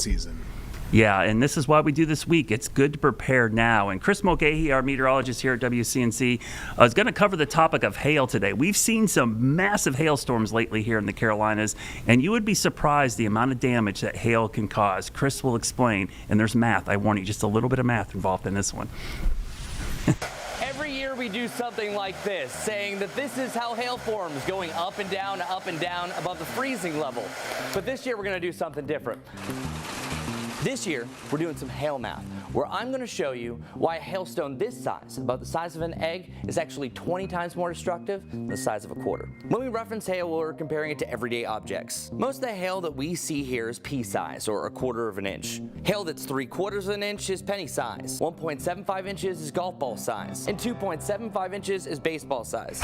season. Yeah, and this is why we do this week. It's good to prepare now. And Chris Mulcahy, our meteorologist here at WCNC, is going to cover the topic of hail today. We've seen some massive hailstorms lately here in the Carolinas, and you would be surprised the amount of damage that hail can cause. Chris will explain, and there's math. I warn you, just a little bit of math involved in this one. Every year we do something like this, saying that this is how hail forms, going up and down above the freezing level. But this year we're going to do something different. This year, we're doing some hail math, where I'm going to show you why a hailstone this size, about the size of an egg, is actually 20 times more destructive than the size of a quarter. When we reference hail, we're comparing it to everyday objects. Most of the hail that we see here is pea size, or a quarter of an inch. Hail that's 3/4 of an inch is penny size, 1.75 inches is golf ball size, and 2.75 inches is baseball size.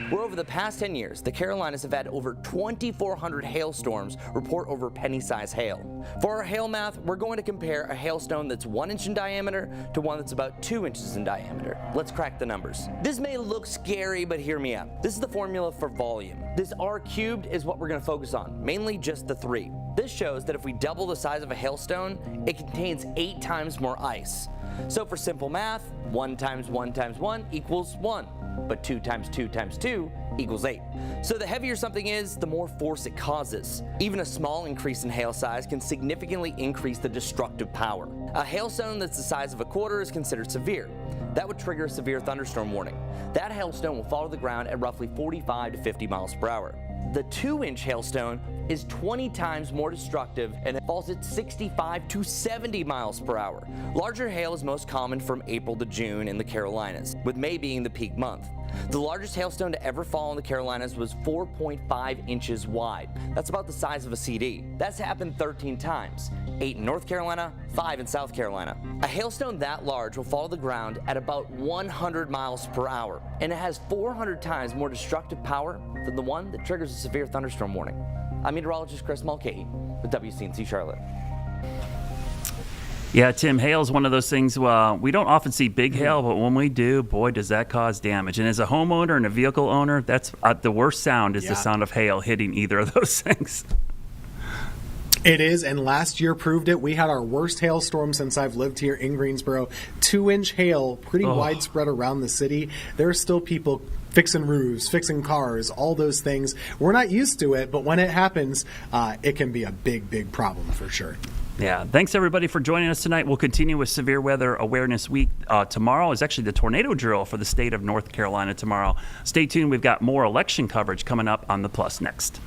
Where over the past 10 years, the Carolinas have had over 2,400 hailstorms report over penny-size hail. For our hail math, we're going to compare a hailstone that's 1 inch in diameter to one that's about 2 inches in diameter. Let's crack the numbers. This may look scary, but hear me out. This is the formula for volume. This R cubed is what we're going to focus on, mainly just the 3. This shows that if we double the size of a hailstone, it contains 8 times more ice. So for simple math, 1 times 1 times 1 equals 1. But 2 times 2 times 2 equals 8. So the heavier something is, the more force it causes. Even a small increase in hail size can significantly increase the destructive power. A hailstone that's the size of a quarter is considered severe. That would trigger a severe thunderstorm warning. That hailstone will fall to the ground at roughly 45 to 50 miles per hour. The 2-inch hailstone is 20 times more destructive and it falls at 65 to 70 miles per hour. Larger hail is most common from April to June in the Carolinas, with May being the peak month. The largest hailstone to ever fall in the Carolinas was 4.5 inches wide. That's about the size of a CD. That's happened 13 times, 8 in North Carolina, 5 in South Carolina. A hailstone that large will fall to the ground at about 100 miles per hour, and it has 400 times more destructive power than the one that triggers a severe thunderstorm warning. I'm meteorologist Chris Mulcahy with WCNC Charlotte. Yeah, Tim, hail is one of those things, we don't often see big hail, but when we do, boy, does that cause damage. And as a homeowner and a vehicle owner, that's the worst sound is the sound of hail hitting either of those things. It is, and last year proved it. We had our worst hailstorm since I've lived here in Greensboro. 2-inch hail, pretty widespread around the city. There are still people fixing roofs, fixing cars, all those things. We're not used to it, but when it happens, it can be a big, big problem for sure. Yeah, thanks everybody for joining us tonight. We'll continue with Severe Weather Awareness Week. Tomorrow is actually the tornado drill for the state of North Carolina tomorrow. Stay tuned. We've got more election coverage coming up on The Plus next.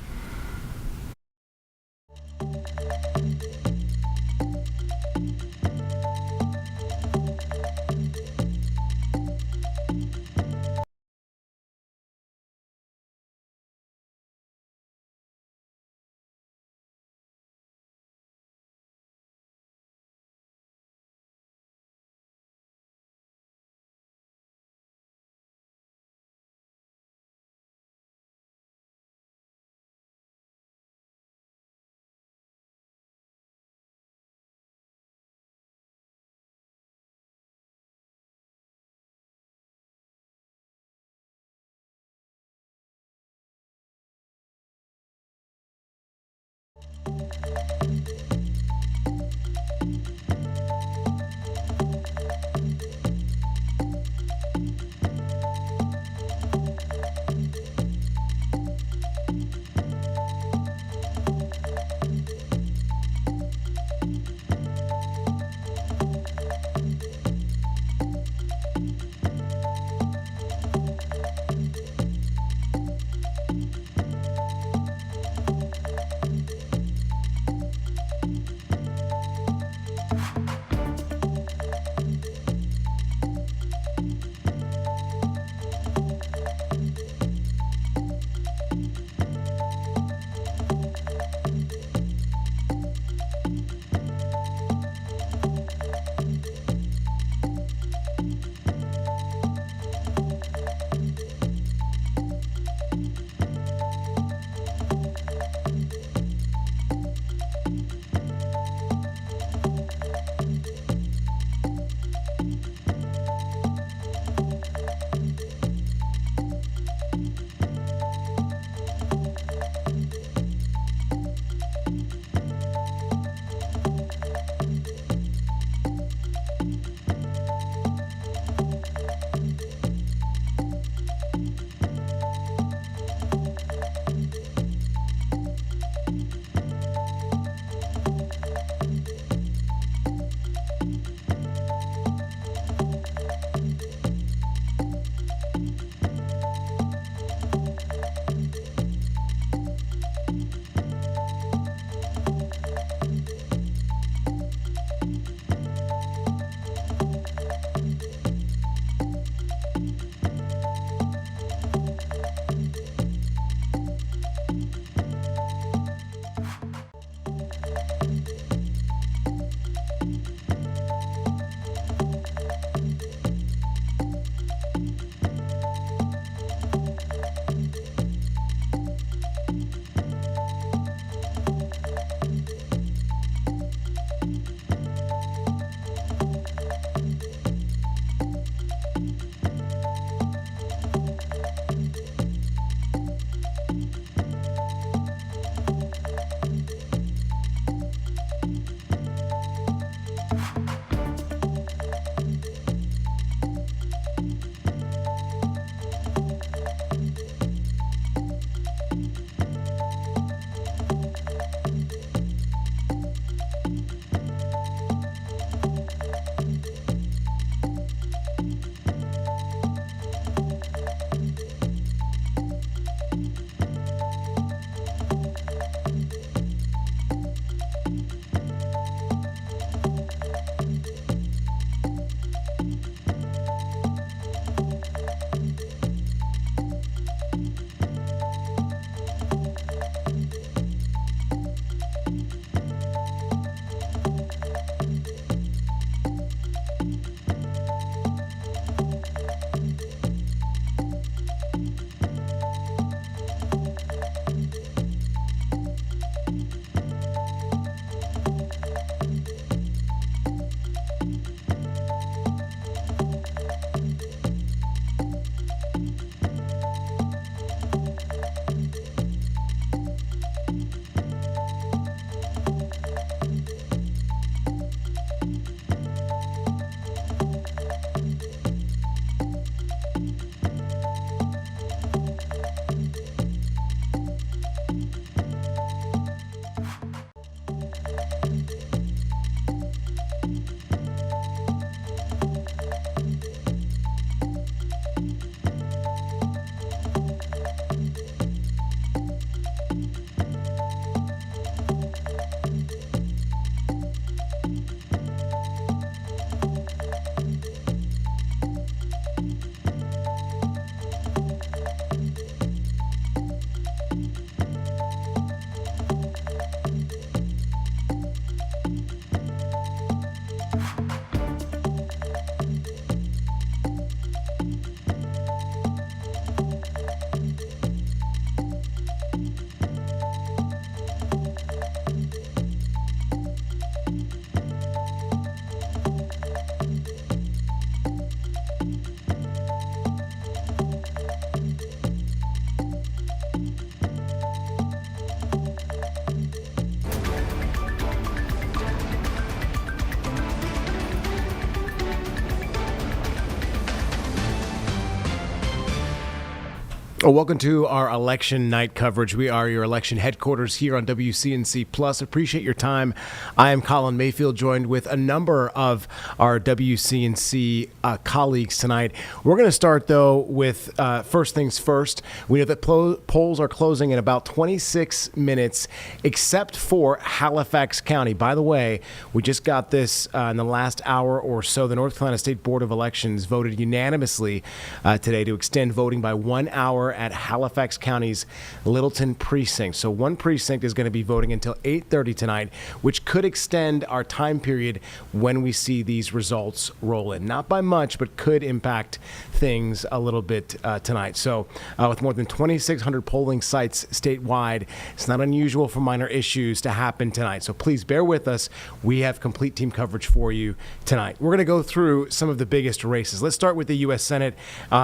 Well, welcome to our election night coverage. We are your election headquarters here on WCNC Plus. Appreciate your time. I am Colin Mayfield, joined with a number of our WCNC colleagues tonight. We're going to start, though, with first things first. We know that polls are closing in about 26 minutes, except for Halifax County. By the way, we just got this in the last hour or so. The North Carolina State Board of Elections voted unanimously today to extend voting by 1 hour at Halifax County's Littleton precinct. So one precinct is going to be voting until 8:30 tonight, which could extend our time period when we see these results roll in. Not by much, but could impact things a little bit tonight. So with more than 2,600 polling sites statewide, it's not unusual for minor issues to happen tonight. So please bear with us. We have complete team coverage for you tonight. We're going to go through some of the biggest races. Let's start with the U.S. Senate.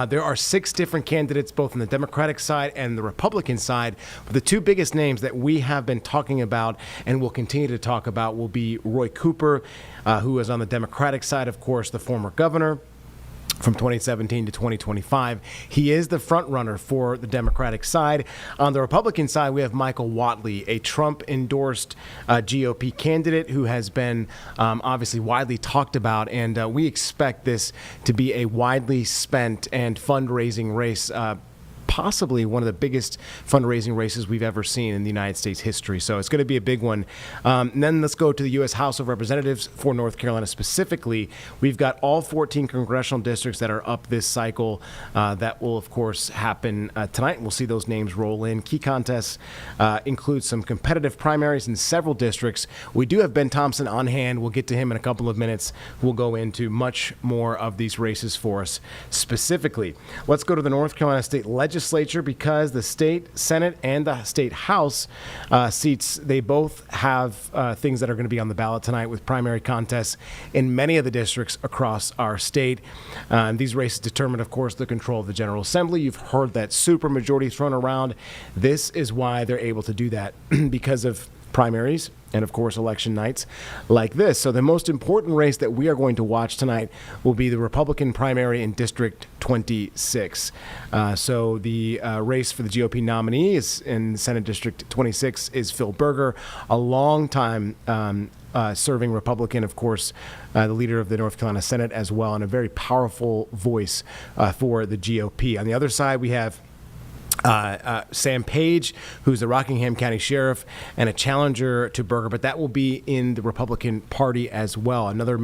There are 6 different candidates, both on the Democratic side and the Republican side. But the 2 biggest names that we have been talking about and will continue to talk about will be Roy Cooper, who is on the Democratic side, of course, the former governor from 2017 to 2025. He is the front runner for the Democratic side. On the Republican side, we have Michael Whatley, a Trump-endorsed GOP candidate who has been obviously widely talked about, and we expect this to be a widely spent and fundraising race, possibly one of the biggest fundraising races we've ever seen in the United States history. So it's going to be a big one. And then let's go to the U.S. House of Representatives for North Carolina specifically. We've got all 14 congressional districts that are up this cycle. That will, of course, happen tonight. We'll see those names roll in. Key contests include some competitive primaries in several districts. We do have Ben Thompson on hand. We'll get to him in a couple of minutes. We'll go into much more of these races for us specifically. Let's go to the North Carolina State Legislature, because the state Senate and the state House seats, they both have things that are going to be on the ballot tonight with primary contests in many of the districts across our state. These races determine, of course, the control of the General Assembly. You've heard that supermajority thrown around. This is why they're able to do that, because of primaries and, of course, election nights like this. So the most important race that we are going to watch tonight will be the Republican primary in District 26. So the race for the GOP nominee is in Senate District 26 is Phil Berger, a long-time serving Republican, of course, the leader of the North Carolina Senate as well, and a very powerful voice for the GOP. On the other side, we have Sam Page, who's the Rockingham County Sheriff and a challenger to Berger, but that will be in the Republican Party as well. Another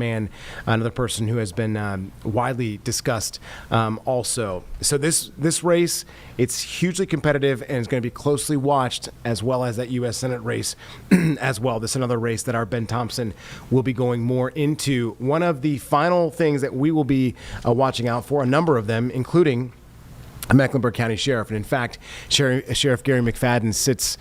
person who has been widely discussed also. So this race, it's hugely competitive and is going to be closely watched, as well as that U.S. Senate race as well. This is another race that our Ben Thompson will be going more into. One of the final things that we will be watching out for, a number of them, including a Mecklenburg County Sheriff. And in fact, Sheriff Garry McFadden sits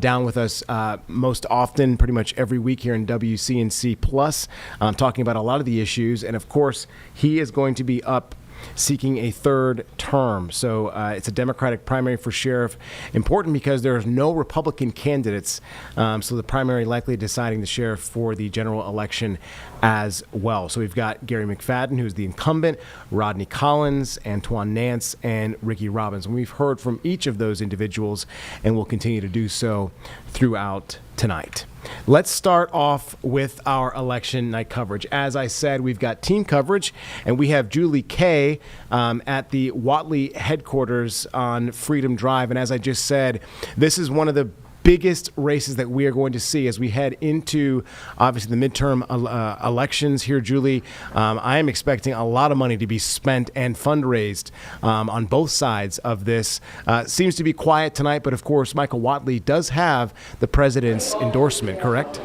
down with us most often, pretty much every week here in WCNC Plus, talking about a lot of the issues. And of course, he is going to be up seeking a 3rd term. So it's a Democratic primary for sheriff. Important because there's no Republican candidates. So the primary likely deciding the sheriff for the general election as well. So we've got Garry McFadden, who's the incumbent, Rodney Collins, Antoine Nance, and Ricky Robbins. And we've heard from each of those individuals, and we'll continue to do so throughout tonight. Let's start off with our election night coverage. As I said, we've got team coverage, and we have Julie Kay at the Watley headquarters on Freedom Drive. And as I just said, this is one of the biggest races that we are going to see as we head into, obviously, the midterm elections here, Julie. I am expecting a lot of money to be spent and fundraised on both sides of this. Seems to be quiet tonight, but of course, Michael Whatley does have the president's endorsement, correct?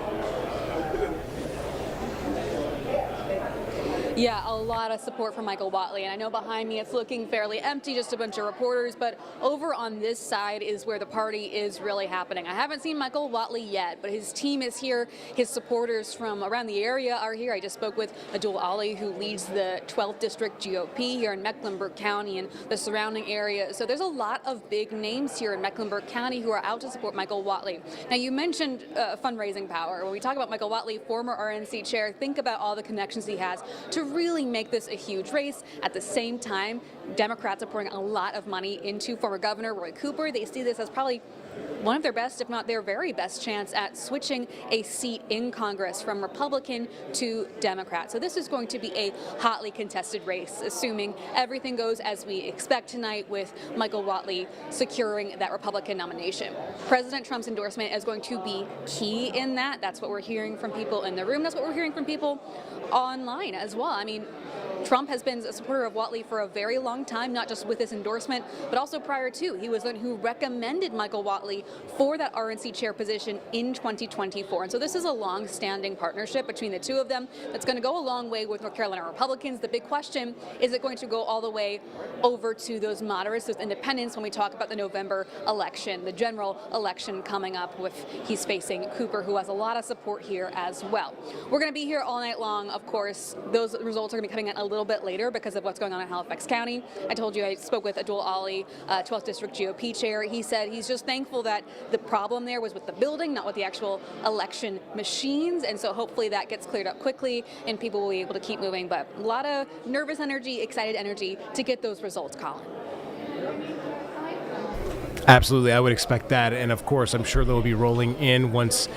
Yeah, a lot of support from Michael Whatley, and I know behind me it's looking fairly empty, just a bunch of reporters, but over on this side is where the party is really happening. I haven't seen Michael Whatley yet, but his team is here. His supporters from around the area are here. I just spoke with Abdul Ali, who leads the 12th District GOP here in Mecklenburg County and the surrounding area. So there's a lot of big names here in Mecklenburg County who are out to support Michael Whatley. Now, you mentioned fundraising power. When we talk about Michael Whatley, former RNC chair, think about all the connections he has to to really make this a huge race. At the same time, Democrats are pouring a lot of money into former Governor Roy Cooper. They see this as probably one of their best, if not their very best chance at switching a seat in Congress from Republican to Democrat. So this is going to be a hotly contested race, assuming everything goes as we expect tonight, with Michael Whatley securing that Republican nomination. President Trump's endorsement is going to be key in that. That's what we're hearing from people in the room. That's what we're hearing from people online as well. I mean, Trump has been a supporter of Watley for a very long time, not just with his endorsement, but also prior to. He was the one who recommended Michael Whatley for that RNC chair position in 2024. And so this is a long-standing partnership between the two of them that's going to go a long way with North Carolina Republicans. The big question, is it going to go all the way over to those moderates, those independents, when we talk about the November election, the general election coming up, with he's facing Cooper, who has a lot of support here as well. We're going to be here all night long, of course. Those results are going to be coming in a little bit later because of what's going on in Halifax County. I told you I spoke with Abdul Ali, 12th District GOP chair. He said he's just thankful that the problem there was with the building, not with the actual election machines, and so hopefully that gets cleared up quickly and people will be able to keep moving. But a lot of nervous energy, excited energy to get those results, Colin. Absolutely, I would expect that, and of course, I'm sure they'll be rolling in once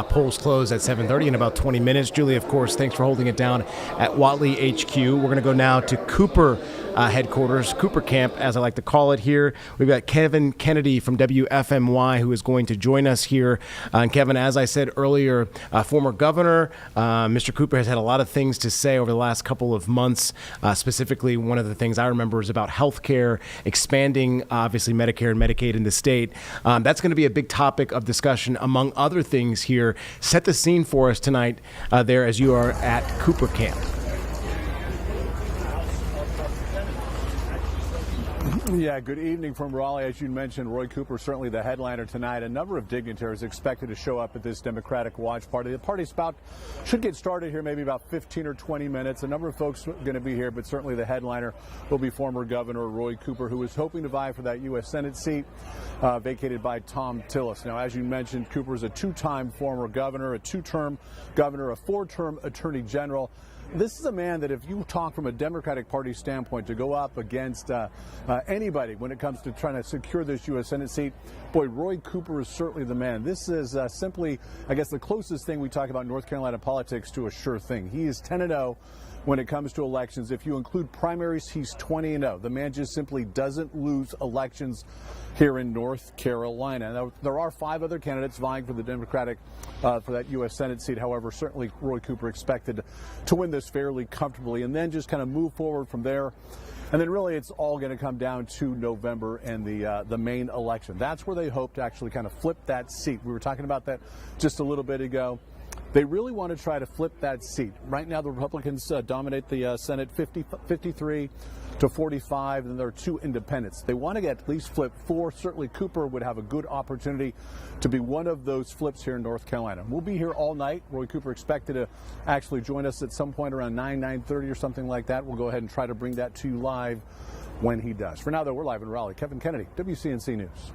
polls close at 7:30 in about 20 minutes. Julie, of course, thanks for holding it down at Watley HQ. We're going to go now to Cooper headquarters, Cooper Camp, as I like to call it here. We've got Kevin Kennedy from WFMY who is going to join us here. And Kevin, as I said earlier, former governor, Mr. Cooper has had a lot of things to say over the last couple of months. Specifically, one of the things I remember is about health care, expanding, obviously, Medicare and Medicaid in the state. That's going to be a big topic of discussion, among other things here. Set the scene for us tonight there as you are at Cooper Camp. Yeah, good evening from Raleigh. As you mentioned, Roy Cooper, certainly the headliner tonight. A number of dignitaries expected to show up at this Democratic Watch Party. The party spout should get started here maybe about 15 or 20 minutes. A number of folks are going to be here, but certainly the headliner will be former Governor Roy Cooper, who is hoping to vie for that U.S. Senate seat vacated by Thom Tillis. Now, as you mentioned, Cooper is a two-time former governor, a two-term governor, a four-term attorney general. This is a man that, if you talk from a Democratic Party standpoint, to go up against anybody when it comes to trying to secure this U.S. Senate seat, boy, Roy Cooper is certainly the man. This is simply, I guess, the closest thing we talk about North Carolina politics to a sure thing. He is 10-0 when it comes to elections. If you include primaries, he's 20-0. The man just simply doesn't lose elections here in North Carolina. Now, there are 5 other candidates vying for the Democratic, for that U.S. Senate seat. However, certainly Roy Cooper expected to win this fairly comfortably and then just kind of move forward from there. And then really it's all going to come down to November and the main election. That's where they hope to actually kind of flip that seat. We were talking about that just a little bit ago. They really want to try to flip that seat. Right now, the Republicans dominate the Senate 53 to 45, and there are 2 independents. They want to get at least flip 4. Certainly, Cooper would have a good opportunity to be one of those flips here in North Carolina. We'll be here all night. Roy Cooper expected to actually join us at some point around 9:30 or something like that. We'll go ahead and try to bring that to you live when he does. For now, though, we're live in Raleigh. Kevin Kennedy, WCNC News.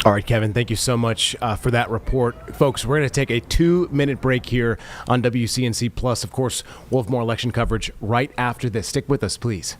All right, Kevin, thank you so much for that report. Folks, we're going to take a 2-minute break here on WCNC Plus. Of course, we'll have more election coverage right after this. Stick with us, please.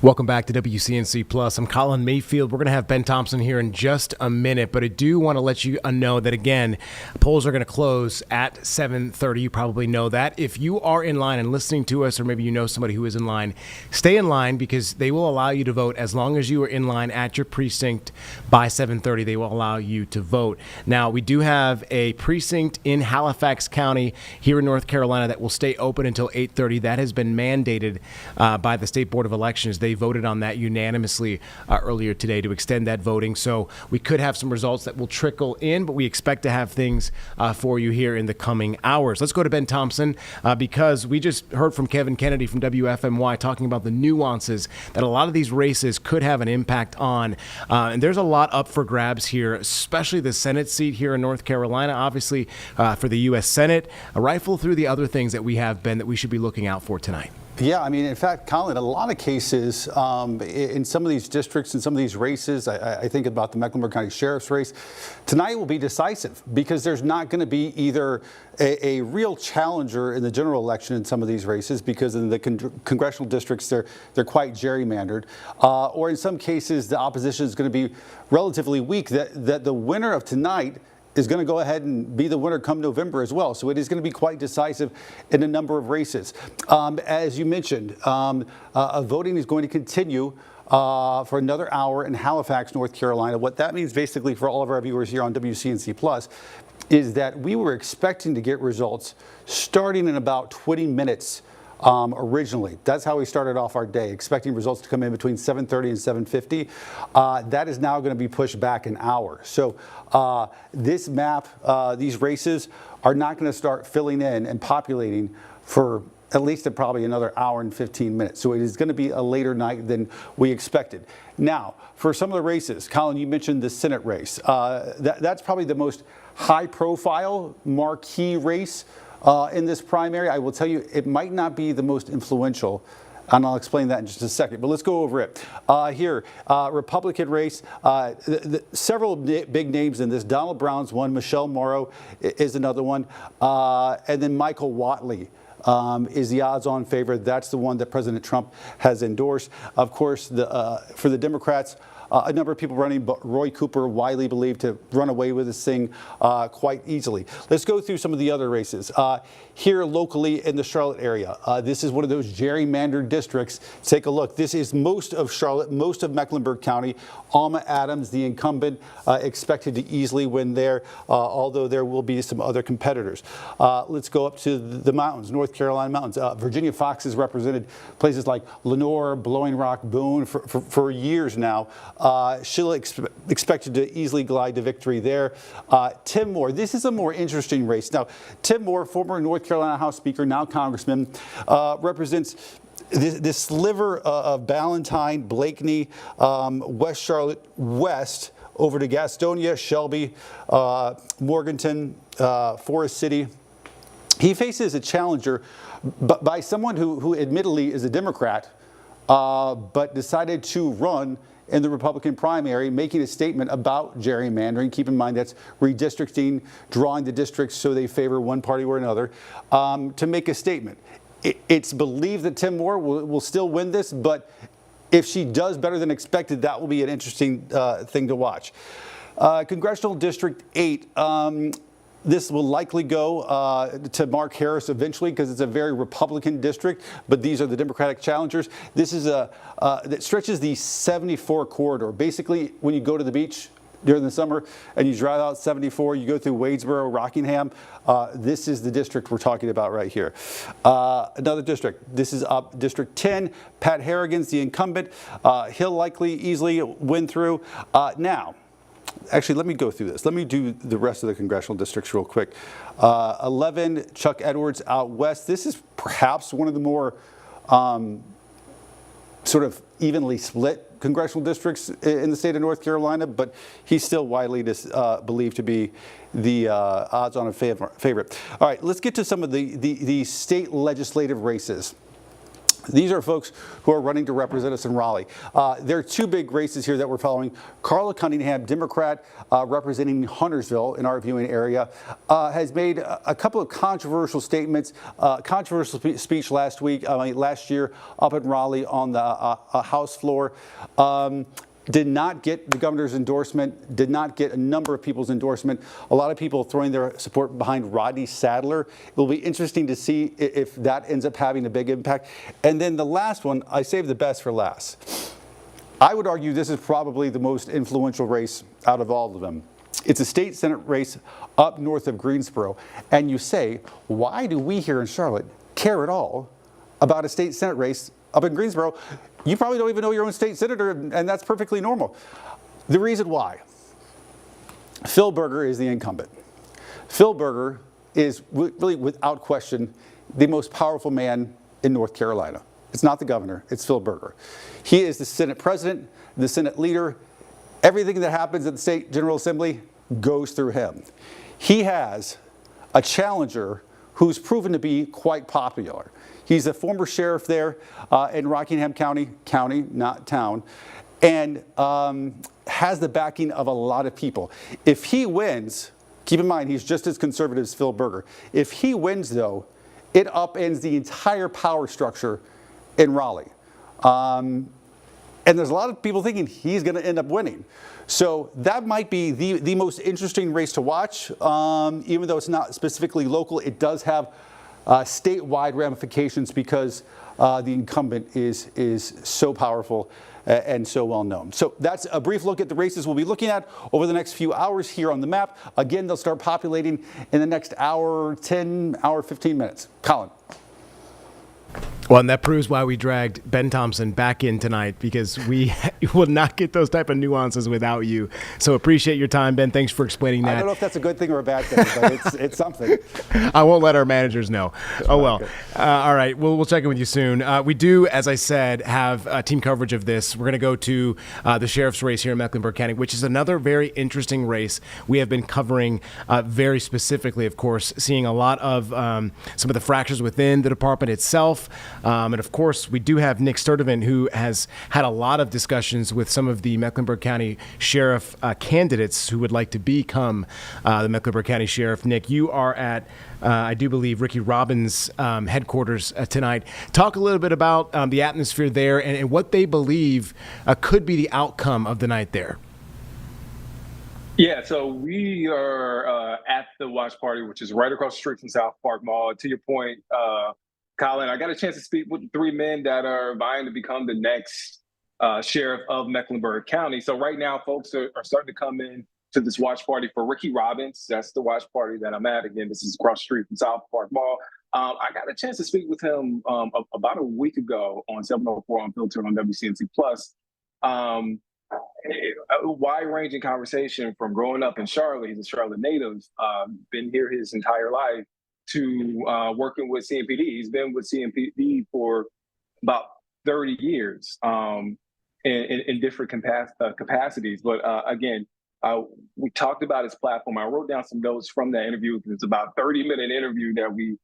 Welcome back to WCNC Plus. I'm Colin Mayfield. We're going to have Ben Thompson here in just a minute, but I do want to let you know that, again, polls are going to close at 7:30. You probably know that. If you are in line and listening to us, or maybe you know somebody who is in line, stay in line because they will allow you to vote as long as you are in line at your precinct by 7:30. They will allow you to vote. Now, we do have a precinct in Halifax County here in North Carolina that will stay open until 8:30. That has been mandated by the State Board of Elections. They voted on that unanimously earlier today to extend that voting. So we could have some results that will trickle in, but we expect to have things for you here in the coming hours. Let's go to Ben Thompson because we just heard from Kevin Kennedy from WFMY talking about the nuances that a lot of these races could have an impact on. And there's a lot up for grabs here, especially the Senate seat here in North Carolina, obviously for the U.S. Senate. Rifle through the other things that we have, Ben, that we should be looking out for tonight. Yeah, I mean, in fact, Colin, a lot of cases in some of these districts and some of these races, I think about the Mecklenburg County Sheriff's race, tonight will be decisive because there's not going to be either a real challenger in the general election in some of these races because in the congressional districts they're quite gerrymandered, or in some cases the opposition is going to be relatively weak, that the winner of tonight is going to go ahead and be the winner come November as well. So it is going to be quite decisive in a number of races. As you mentioned, voting is going to continue for another hour in Halifax, North Carolina. What that means basically for all of our viewers here on WCNC Plus is that we were expecting to get results starting in about 20 minutes originally. That's how we started off our day, expecting results to come in between 7:30 and 7:50. That is now going to be pushed back an hour. So this map, these races are not going to start filling in and populating for at least probably another hour and 15 minutes. So it is going to be a later night than we expected. Now, for some of the races, Colin, you mentioned the Senate race. That's probably the most high-profile marquee race in this primary. I will tell you, it might not be the most influential, and I'll explain that in just a second. But let's go over it. Here, Republican race, several big names in this. Donald Brown's one, Michelle Morrow is another one, and then Michael Whatley is the odds-on favorite. That's the one that President Trump has endorsed. Of course, for the Democrats, a number of people running, but Roy Cooper widely believed to run away with this thing quite easily. Let's go through some of the other races. Here locally in the Charlotte area, this is one of those gerrymandered districts. Take a look. This is most of Charlotte, most of Mecklenburg County. Alma Adams, the incumbent, expected to easily win there, although there will be some other competitors. Let's go up to the mountains, North Carolina mountains. Virginia Fox has represented places like Lenoir, Blowing Rock, Boone for years now. She'll expected to easily glide to victory there. Tim Moore, this is a more interesting race. Now, Tim Moore, former North Carolina House Speaker, now Congressman, represents this sliver of Ballantyne, Blakeney, West Charlotte, west over to Gastonia, Shelby, Morganton, Forest City. He faces a challenger by someone who admittedly is a Democrat, but decided to run in the Republican primary, making a statement about gerrymandering. Keep in mind that's redistricting, drawing the districts so they favor one party or another, to make a statement. It's believed that Tim Moore will still win this, but if she does better than expected, that will be an interesting thing to watch. Congressional District 8. This will likely go to Mark Harris eventually because it's a very Republican district, but these are the Democratic challengers. This is that stretches the 74 corridor. Basically, when you go to the beach during the summer and you drive out 74, you go through Wadesboro, Rockingham. This is the district we're talking about right here. Another district. This is up District 10. Pat Harrigan's the incumbent. He'll likely easily win through. Now, actually, let me go through this. Let me do the rest of the congressional districts real quick. 11, Chuck Edwards out west. This is perhaps one of the more sort of evenly split congressional districts in the state of North Carolina, but he's still widely believed to be the odds-on favorite. All right, let's get to some of the state legislative races. These are folks who are running to represent us in Raleigh. There are two big races here that we're following. Carla Cunningham, Democrat, representing Huntersville in our viewing area, has made a couple of controversial statements. Controversial speech last year up in Raleigh on the House floor. Did not get the governor's endorsement, did not get a number of people's endorsement. A lot of people throwing their support behind Rodney Sadler. It will be interesting to see if that ends up having a big impact. And then the last one, I saved the best for last. I would argue this is probably the most influential race out of all of them. It's a state Senate race up north of Greensboro. And you say, why do we here in Charlotte care at all about a state Senate race up in Greensboro? You probably don't even know your own state senator, and that's perfectly normal. The reason why: Phil Berger is the incumbent. Phil Berger is really, without question, the most powerful man in North Carolina. It's not the governor, it's Phil Berger. He is the Senate president, the Senate leader. Everything that happens at the State General Assembly goes through him. He has a challenger who's proven to be quite popular. He's a former sheriff there in Rockingham County, not town, and has the backing of a lot of people. If he wins, keep in mind he's just as conservative as Phil Berger. If he wins, though, it upends the entire power structure in Raleigh. And there's a lot of people thinking he's going to end up winning. So that might be the most interesting race to watch. Even though it's not specifically local, it does have statewide ramifications because the incumbent is so powerful and so well known. So that's a brief look at the races we'll be looking at over the next few hours here on the map. Again, they'll start populating in the next hour, 15 minutes. Colin. Well, and that proves why we dragged Ben Thompson back in tonight, because we will not get those type of nuances without you. So appreciate your time, Ben. Thanks for explaining that. I don't know if that's a good thing or a bad thing, but it's something. I won't let our managers know. Oh, well. All right. We'll check in with you soon. We do, as I said, have team coverage of this. We're going to go to the sheriff's race here in Mecklenburg County, which is another very interesting race. We have been covering very specifically, of course, seeing a lot of some of the fractures within the department itself. And of course, we do have Nick Sturdivant, who has had a lot of discussions with some of the Mecklenburg County Sheriff candidates who would like to become the Mecklenburg County Sheriff. Nick, you are at, I do believe, Ricky Robbins' headquarters tonight. Talk a little bit about the atmosphere there and what they believe could be the outcome of the night there. Yeah, so we are at the watch party, which is right across the street from South Park Mall. To your point, Colin, I got a chance to speak with the three men that are vying to become the next sheriff of Mecklenburg County. So right now, folks are starting to come in to this watch party for Ricky Robbins. That's the watch party that I'm at. Again, this is across the street from South Park Mall. I got a chance to speak with him about a week ago on 704 Unfiltered on WCNC Plus. A wide-ranging conversation from growing up in Charlotte. He's a Charlotte native, been here his entire life, to working with CMPD. He's been with CMPD for about 30 years in different capacities. But again, we talked about his platform. I wrote down some notes from that interview. It's about a 30-minute interview that we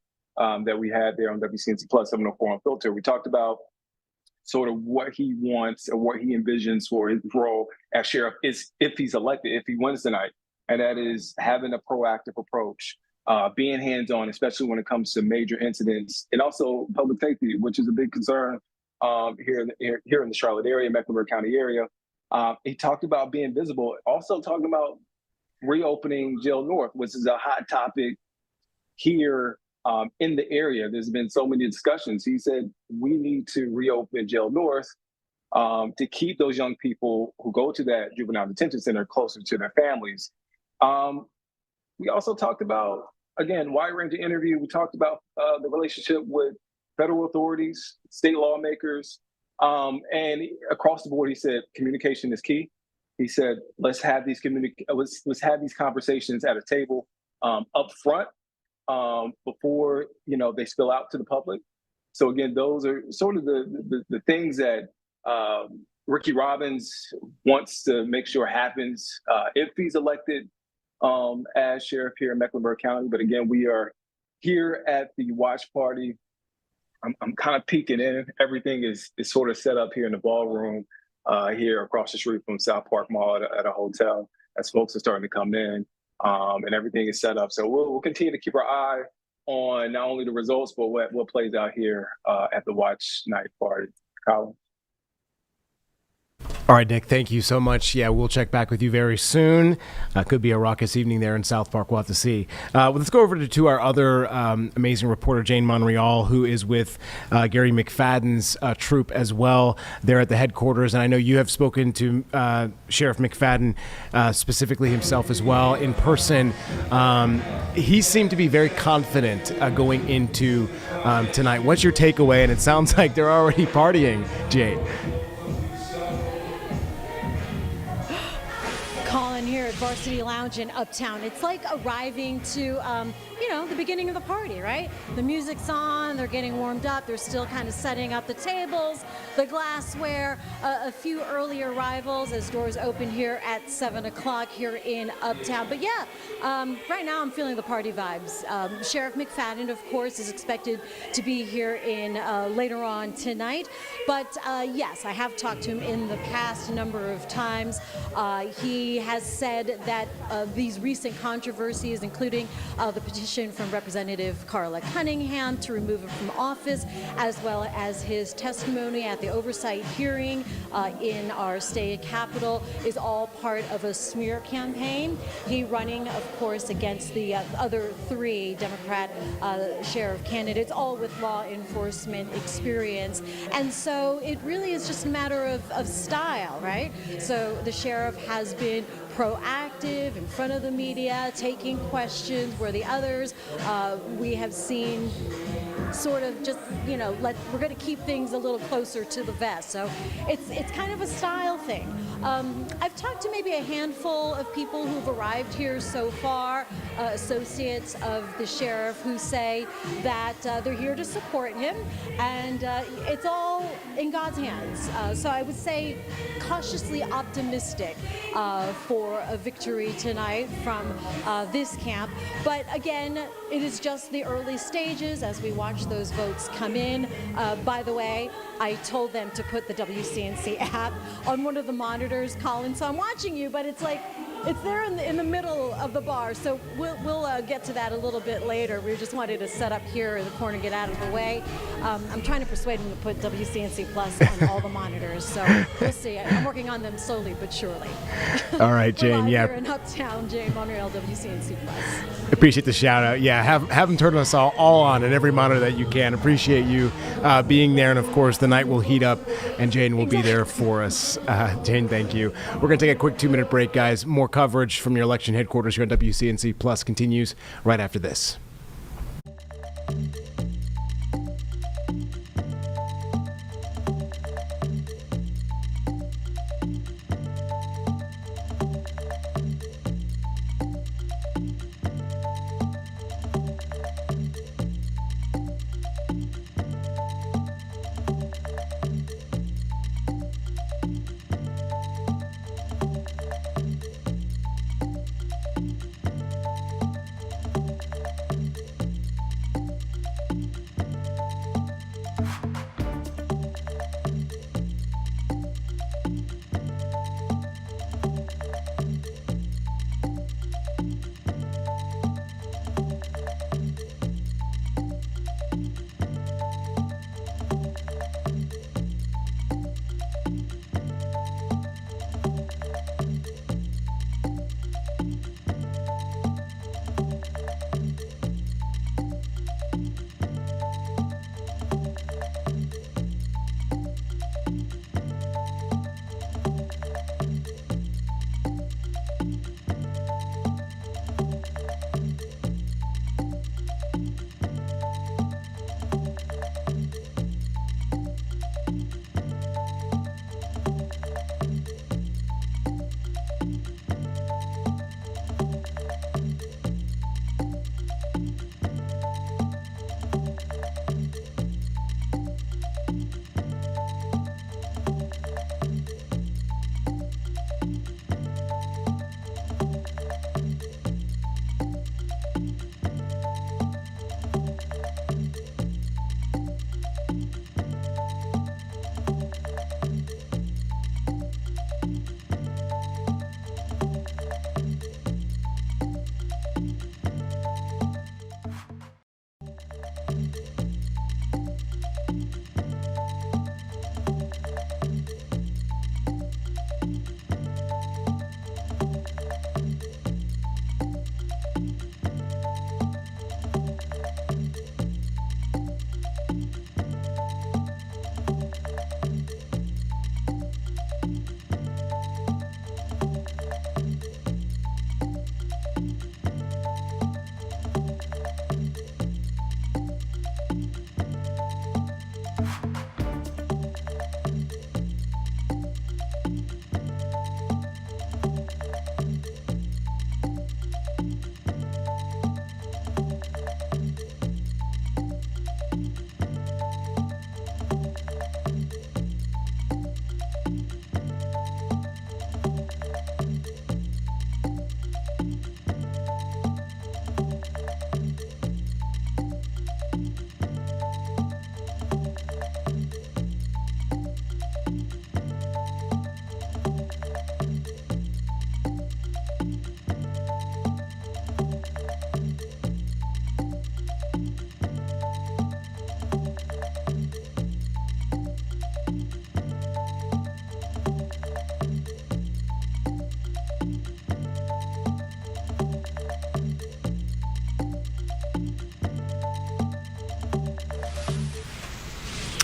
had there on WCNC Plus 704 Unfiltered. We talked about sort of what he wants or what he envisions for his role as sheriff is if he's elected, if he wins tonight, and that is having a proactive approach. Being hands-on, especially when it comes to major incidents, and also public safety, which is a big concern here in the Charlotte area, Mecklenburg County area. He talked about being visible, also talking about reopening Jail North, which is a hot topic here in the area. There's been so many discussions. He said we need to reopen Jail North to keep those young people who go to that juvenile detention center closer to their families. We also talked about, again, wide-ranging interview. We talked about the relationship with federal authorities, state lawmakers, and across the board, he said communication is key. He said, let's have these conversations at a table up front before they spill out to the public. So again, those are sort of the things that Ricky Robbins wants to make sure happens if he's elected as sheriff here in Mecklenburg County. But again, we are here at the watch party I'm kind of peeking in. Everything is sort of set up here in the ballroom here across the street from South Park Mall at a hotel as folks are starting to come in, and everything is set up. So we'll continue to keep our eye on not only the results, but what plays out here at the watch night party. Colin? All right, Nick, thank you so much. Yeah, we'll check back with you very soon. Could be a raucous evening there in South Park. We'll have to see. Well, let's go over to our other amazing reporter, Jane Monreal, who is with Garry McFadden's troop as well. They're at the headquarters, and I know you have spoken to Sheriff McFadden specifically himself as well in person. He seemed to be very confident going into tonight. What's your takeaway? And it sounds like they're already partying, Jane. Here at Varsity Lounge in Uptown. It's like arriving to, the beginning of the party, right? The music's on, they're getting warmed up, they're still kind of setting up the tables, the glassware, a few early arrivals as doors open here at 7 o'clock here in Uptown. But yeah, right now I'm feeling the party vibes. Sheriff McFadden, of course, is expected to be here in later on tonight. But yes, I have talked to him in the past a number of times. He has said that these recent controversies, including the petition from Representative Carla Cunningham to remove him from office, as well as his testimony at the oversight hearing in our state capitol, is all part of a smear campaign. He running, of course, against the other three Democrat sheriff candidates, all with law enforcement experience. And so it really is just a matter of style, right? So the sheriff has been proactive in front of the media, taking questions where the others we have seen sort of just, we're going to keep things a little closer to the vest. So it's kind of a style thing. I've talked to maybe a handful of people who've arrived here so far, associates of the sheriff, who say that they're here to support him, and it's all in God's hands. So I would say cautiously optimistic for a victory tonight from this camp. But again, it is just the early stages as we watch those votes come in. By the way, I told them to put the WCNC app on one of the monitors, Colin, so I'm watching you, but it's like, it's there in the middle of the bar, so we'll get to that a little bit later. We just wanted to set up here in the corner, get out of the way. I'm trying to persuade them to put WCNC Plus on all the monitors, so we'll see. I'm working on them slowly but surely. All right, Jane. We're Yeah. here in Uptown, Jane Monreal, WCNC Plus. Appreciate the shout out. Yeah, have them turn us all on in every monitor that you can. Appreciate you being there, and of course the night will heat up, and Jane will be there for us. Jane, thank you. We're gonna take a quick 2-minute break, guys. More coverage from your election headquarters here on WCNC Plus continues right after this.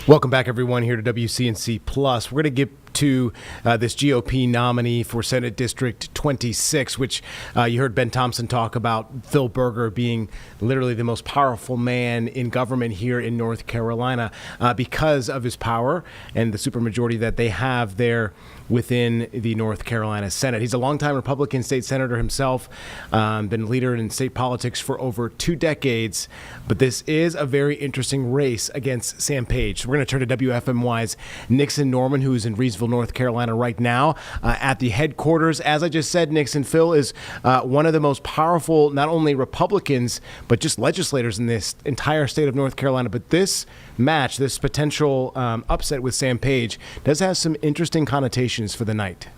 Welcome back, everyone, here to WCNC Plus. We're going to get to this GOP nominee for Senate District 26, which you heard Ben Thompson talk about Phil Berger being literally the most powerful man in government here in North Carolina because of his power and the supermajority that they have there within the North Carolina Senate. He's a longtime Republican state senator himself, been a leader in state politics for over 2 decades, but this is a very interesting race against Sam Page. So we're going to turn to WFMY's Nixon Norman, who is in Reedsville, North Carolina right now at the headquarters. As I just said, Nixon, Phil is one of the most powerful, not only Republicans, but just legislators in this entire state of North Carolina. But this match, this potential upset with Sam Page, does have some interesting connotations for the night.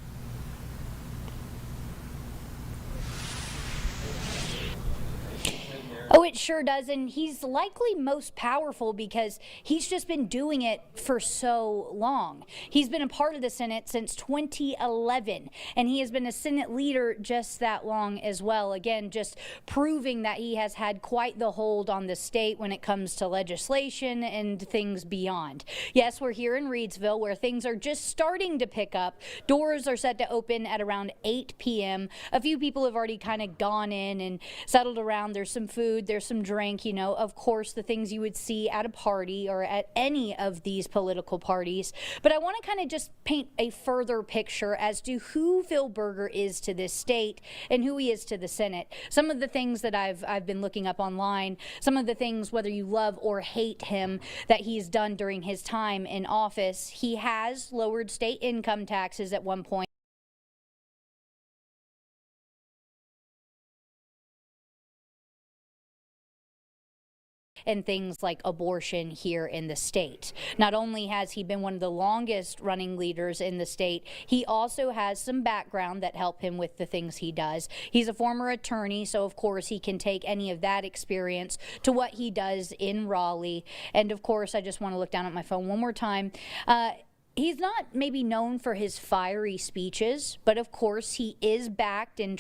Oh, it sure does, and he's likely most powerful because he's just been doing it for so long. He's been a part of the Senate since 2011, and he has been a Senate leader just that long as well. Again, just proving that he has had quite the hold on the state when it comes to legislation and things beyond. Yes, we're here in Reedsville where things are just starting to pick up. Doors are set to open at around 8 p.m. A few people have already kind of gone in and settled around. There's some food. There's some drink, you know, of course, the things you would see at a party or at any of these political parties. But I want to kind of just paint a further picture as to who Phil Berger is to this state and who he is to the Senate. Some of the things that I've been looking up online, some of the things, whether you love or hate him, that he's done during his time in office. He has lowered state income taxes at one point. And things like abortion here in the state. Not only has he been one of the longest running leaders in the state, he also has some background that help him with the things he does. He's a former attorney, so of course he can take any of that experience to what he does in Raleigh. And of course, I just want to look down at my phone one more time. He's not maybe known for his fiery speeches, but of course he is backed and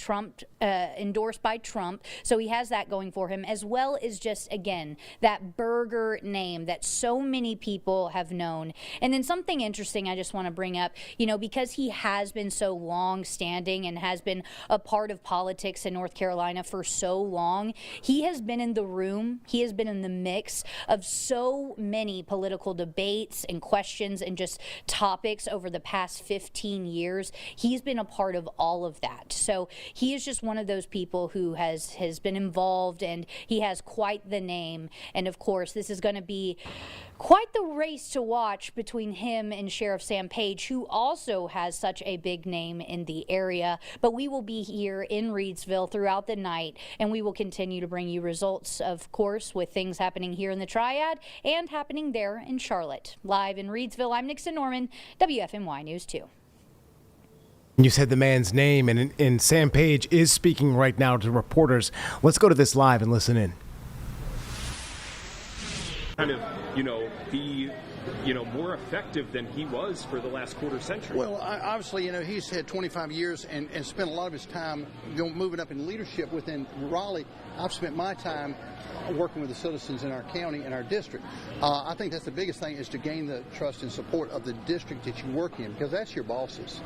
endorsed by Trump, so he has that going for him, as well as just, again, that Berger name that so many people have known. And then something interesting I just want to bring up, you know, because he has been so long-standing and has been a part of politics in North Carolina for so long, he has been in the room, he has been in the mix of so many political debates and questions and just topics over the past 15 years. He's been a part of all of that. So he is just one of those people who has been involved, and he has quite the name. And of course, this is going to be quite the race to watch between him and Sheriff Sam Page, who also has such a big name in the area. But we will be here in Reedsville throughout the night, and we will continue to bring you results, of course, with things happening here in the Triad and happening there in Charlotte. Live in Reedsville, I'm Nixon Norman, WFMY News 2. You said the man's name, and Sam Page is speaking right now to reporters. Let's go to this live and listen in. Kind of, be, more effective than he was for the last quarter century. Well, obviously, he's had 25 years and spent a lot of his time moving up in leadership within Raleigh. I've spent my time working with the citizens in our county and our district. I think that's the biggest thing, is to gain the trust and support of the district that you work in, because that's your bosses.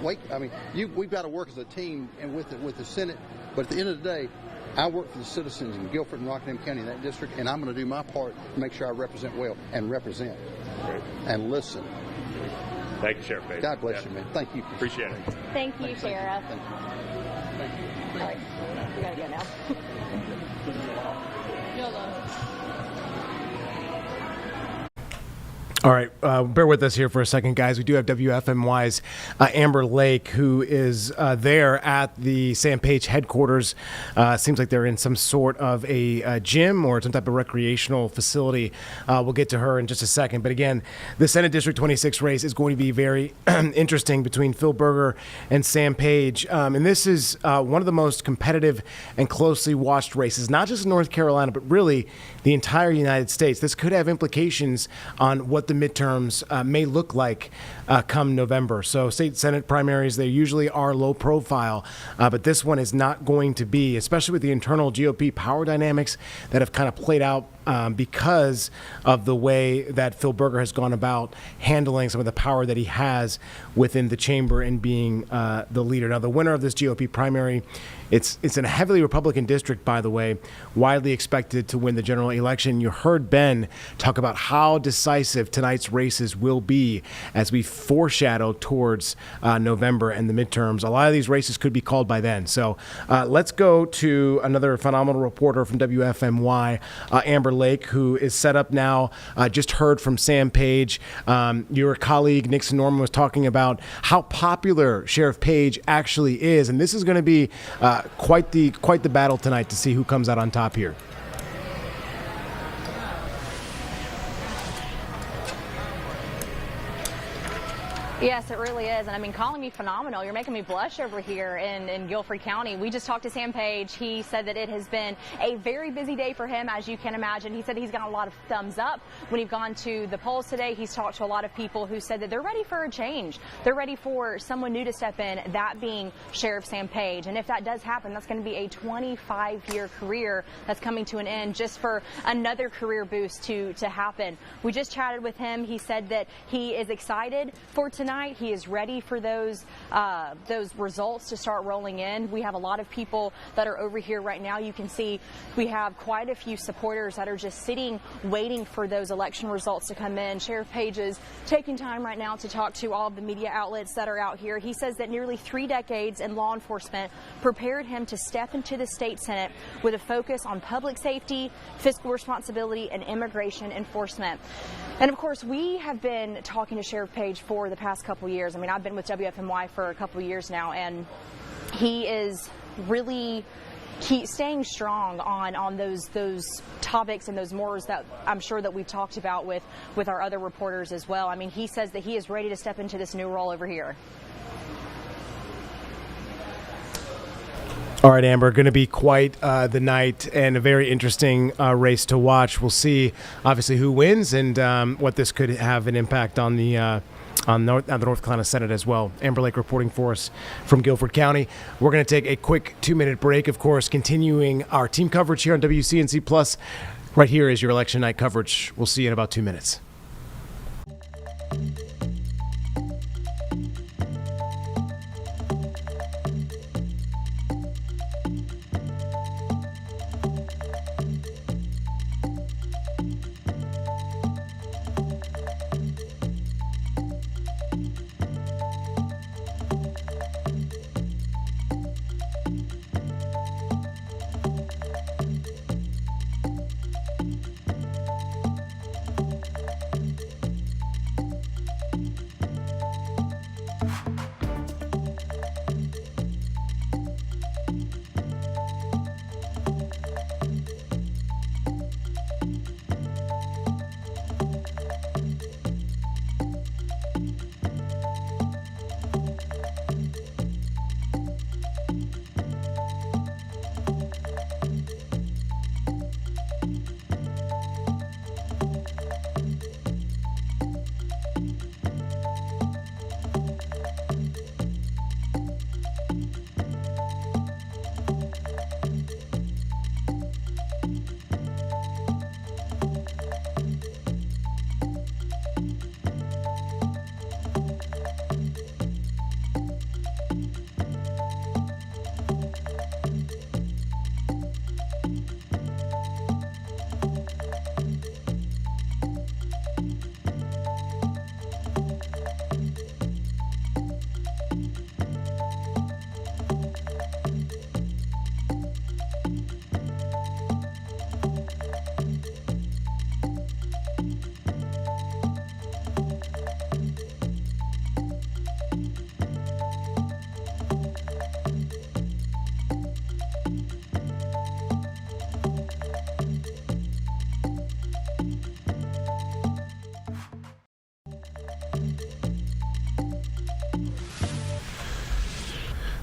We've got to work as a team and with the Senate, but at the end of the day, I work for the citizens in Guilford and Rockingham County in that district, and I'm going to do my part to make sure I represent well and represent and listen. Thank you, Sheriff Page. God bless you, man. Thank you. Appreciate it. Thank you, Sheriff. Thank you. All right, we got to go now. YOLO. All right, bear with us here for a second, guys. We do have WFMY's Amber Lake, who is there at the Sam Page headquarters. Seems like they're in some sort of a gym or some type of recreational facility. We'll get to her in just a second. But again, the Senate District 26 race is going to be very interesting between Phil Berger and Sam Page. And this is one of the most competitive and closely watched races, not just in North Carolina, but really the entire United States. This could have implications on what the midterms may look like come November. So state Senate primaries, they usually are low profile, but this one is not going to be, especially with the internal GOP power dynamics that have kind of played out because of the way that Phil Berger has gone about handling some of the power that he has within the chamber and being the leader. Now, the winner of this GOP primary, it's in a heavily Republican district, by the way, widely expected to win the general election. You heard Ben talk about how decisive tonight's races will be as we foreshadow towards November and the midterms. A lot of these races could be called by then. So let's go to another phenomenal reporter from WFMY, Amber Lake, who is set up now. Just heard from Sam Page. Your colleague, Nixon Norman, was talking about how popular Sheriff Page actually is. And this is going to be quite the battle tonight to see who comes out on top here. Yes, it really is. And I mean, calling me phenomenal. You're making me blush over here in Guilford County. We just talked to Sam Page. He said that it has been a very busy day for him, as you can imagine. He said he's got a lot of thumbs up when he's gone to the polls today. He's talked to a lot of people who said that they're ready for a change. They're ready for someone new to step in, that being Sheriff Sam Page. And if that does happen, that's going to be a 25-year career that's coming to an end, just for another career boost to happen. We just chatted with him. He said that he is excited for tonight. He is ready for those results to start rolling in. We have a lot of people that are over here right now. You can see we have quite a few supporters that are just sitting, waiting for those election results to come in. Sheriff Page is taking time right now to talk to all of the media outlets that are out here. He says that nearly 3 decades in law enforcement prepared him to step into the state Senate with a focus on public safety, fiscal responsibility, and immigration enforcement. And of course, we have been talking to Sheriff Page for the past couple years. I mean, I've been with WFMY for a couple years now, and he is really staying strong on those topics and those mores that I'm sure that we've talked about with our other reporters as well. I mean, he says that he is ready to step into this new role over here. All right, Amber, going to be quite the night and a very interesting race to watch. We'll see, obviously, who wins and what this could have an impact on the North Carolina Senate as well. Amber Lake reporting for us from Guilford County. We're going to take a quick 2-minute break, of course, continuing our team coverage here on WCNC Plus. Right here is your election night coverage. We'll see you in about 2 minutes.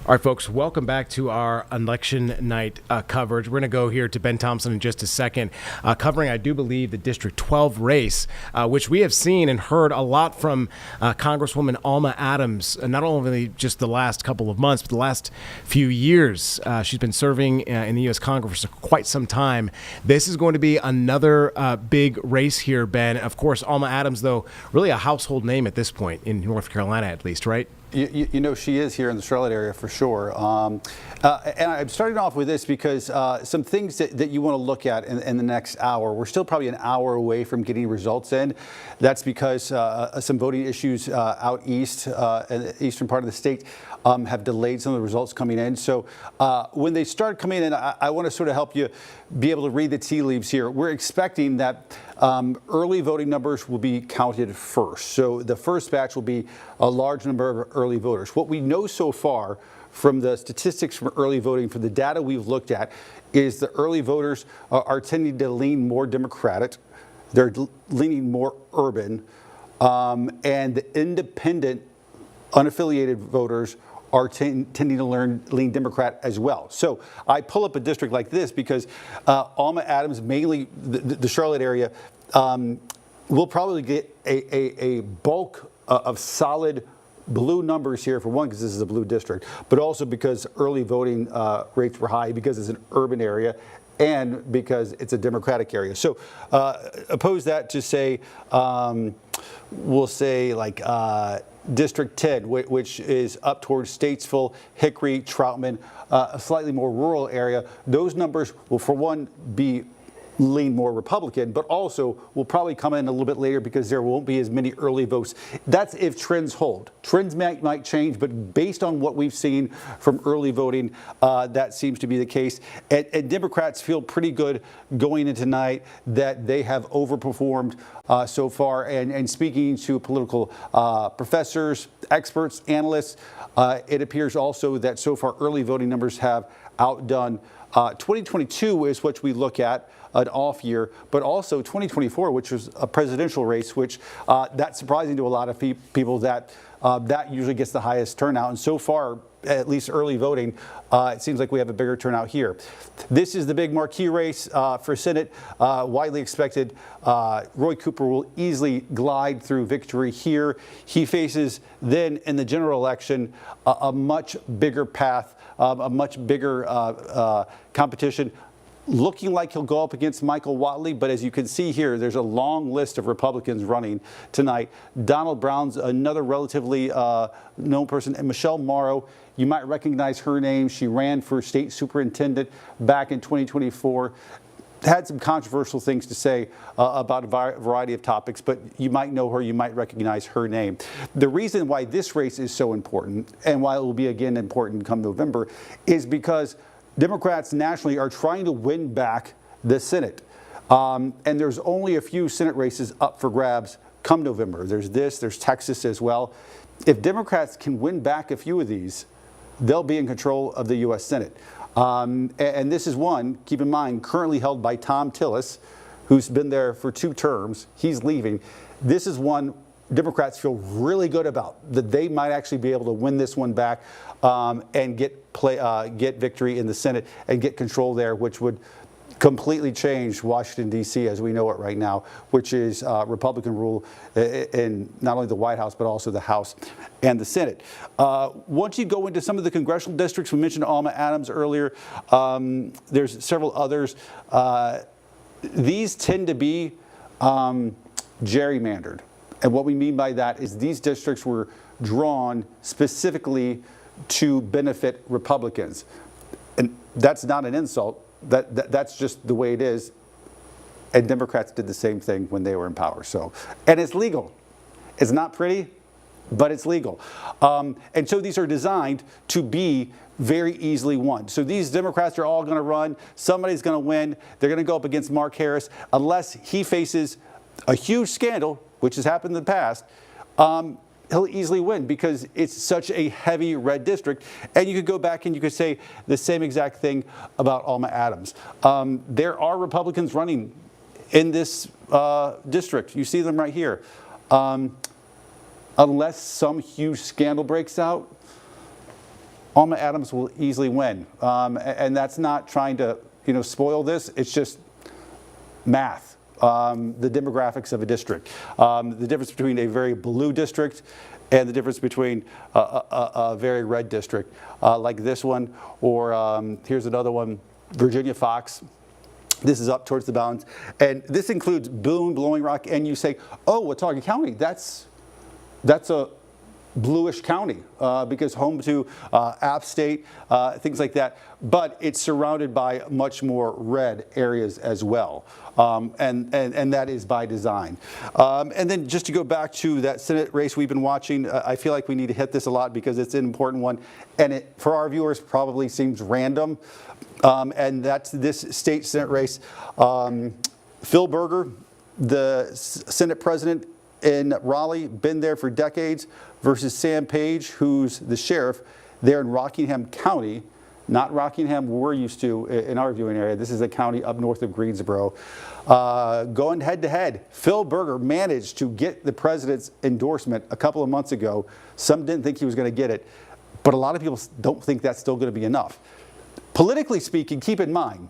All right, folks, welcome back to our election night coverage. We're going to go here to Ben Thompson in just a second, covering, I do believe, the District 12 race, which we have seen and heard a lot from Congresswoman Alma Adams, not only just the last couple of months, but the last few years. She's been serving in the U.S. Congress for quite some time. This is going to be another big race here, Ben. Of course, Alma Adams, though, really a household name at this point in North Carolina, at least, right? You know, she is here in the Charlotte area for sure. And I'm starting off with this because some things that you want to look at in the next hour. We're still probably an hour away from getting results in. That's because some voting issues out east, in the eastern part of the state, have delayed some of the results coming in. So when they start coming in, I want to sort of help you be able to read the tea leaves here. We're expecting that early voting numbers will be counted first. So the first batch will be a large number of early voters. What we know so far from the statistics from early voting, from the data we've looked at, is the early voters are tending to lean more Democratic. They're leaning more urban. And the independent, unaffiliated voters are tending to lean Democrat as well. So I pull up a district like this because Alma Adams, mainly the Charlotte area, will probably get a bulk of solid blue numbers here, for one, because this is a blue district, but also because early voting rates were high, because it's an urban area, and because it's a Democratic area. So oppose that to say, we'll say like District 10, which is up towards Statesville, Hickory, Troutman, a slightly more rural area. Those numbers will, for one, lean more Republican, but also will probably come in a little bit later because there won't be as many early votes. That's if trends hold. Trends might change, but based on what we've seen from early voting, that seems to be the case. And Democrats feel pretty good going into tonight that they have overperformed so far. And speaking to political professors, experts, analysts, it appears also that so far early voting numbers have outdone 2022 is what we look at, an off year, but also 2024, which was a presidential race, which that's surprising to a lot of people that that usually gets the highest turnout. And so far, at least early voting, it seems like we have a bigger turnout here. This is the big marquee race for Senate. Widely expected, Roy Cooper will easily glide through victory here. He faces then in the general election a much bigger path, a much bigger competition. Looking like he'll go up against Michael Whatley, but as you can see here, there's a long list of Republicans running tonight. Donald Brown's another relatively known person, and Michelle Morrow, you might recognize her name. She ran for state superintendent back in 2024. Had some controversial things to say about a variety of topics, but you might know her, you might recognize her name. The reason why this race is so important, and why it will be again important come November, is because Democrats nationally are trying to win back the Senate. And there's only a few Senate races up for grabs come November. There's Texas as well. If Democrats can win back a few of these, they'll be in control of the U.S. Senate. And this is one, keep in mind, currently held by Thom Tillis, who's been there for 2 terms. He's leaving. This is one Democrats feel really good about, that they might actually be able to win this one back and get victory in the Senate and get control there, which would completely change Washington, D.C. as we know it right now, which is Republican rule in not only the White House, but also the House and the Senate. Once you go into some of the congressional districts, we mentioned Alma Adams earlier. There's several others. These tend to be gerrymandered. And what we mean by that is these districts were drawn specifically to benefit Republicans. And that's not an insult. That's just the way it is. And Democrats did the same thing when they were in power. So, and it's legal. It's not pretty, but it's legal. And so these are designed to be very easily won. So these Democrats are all going to run. Somebody's going to win. They're going to go up against Mark Harris unless he faces a huge scandal, which has happened in the past. He'll easily win because it's such a heavy red district. And you could go back and you could say the same exact thing about Alma Adams. There are Republicans running in this district. You see them right here. Unless some huge scandal breaks out, Alma Adams will easily win. And that's not trying to, spoil this. It's just math. The demographics of a district. The difference between a very blue district and the difference between a very red district like this one, or here's another one, Virginia Fox. This is up towards the bounds. And this includes Boone, Blowing Rock, and you say, oh, Watauga County, that's a bluish county because home to App State, things like that. But it's surrounded by much more red areas as well. And that is by design. And then just to go back to that Senate race we've been watching, I feel like we need to hit this a lot because it's an important one. And it, for our viewers, probably seems random. And that's this state Senate race. Phil Berger, the Senate president in Raleigh, been there for decades, versus Sam Page, who's the sheriff there in Rockingham County, not Rockingham we're used to in our viewing area. This is a county up north of Greensboro. Going head to head, Phil Berger managed to get the president's endorsement a couple of months ago. Some didn't think he was going to get it, but a lot of people don't think that's still going to be enough. Politically speaking, keep in mind,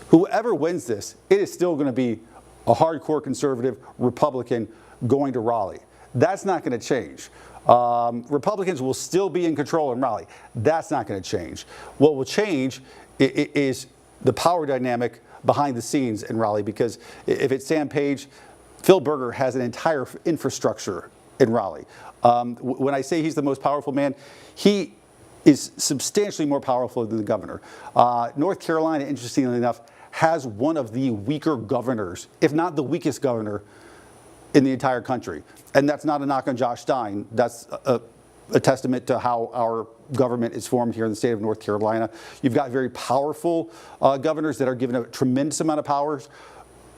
whoever wins this, it is still going to be a hardcore conservative Republican going to Raleigh. That's not going to change. Republicans will still be in control in Raleigh. That's not going to change. What will change is the power dynamic behind the scenes in Raleigh, because if it's Sam Page, Phil Berger has an entire infrastructure in Raleigh. When I say he's the most powerful man, he is substantially more powerful than the governor. North Carolina, interestingly enough, has one of the weaker governors, if not the weakest governor in the entire country. And that's not a knock on Josh Stein. That's a testament to how our government is formed here in the state of North Carolina. You've got very powerful governors that are given a tremendous amount of powers.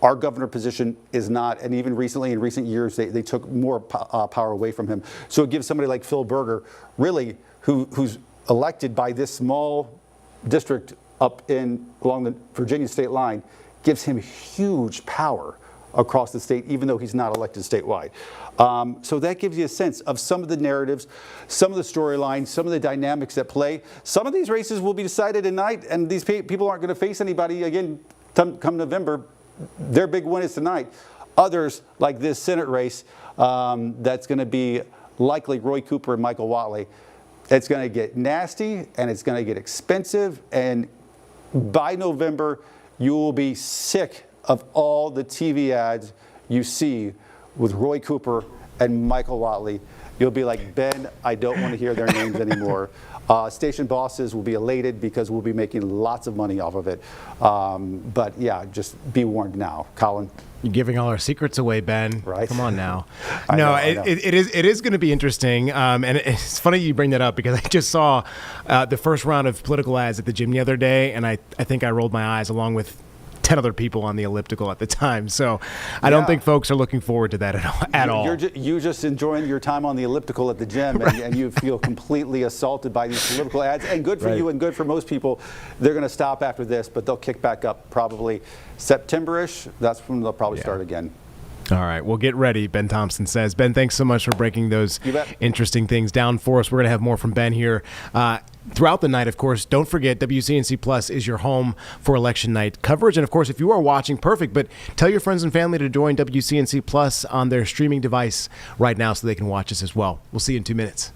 Our governor position is not, and even recently, in recent years, they took more power away from him. So it gives somebody like Phil Berger, really, who's elected by this small district up along the Virginia state line, gives him huge power across the state, even though he's not elected statewide. So that gives you a sense of some of the narratives, some of the storylines, some of the dynamics at play. Some of these races will be decided tonight, and these people aren't going to face anybody again come November. Their big win is tonight. Others, like this Senate race, that's going to be likely Roy Cooper and Michael Whatley. It's going to get nasty, and it's going to get expensive, and by November, you will be sick of all the TV ads you see with Roy Cooper and Michael Whatley. You'll be like, Ben, I don't want to hear their names anymore. Station bosses will be elated because we'll be making lots of money off of it. But yeah, just be warned now. Colin? You're giving all our secrets away, Ben. Right. Come on now. I know. It is going to be interesting. And it's funny you bring that up because I just saw the first round of political ads at the gym the other day, and I think I rolled my eyes along with 10 other people on the elliptical at the time. So I don't think folks are looking forward to that at all. You're just enjoying your time on the elliptical at the gym, right. and you feel completely assaulted by these political ads. And good for you and good for most people. They're going to stop after this, but they'll kick back up probably September-ish. That's when they'll probably start again. All right. Well, get ready, Ben Thompson says. Ben, thanks so much for breaking those interesting things down for us. We're going to have more from Ben here throughout the night, of course. Don't forget, WCNC Plus is your home for election night coverage. And, of course, if you are watching, perfect. But tell your friends and family to join WCNC Plus on their streaming device right now so they can watch us as well. We'll see you in 2 minutes.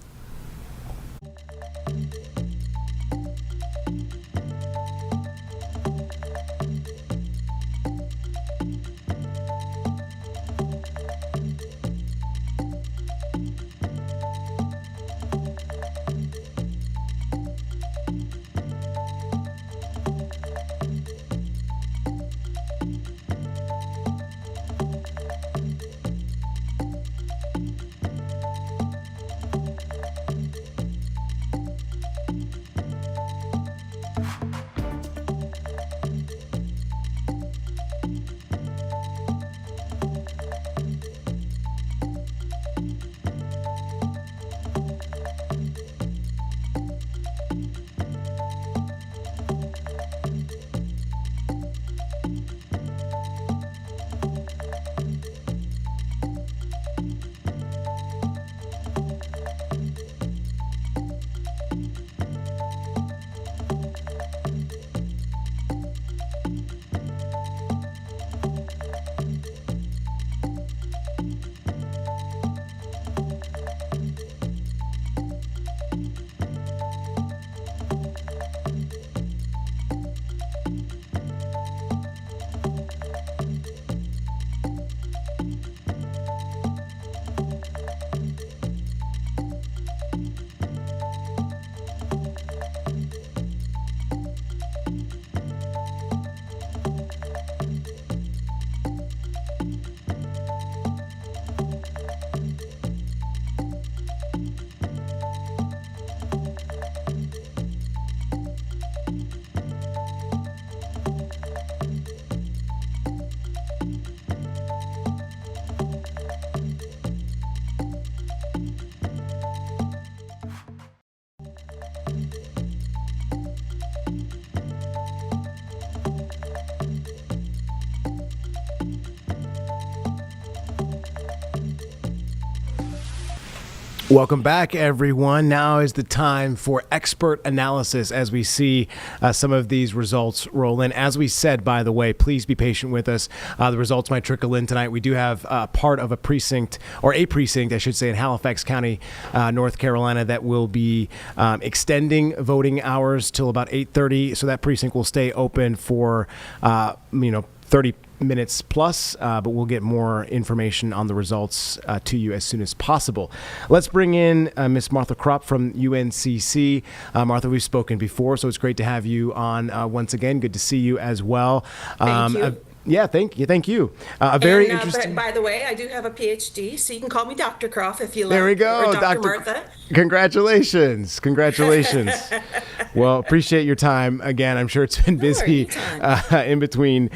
Welcome back, everyone. Now is the time for expert analysis as we see some of these results roll in. As we said, by the way, please be patient with us. The results might trickle in tonight. We do have part of a precinct, I should say, in Halifax County, North Carolina, that will be extending voting hours till about 8:30. So that precinct will stay open for 30 minutes plus, but we'll get more information on the results to you as soon as possible. Let's bring in Miss Martha Kropp from UNCC. Martha, we've spoken before, so it's great to have you on once again. Good to see you as well. Thank you. Yeah, thank you. Very interesting. By the way, I do have a PhD, so you can call me Dr. Croft if you like. There we go, or Dr. Martha. Congratulations. Well, appreciate your time. Again, I'm sure it's been busy in between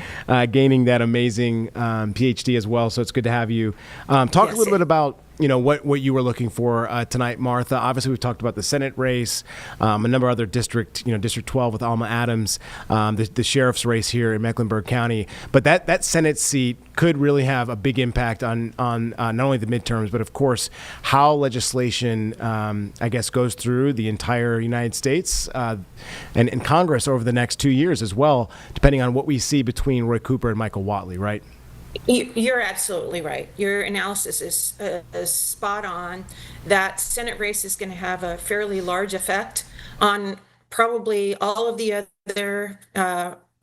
gaining that amazing PhD as well, so it's good to have you. Talk a little bit about what you were looking for tonight, Martha. Obviously, we've talked about the Senate race, a number of other District 12 with Alma Adams, the sheriff's race here in Mecklenburg County. But that Senate seat could really have a big impact on not only the midterms, but of course how legislation, goes through the entire United States and Congress over the next 2 years as well, depending on what we see between Roy Cooper and Michael Whatley, right? You're absolutely right. Your analysis is spot on. That Senate race is going to have a fairly large effect on probably all of the other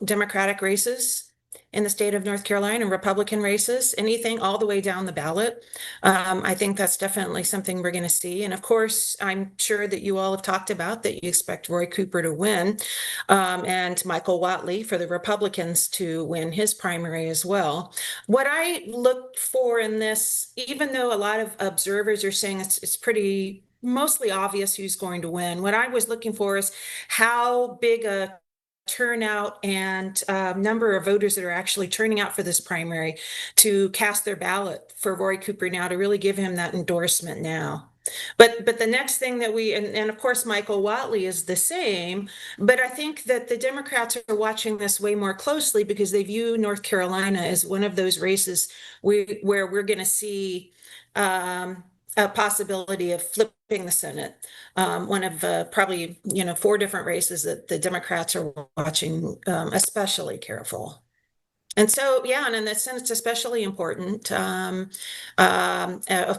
Democratic races in the state of North Carolina, and Republican races, anything all the way down the ballot. I think that's definitely something we're going to see. And of course, I'm sure that you all have talked about that you expect Roy Cooper to win and Michael Whatley for the Republicans to win his primary as well. What I look for in this, even though a lot of observers are saying it's pretty mostly obvious who's going to win, what I was looking for is how big a turnout and number of voters that are actually turning out for this primary to cast their ballot for Roy Cooper now, to really give him that endorsement now. But the next thing that and of course Michael Whatley is the same, but I think that the Democrats are watching this way more closely because they view North Carolina as one of those races where we're going to see a possibility of flipping the Senate. One of probably 4 different races that the Democrats are watching especially careful. And so, and in the Senate's especially important. Of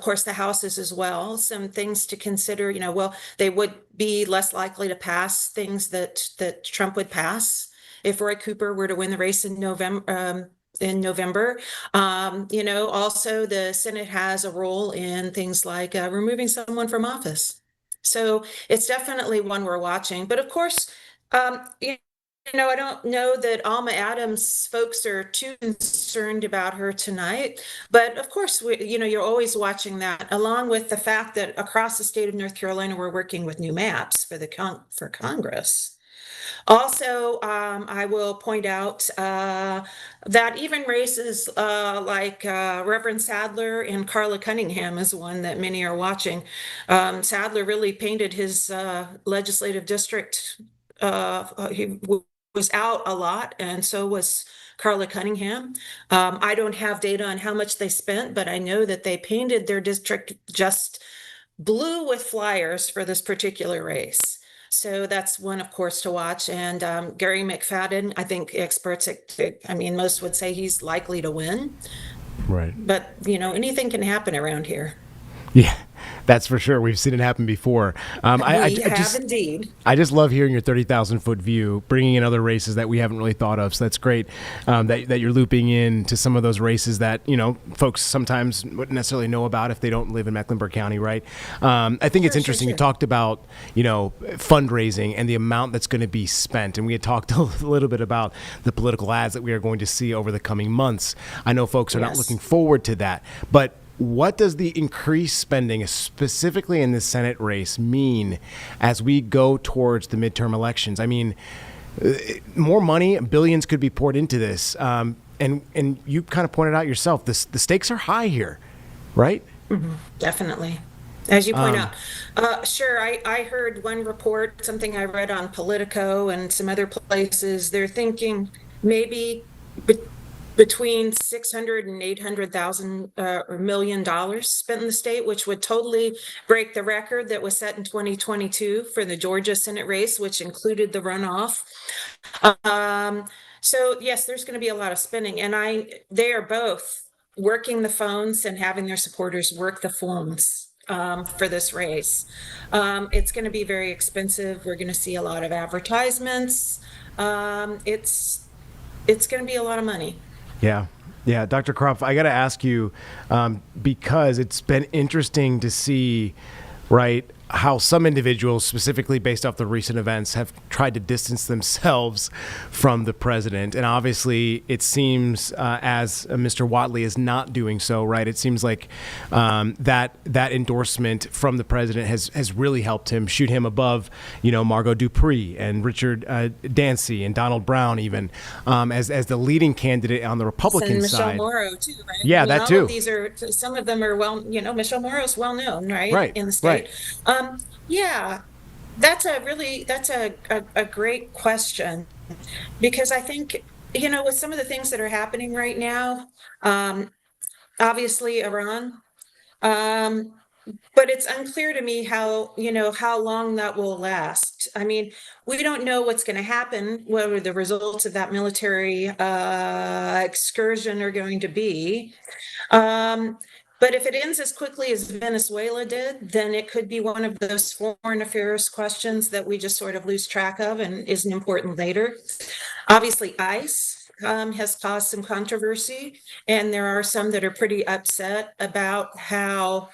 course, the House is as well. Some things to consider, they would be less likely to pass things that Trump would pass if Roy Cooper were to win the race in November. Also the Senate has a role in things like removing someone from office. So it's definitely one we're watching. But of course, I don't know that Alma Adams folks are too concerned about her tonight. But of course, you're always watching that, along with the fact that across the state of North Carolina, we're working with new maps for Congress. Also, I will point out that even races like Reverend Sadler and Carla Cunningham is one that many are watching. Sadler really painted his legislative district. He was out a lot, and so was Carla Cunningham. I don't have data on how much they spent, but I know that they painted their district just blue with flyers for this particular race. So that's one, of course, to watch. And Garry McFadden, I think experts, most would say he's likely to win. Right. But, anything can happen around here. Yeah, that's for sure. We've seen it happen before. Indeed. I just love hearing your 30,000-foot view, bringing in other races that we haven't really thought of. So that's great that you're looping in to some of those races that, folks sometimes wouldn't necessarily know about if they don't live in Mecklenburg County, right? I think it's interesting. Sure. You talked about, fundraising and the amount that's going to be spent. And we had talked a little bit about the political ads that we are going to see over the coming months. I know folks are not looking forward to that. But what does the increased spending, specifically in the Senate race, mean as we go towards the midterm elections? I mean, more money, billions could be poured into this. And you kind of pointed out yourself, the stakes are high here, right? Mm-hmm. Definitely. As you point out. Sure, I heard one report, something I read on Politico and some other places, they're thinking maybe between $600 and $800,000 or $1 million spent in the state, which would totally break the record that was set in 2022 for the Georgia Senate race, which included the runoff. So yes, there's going to be a lot of spending, and they are both working the phones and having their supporters work the phones for this race. It's going to be very expensive. We're going to see a lot of advertisements. It's going to be a lot of money. Yeah. Yeah. Dr. Kropf, I got to ask you, because it's been interesting to see, right, how some individuals, specifically based off the recent events, have tried to distance themselves from the president. And obviously, it seems as Mr. Watley is not doing so, right? It seems like that endorsement from the president has really helped him shoot him above, Margot Dupree and Richard Dancy and Donald Brown, even as the leading candidate on the Republican and side. Michelle Morrow too, right? Yeah, that too. Some of them are Michelle Morrow's well known, right? In the state. Right. Yeah, that's a great question, because I think, with some of the things that are happening right now, obviously Iran, but it's unclear to me how long that will last. I mean, we don't know what's going to happen, what the results of that military excursion are going to be. But if it ends as quickly as Venezuela did, then it could be one of those foreign affairs questions that we just sort of lose track of and isn't important later. Obviously, ICE has caused some controversy, and there are some that are pretty upset about how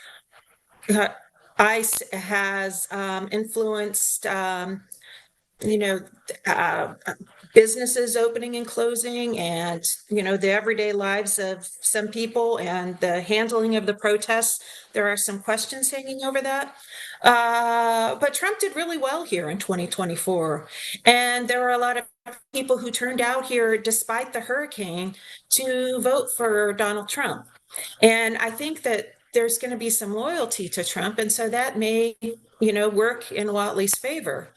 ICE has influenced businesses opening and closing, and the everyday lives of some people, and the handling of the protests. There are some questions hanging over that, but Trump did really well here in 2024, and there were a lot of people who turned out here despite the hurricane to vote for Donald Trump, and I think that there's going to be some loyalty to Trump, and so that may work in Watley's favor.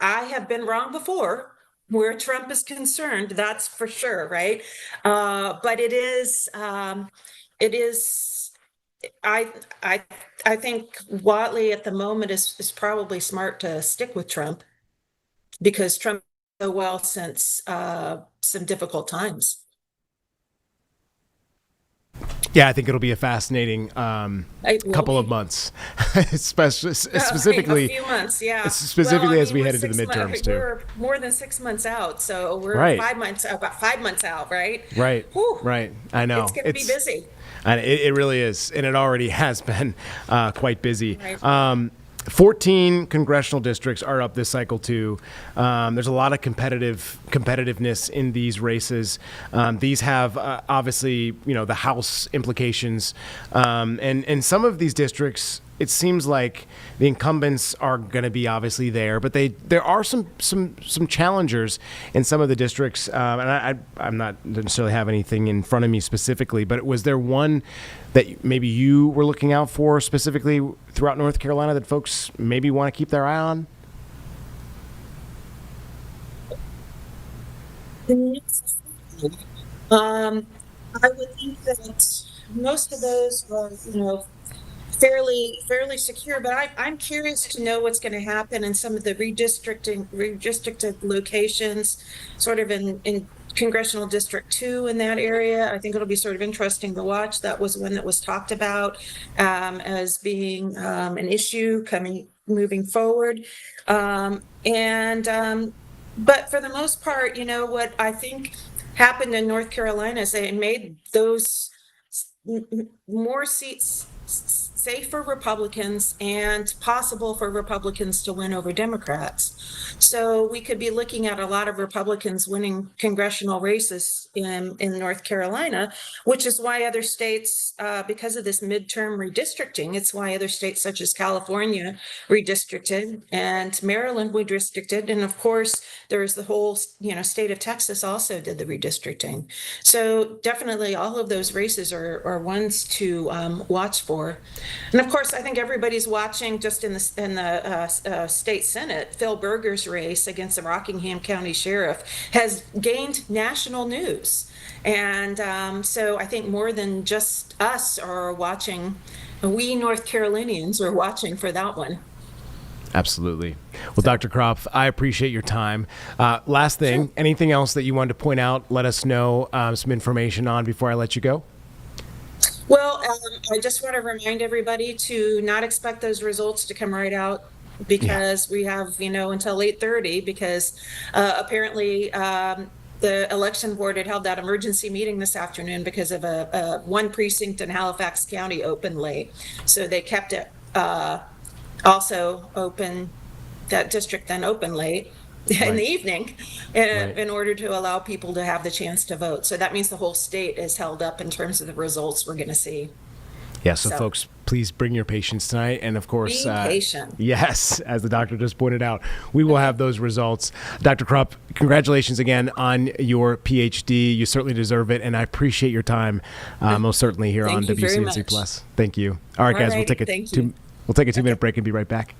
I have been wrong before where Trump is concerned, that's for sure, right? But it is, I think Watley at the moment is probably smart to stick with Trump, because Trump did so well since some difficult times. Yeah, I think it'll be a fascinating couple of months, specifically. A few months, yeah. Specifically, as we head into the midterms too. We're more than 6 months out, so we're right. about 5 months out, right? Right. Whew. Right. I know it's going to be busy. And it really is, and it already has been quite busy. Right. 14 congressional districts are up this cycle too. There's a lot of competitiveness in these races. These have obviously, the House implications, and some of these districts, it seems like the incumbents are going to be obviously there, but there are some challengers in some of the districts. And I'm not necessarily have anything in front of me specifically, but was there one that maybe you were looking out for specifically throughout North Carolina that folks maybe want to keep their eye on? I would think that most of those are, fairly secure, but I'm curious to know what's going to happen in some of the redistricted locations, sort of in Congressional District 2 in that area. I think it'll be sort of interesting to watch. That was one that was talked about as being an issue moving forward. But for the most part, what I think happened in North Carolina is they made those more seats safe for Republicans and possible for Republicans to win over Democrats. So we could be looking at a lot of Republicans winning congressional races in North Carolina, which is why other states, because of this midterm redistricting, it's why other states such as California redistricted and Maryland redistricted. And of course, there's the whole, state of Texas also did the redistricting. So definitely all of those races are ones to watch for. And of course, I think everybody's watching just in the state Senate. Phil Berger's race against the Rockingham County Sheriff has gained national news. And so I think more than just us are watching, we North Carolinians are watching for that one. Absolutely. Well, Dr. Kropf, I appreciate your time. Last thing, anything else that you wanted to point out, let us know some information on before I let you go? Well, I just want to remind everybody to not expect those results to come right out because we have, until 8:30 because apparently the election board had held that emergency meeting this afternoon because of a one precinct in Halifax County open late. So they kept it also open, that district then open late in the evening in order to allow people to have the chance to vote. So that means the whole state is held up in terms of the results we're going to see. Yeah, so folks, please bring your patience tonight. And of course, be patient. Yes, as the doctor just pointed out, we will have those results. Dr. Kropf, congratulations again on your PhD. You certainly deserve it. And I appreciate your time most certainly here on WCNC Plus. Thank you. All right, guys, we'll take a 2-minute break and be right back.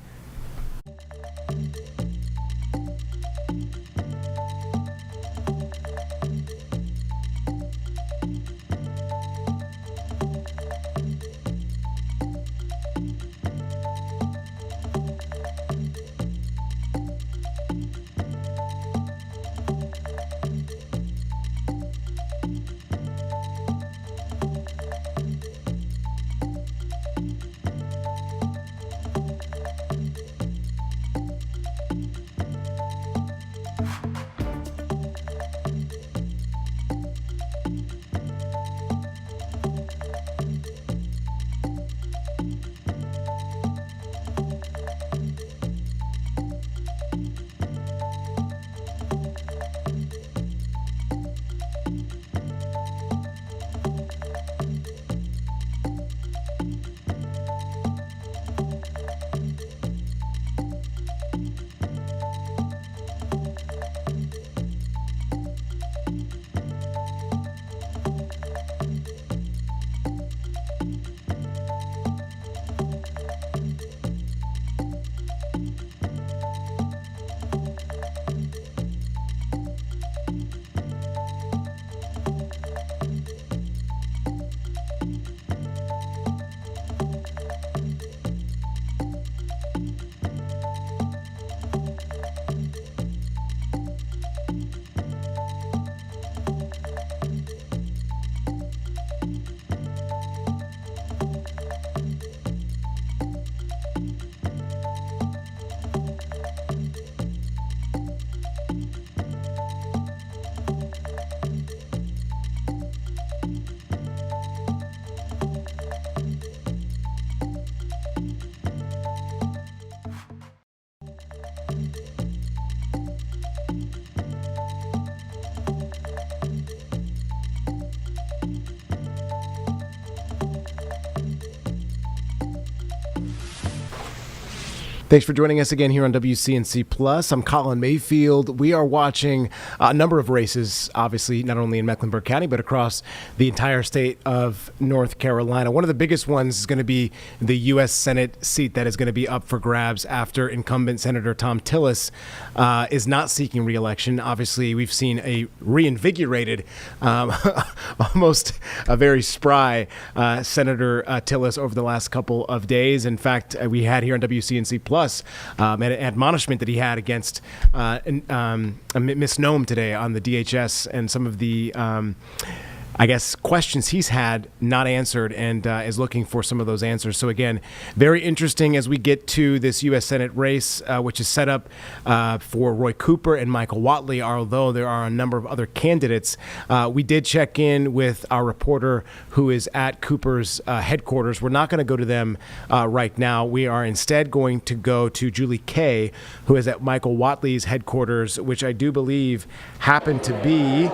Thanks for joining us again here on WCNC Plus. I'm Colin Mayfield. We are watching a number of races, obviously, not only in Mecklenburg County, but across the entire state of North Carolina. One of the biggest ones is going to be the U.S. Senate seat that is going to be up for grabs after incumbent Senator Thom Tillis is not seeking re-election. Obviously, we've seen a reinvigorated, almost a very spry Senator Tillis over the last couple of days. In fact, we had here on WCNC Plus an admonishment that he had against Miss Noem today on the DHS and some of the questions he's had not answered and is looking for some of those answers. So again, very interesting as we get to this U.S. Senate race, which is set up for Roy Cooper and Michael Whatley, although there are a number of other candidates. We did check in with our reporter who is at Cooper's headquarters. We're not going to go to them right now. We are instead going to go to Julie Kay, who is at Michael Whatley's headquarters, which I do believe happened to be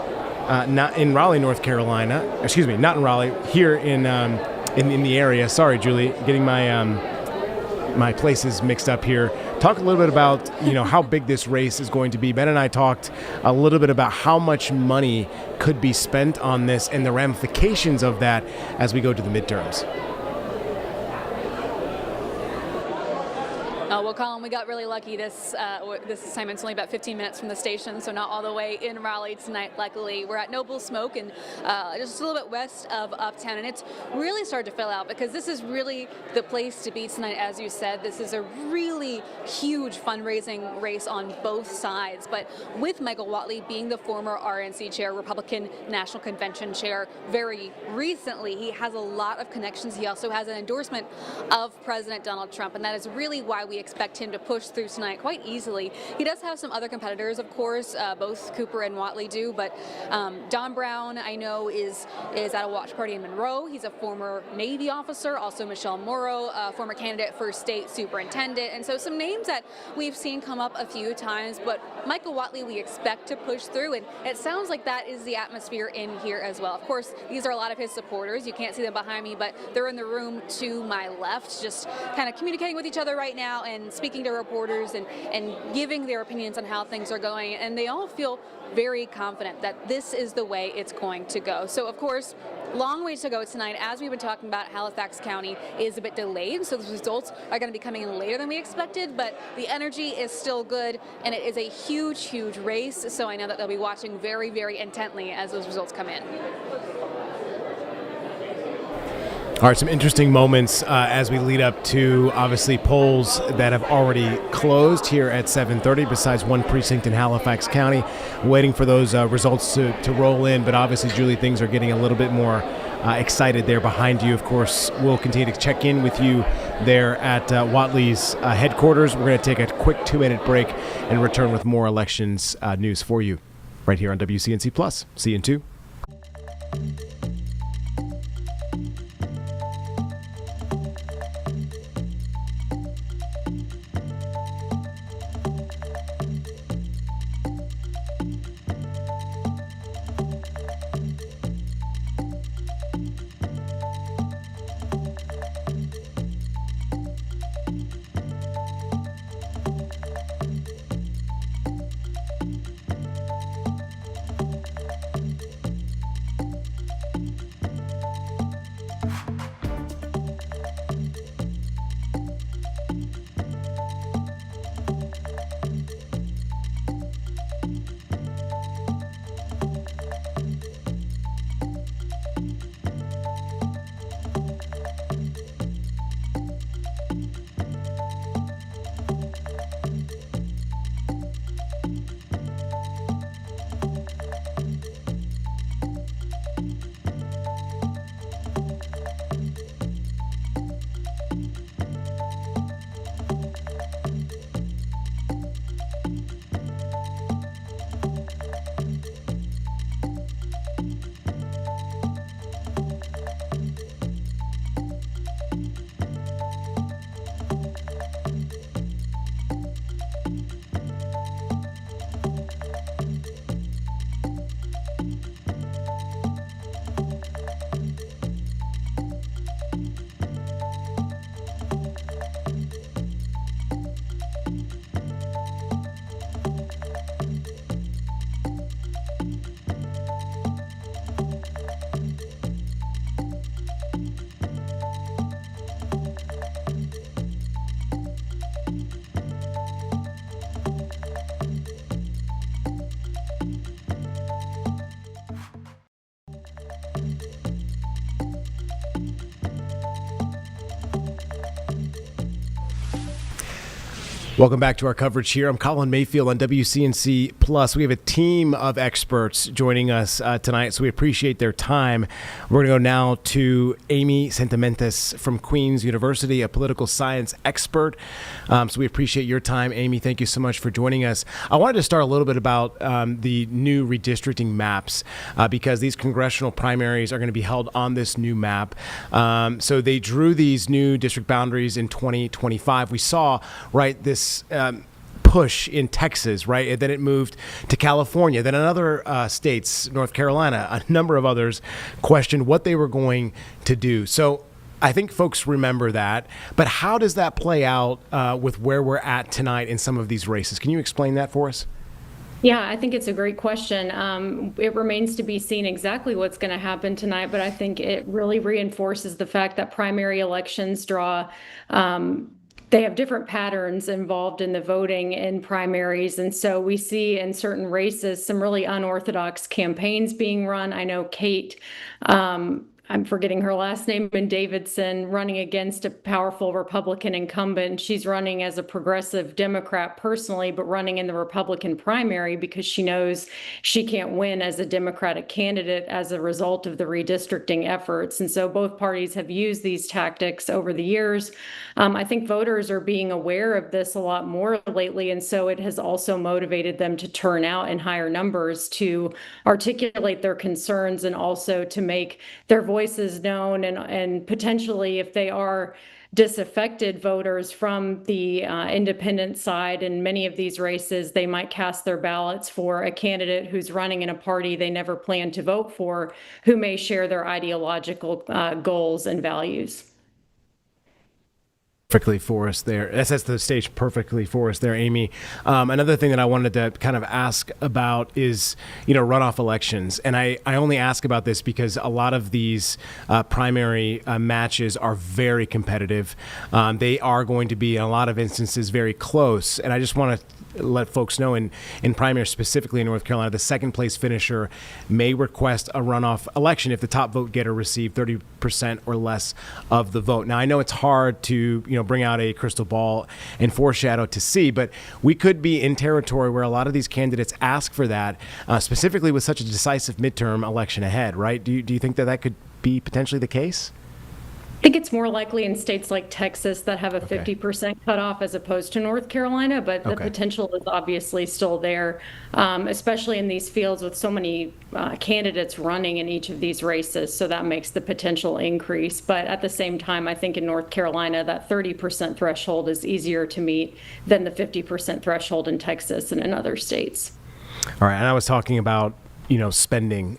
not in Raleigh, North Carolina. Excuse me, not in Raleigh. Here in the area. Sorry, Julie, getting my places mixed up here. Talk a little bit about how big this race is going to be. Ben and I talked a little bit about how much money could be spent on this and the ramifications of that as we go to the midterms. Well, Colin, we got really lucky. This assignment's only about 15 minutes from the station, so not all the way in Raleigh tonight, luckily. We're at Noble Smoke and just a little bit west of Uptown, and it's really started to fill out because this is really the place to be tonight, as you said. This is a really huge fundraising race on both sides, but with Michael Whatley being the former RNC chair, Republican National Convention chair, very recently, he has a lot of connections. He also has an endorsement of President Donald Trump, and that is really why we expect him to push through tonight quite easily. He does have some other competitors, of course, both Cooper and Watley do, but Don Brown, I know, is at a watch party in Monroe. He's a former Navy officer, also Michelle Morrow, former candidate for state superintendent, and so some names that we've seen come up a few times, but Michael Whatley we expect to push through, and it sounds like that is the atmosphere in here as well. Of course, these are a lot of his supporters. You can't see them behind me, but they're in the room to my left, just kind of communicating with each other right now and speaking to reporters and giving their opinions on how things are going, and they all feel very confident that this is the way it's going to go. So, of course, long ways to go tonight. As we've been talking about, Halifax County is a bit delayed, so the results are going to be coming in later than we expected, but the energy is still good, and it is a huge, huge race, so I know that they'll be watching very, very intently as those results come in. All right, some interesting moments as we lead up to, obviously, polls that have already closed here at 7:30, besides one precinct in Halifax County, waiting for those results to roll in. But obviously, Julie, things are getting a little bit more excited there behind you. Of course, we'll continue to check in with you there at Watley's headquarters. We're going to take a quick 2-minute break and return with more elections news for you right here on WCNC Plus. See you in 2. Welcome back to our coverage here. I'm Colin Mayfield on WCNC Plus. We have a team of experts joining us tonight, so we appreciate their time. We're going to go now to Amy Sentimentes from Queen's University, a political science expert. So we appreciate your time, Amy. Thank you so much for joining us. I wanted to start a little bit about the new redistricting maps because these congressional primaries are going to be held on this new map. So they drew these new district boundaries in 2025. We saw, right, this push in Texas, right? And then it moved to California. Then in other states, North Carolina, a number of others questioned what they were going to do. So I think folks remember that. But how does that play out with where we're at tonight in some of these races? Can you explain that for us? Yeah, I think it's a great question. It remains to be seen exactly what's going to happen tonight, but I think it really reinforces the fact that primary elections draw they have different patterns involved in the voting in primaries. And so we see in certain races some really unorthodox campaigns being run. I know Kate, I'm forgetting her last name, and Davidson running against a powerful Republican incumbent. She's running as a progressive Democrat personally, but running in the Republican primary because she knows she can't win as a Democratic candidate as a result of the redistricting efforts. And so both parties have used these tactics over the years. I think voters are being aware of this a lot more lately, and so it has also motivated them to turn out in higher numbers to articulate their concerns and also to make their voices known, and potentially, if they are disaffected voters from the independent side in many of these races, they might cast their ballots for a candidate who's running in a party they never planned to vote for, who may share their ideological goals and values. Perfectly for us there. That sets the stage perfectly for us there, Amy. Another thing that I wanted to kind of ask about is, runoff elections. And I only ask about this because a lot of these primary matches are very competitive. They are going to be, in a lot of instances, very close. And I just want to let folks know in primaries, specifically in North Carolina, the second place finisher may request a runoff election if the top vote getter received 30% or less of the vote. Now, I know it's hard to bring out a crystal ball and foreshadow to see, but we could be in territory where a lot of these candidates ask for that, specifically with such a decisive midterm election ahead, right? Do you think that could be potentially the case? I think it's more likely in states like Texas that have a 50% cutoff as opposed to North Carolina, but the potential is obviously still there, especially in these fields with so many candidates running in each of these races. So that makes the potential increase. But at the same time, I think in North Carolina, that 30% threshold is easier to meet than the 50% threshold in Texas and in other states. All right. And I was talking about spending.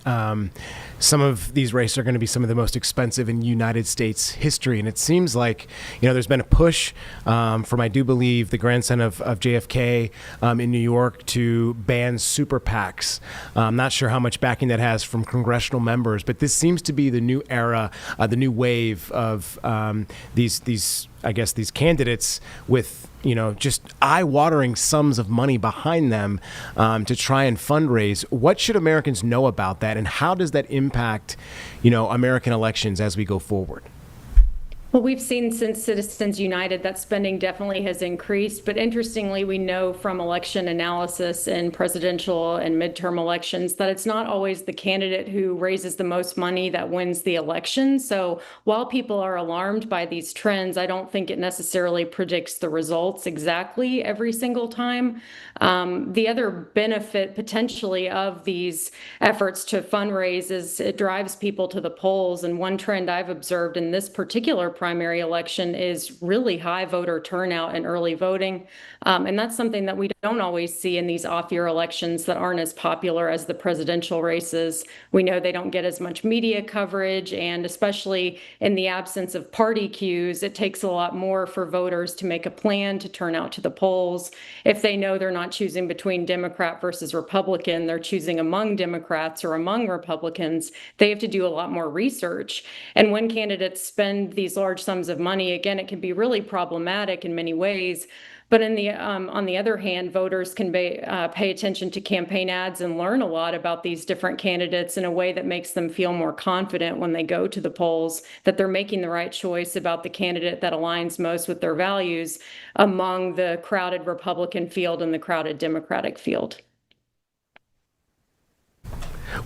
Some of these races are going to be some of the most expensive in United States history. And it seems like, there's been a push from, I do believe, the grandson of JFK in New York to ban super PACs. I'm not sure how much backing that has from congressional members, but this seems to be the new era, the new wave of these candidates with just eye-watering sums of money behind them to try and fundraise. What should Americans know about that, and how does that impact, American elections as we go forward? Well, we've seen since Citizens United that spending definitely has increased. But interestingly, we know from election analysis in presidential and midterm elections that it's not always the candidate who raises the most money that wins the election. So while people are alarmed by these trends, I don't think it necessarily predicts the results exactly every single time. The other benefit potentially of these efforts to fundraise is it drives people to the polls. And one trend I've observed in this particular primary election is really high voter turnout in early voting. And that's something that we don't always see in these off-year elections that aren't as popular as the presidential races. We know they don't get as much media coverage, and especially in the absence of party cues, it takes a lot more for voters to make a plan to turn out to the polls. If they know they're not choosing between Democrat versus Republican, they're choosing among Democrats or among Republicans, they have to do a lot more research. And when candidates spend these large sums of money, again, it can be really problematic in many ways. But on the other hand, voters can pay attention to campaign ads and learn a lot about these different candidates in a way that makes them feel more confident when they go to the polls, that they're making the right choice about the candidate that aligns most with their values among the crowded Republican field and the crowded Democratic field.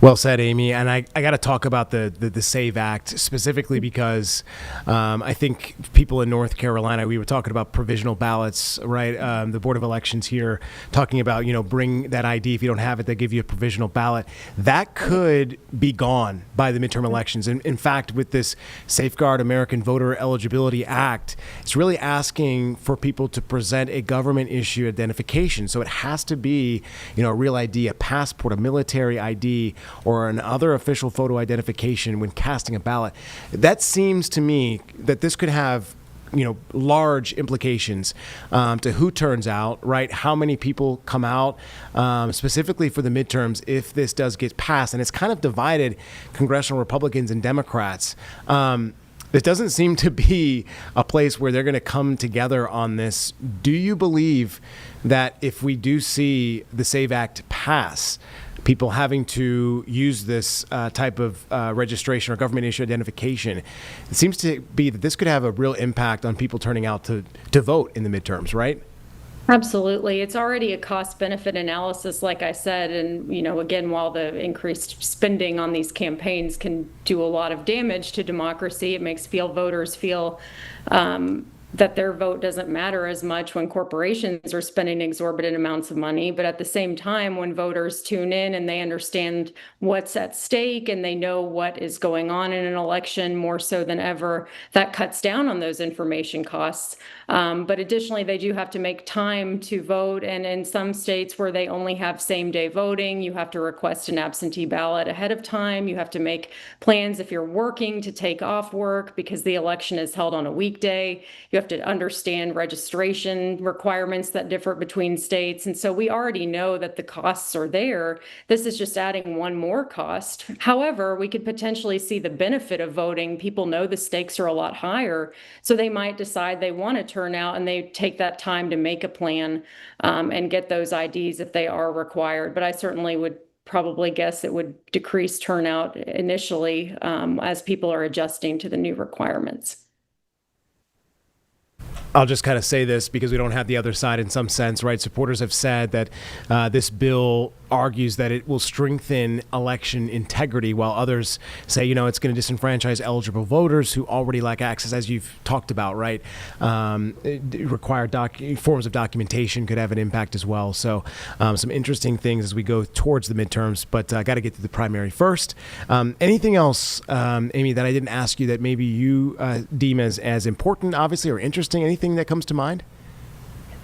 Well said, Amy. And I got to talk about the SAVE Act specifically because I think people in North Carolina, we were talking about provisional ballots, right? The Board of Elections here talking about, bring that ID. If you don't have it, they give you a provisional ballot. That could be gone by the midterm elections. And in fact, with this Safeguard American Voter Eligibility Act, it's really asking for people to present a government issue identification. So it has to be, a real ID, a passport, a military ID, or another official photo identification when casting a ballot. That seems to me that this could have large implications to who turns out, right? How many people come out, specifically for the midterms if this does get passed. And it's kind of divided congressional Republicans and Democrats. This doesn't seem to be a place where they're going to come together on this. Do you believe that if we do see the SAVE Act pass, people having to use this type of registration or government issue identification, it seems to be that this could have a real impact on people turning out to vote in the midterms, right? Absolutely. It's already a cost-benefit analysis, like I said. And, again, while the increased spending on these campaigns can do a lot of damage to democracy, it makes voters feel that their vote doesn't matter as much when corporations are spending exorbitant amounts of money. But at the same time, when voters tune in and they understand what's at stake and they know what is going on in an election more so than ever, that cuts down on those information costs. But additionally, they do have to make time to vote. And in some states where they only have same-day voting, you have to request an absentee ballot ahead of time. You have to make plans if you're working to take off work because the election is held on a weekday. You have to understand registration requirements that differ between states. And so we already know that the costs are there. This is just adding one more cost. However, we could potentially see the benefit of voting. People know the stakes are a lot higher, so they might decide they want to turn out and they take that time to make a plan and get those IDs if they are required. But I certainly would probably guess it would decrease turnout initially as people are adjusting to the new requirements. I'll just kind of say this because we don't have the other side in some sense, right? Supporters have said that this bill argues that it will strengthen election integrity, while others say, it's going to disenfranchise eligible voters who already lack access, as you've talked about, right? Required forms of documentation could have an impact as well. So some interesting things as we go towards the midterms, but I got to get to the primary first. Anything else, Amy, that I didn't ask you that maybe you deem as important, obviously, or interesting? Anything that comes to mind?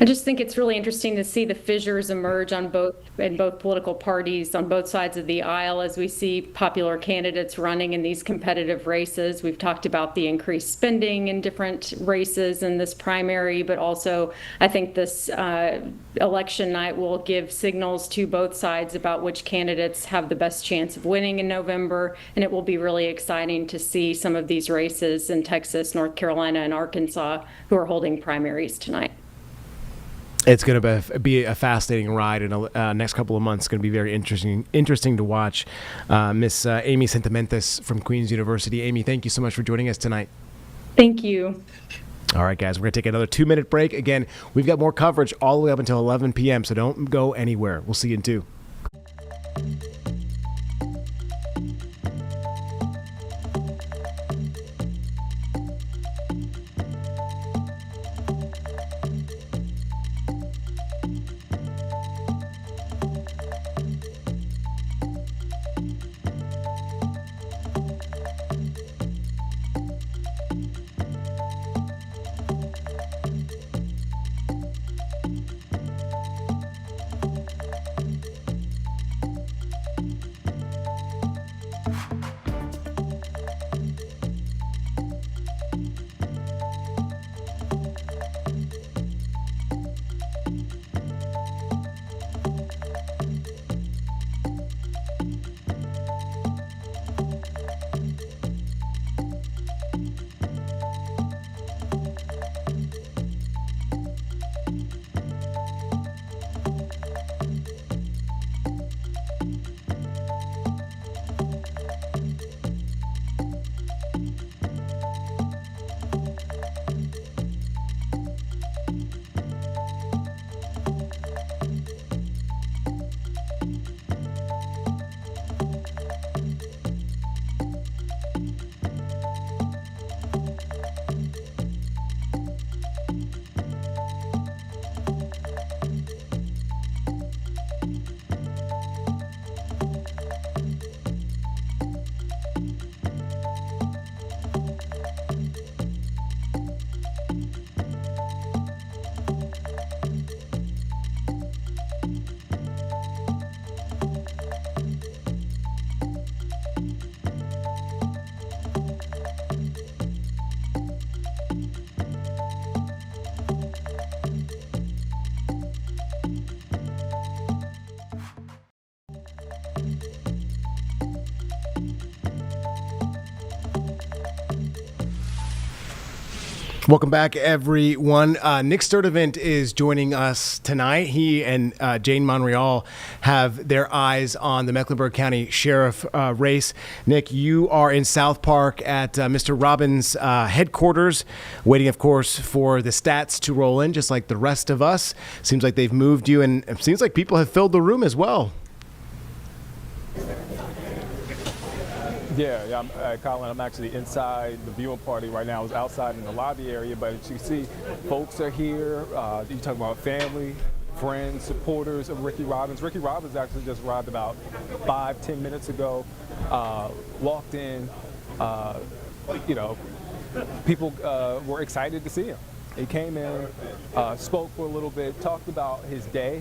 I just think it's really interesting to see the fissures emerge in both political parties on both sides of the aisle as we see popular candidates running in these competitive races. We've talked about the increased spending in different races in this primary, but also I think this election night will give signals to both sides about which candidates have the best chance of winning in November. And it will be really exciting to see some of these races in Texas, North Carolina, and Arkansas who are holding primaries tonight. It's going to be a fascinating ride in the next couple of months. It's going to be very interesting to watch. Miss Amy Sentimentes from Queen's University. Amy, thank you so much for joining us tonight. Thank you. All right, guys, we're going to take another 2-minute break. Again, we've got more coverage all the way up until 11 p.m., so don't go anywhere. We'll see you in 2. Welcome back, everyone. Nick Sturdivant is joining us tonight. He and Jane Monreal have their eyes on the Mecklenburg County Sheriff race. Nick, you are in South Park at Mr. Robbins' headquarters, waiting, of course, for the stats to roll in, just like the rest of us. Seems like they've moved you, and it seems like people have filled the room as well. Yeah, Colin, I'm actually inside the viewing party right now. I was outside in the lobby area, but as you see, folks are here. You talk about family, friends, supporters of Ricky Robbins. Ricky Robbins actually just arrived about 5-10 minutes ago, walked in, people were excited to see him. He came in, spoke for a little bit, talked about his day.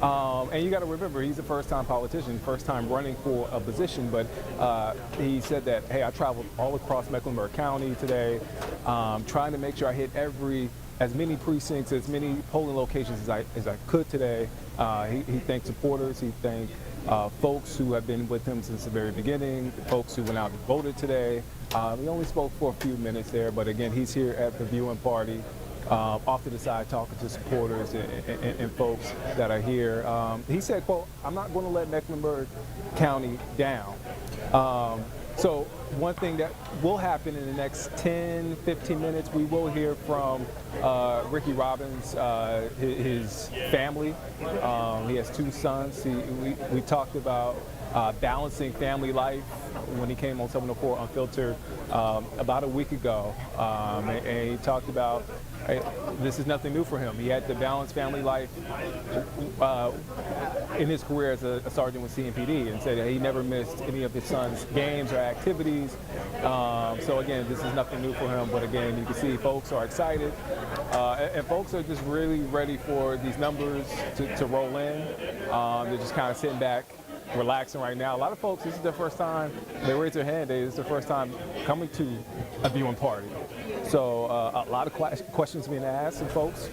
And you got to remember, he's a first-time politician, first time running for a position, but he said that, hey, I traveled all across Mecklenburg County today, trying to make sure I hit as many precincts, as many polling locations as I could today. He thanked supporters, he thanked folks who have been with him since the very beginning, folks who went out and voted today. He only spoke for a few minutes there, but again, he's here at the viewing party. Off to the side talking to supporters and folks that are here. He said, quote, I'm not going to let Mecklenburg County down. So one thing that will happen in the next 10-15 minutes, we will hear from Ricky Robbins, his family. He has 2 sons. We talked about balancing family life when he came on 704 Unfiltered about a week ago. And he talked about this is nothing new for him. He had to balance family life in his career as a sergeant with CMPD, and said that he never missed any of his son's games or activities. So again, this is nothing new for him, but again, you can see folks are excited, and folks are just really ready for these numbers to roll in. They're just kind of sitting back, relaxing right now. A lot of folks, this is their first time, they raise their hand, this is their first time coming to a viewing party. So a lot of questions being asked, and folks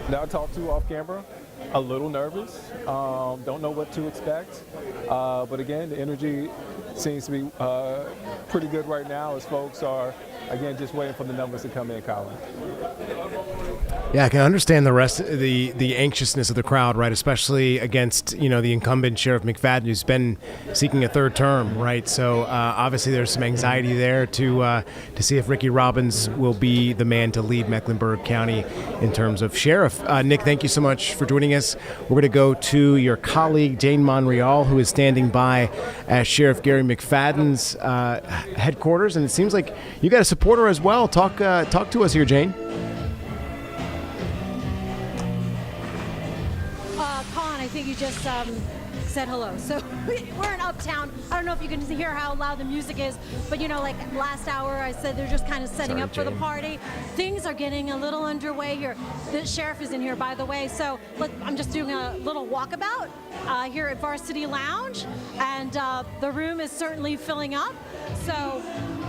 that I talked to off camera, a little nervous, don't know what to expect. But again, the energy seems to be pretty good right now as folks are, again, just waiting for the numbers to come in, Colin. Yeah, I can understand the rest of the anxiousness of the crowd, right? Especially against, the incumbent Sheriff McFadden, who's been seeking a third term, right? So obviously there's some anxiety there to see if Ricky Robbins will be the man to lead Mecklenburg County in terms of sheriff. Nick, thank you so much for joining us. We're going to go to your colleague Jane Monreal, who is standing by at Sheriff Garry McFadden's headquarters, and it seems like you got a supporter as well. Talk to us here, Jane. I think you just said hello. So we're in Uptown. I don't know if you can hear how loud the music is, but like last hour I said they're just kind of setting up for the party. Things are getting a little underway here. The sheriff is in here, by the way. So look, I'm just doing a little walkabout here at Varsity Lounge, and the room is certainly filling up. So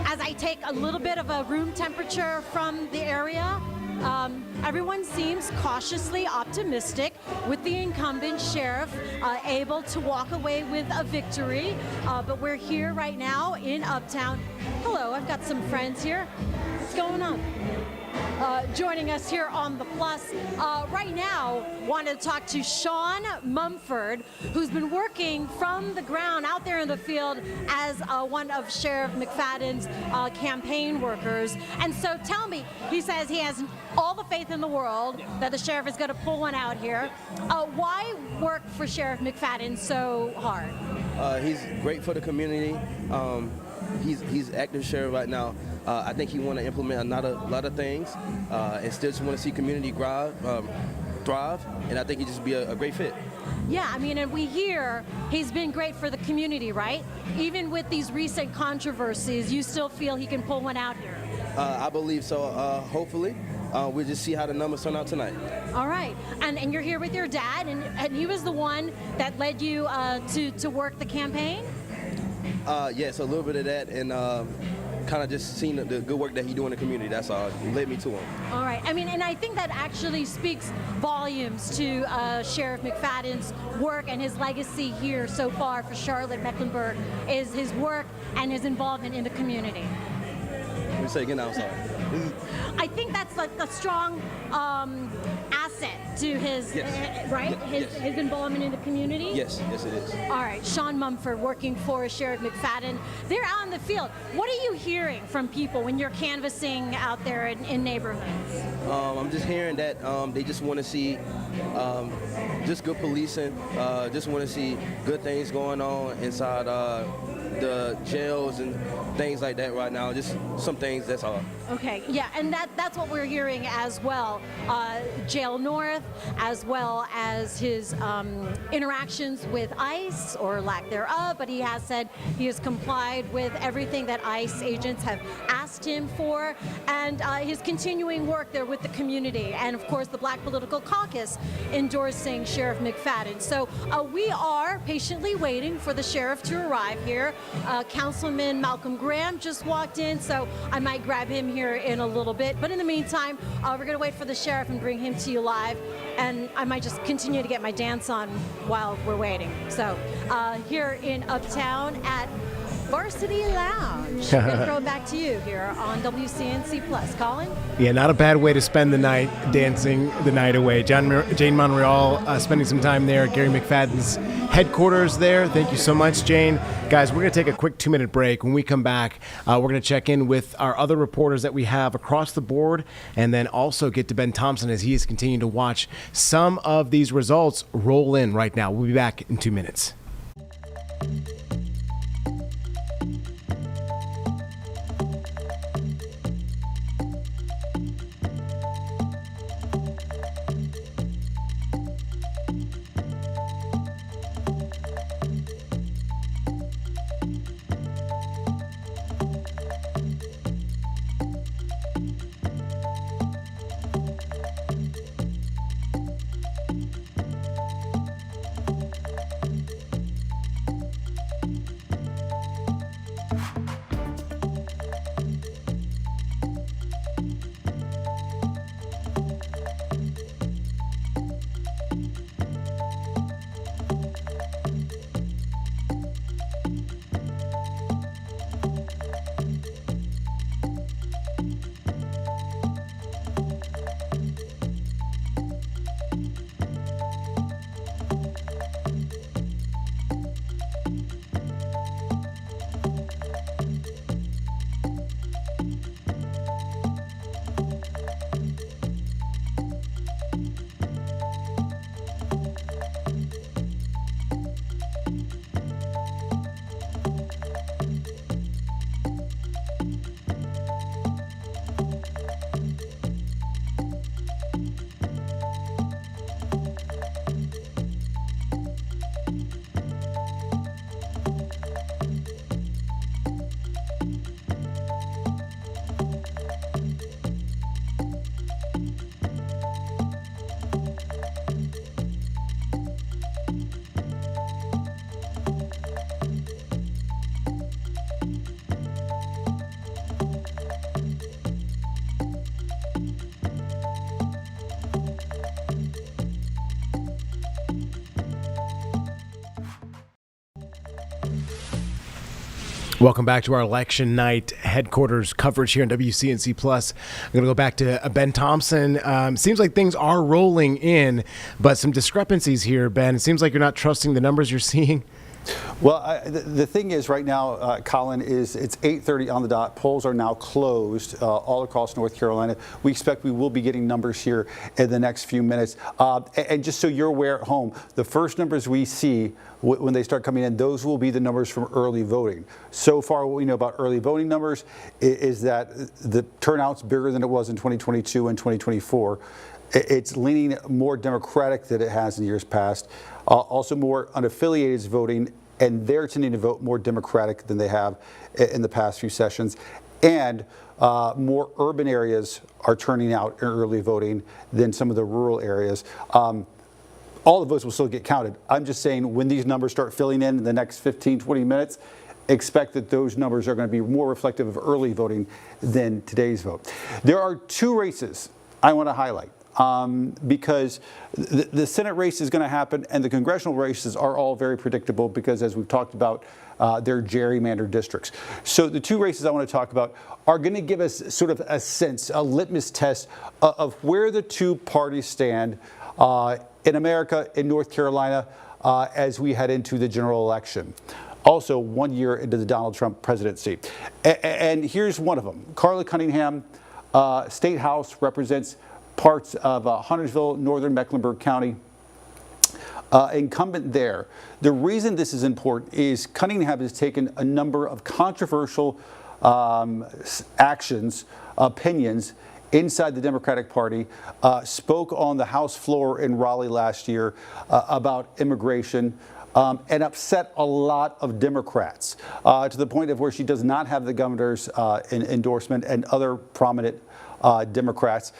as I take a little bit of a room temperature from the area, everyone seems cautiously optimistic with the incumbent sheriff able to walk away with a victory. But we're here right now in Uptown. Hello, I've got some friends here. What's going on? Joining us here on the Plus right now, wanted to talk to Sean Mumford, who's been working from the ground out there in the field as one of Sheriff McFadden's campaign workers. And so tell me, he says he has all the faith in the world that the sheriff is going to pull one out here. Why work for Sheriff McFadden so hard? He's great for the community. He's active sheriff right now. I think he want to implement a lot of things, and still just want to see community thrive, and I think he'd just be a great fit. Yeah, I mean, and we hear he's been great for the community, right? Even with these recent controversies, you still feel he can pull one out here? I believe so, hopefully. We'll just see how the numbers turn out tonight. All right, and you're here with your dad, and he was the one that led you to work the campaign? Yes, a little bit of that, and kind of just seeing the good work that he do in the community. That's all. It led me to him. All right. I mean, and I think that actually speaks volumes to Sheriff McFadden's work and his legacy here so far for Charlotte, Mecklenburg, is his work and his involvement in the community. Let me say again, I'm sorry. I think that's like a strong asset to his, right? His involvement in the community? Yes, it is. All right, Sean Mumford working for Sheriff McFadden. They're out in the field. What are you hearing from people when you're canvassing out there in neighborhoods? I'm just hearing that they just want to see just good policing, just want to see good things going on inside the jails and things like that right now. Just some things, that's all. Okay, yeah, and that's what we're hearing as well. Jail North, as well as his interactions with ICE, or lack thereof, but he has said he has complied with everything that ICE agents have asked him for, and his continuing work there with the community, and of course the Black Political Caucus endorsing Sheriff McFadden. So we are patiently waiting for the sheriff to arrive here. Councilman Malcolm Graham just walked in, so I might grab him here in a little bit. But in the meantime, we're going to wait for the sheriff and bring him to you live. And I might just continue to get my dance on while we're waiting. So here in Uptown at Varsity Lounge. I'm going to throw it back to you here on WCNC Plus. Colin? Yeah, not a bad way to spend the night, dancing the night away. Jane Monreal spending some time there at Garry McFadden's headquarters there. Thank you so much, Jane. Guys, we're going to take a quick 2-minute break. When we come back, we're going to check in with our other reporters that we have across the board, and then also get to Ben Thompson as he is continuing to watch some of these results roll in right now. We'll be back in 2 minutes. Welcome back to our election night headquarters coverage here on WCNC Plus. I'm going to go back to Ben Thompson. Seems like things are rolling in, but some discrepancies here, Ben. It seems like you're not trusting the numbers you're seeing. Well, the thing is right now, Colin, is it's 8:30 on the dot. Polls are now closed all across North Carolina. We expect we will be getting numbers here in the next few minutes. And just so you're aware at home, the first numbers we see when they start coming in, those will be the numbers from early voting. So far, what we know about early voting numbers is that the turnout's bigger than it was in 2022 and 2024. It's leaning more Democratic than it has in years past. Also more unaffiliated is voting, and they're tending to vote more Democratic than they have in the past few sessions. And more urban areas are turning out in early voting than some of the rural areas. All the votes will still get counted. I'm just saying when these numbers start filling in the next 15, 20 minutes, expect that those numbers are going to be more reflective of early voting than today's vote. There are two races I want to highlight. because the Senate race is going to happen and the congressional races are all very predictable because, as we've talked about, they're gerrymandered districts. So the two races I want to talk about are going to give us sort of a sense, a litmus test of where the two parties stand in America, in North Carolina, as we head into the general election. Also, 1 year into the Donald Trump presidency. And here's one of them. Carla Cunningham, State House, represents parts of Huntersville, northern Mecklenburg County. Incumbent there. The reason this is important is Cunningham has taken a number of controversial actions, opinions inside the Democratic Party, spoke on the House floor in Raleigh last year about immigration, and upset a lot of Democrats to the point of where she does not have the governor's endorsement and other prominent Democrats.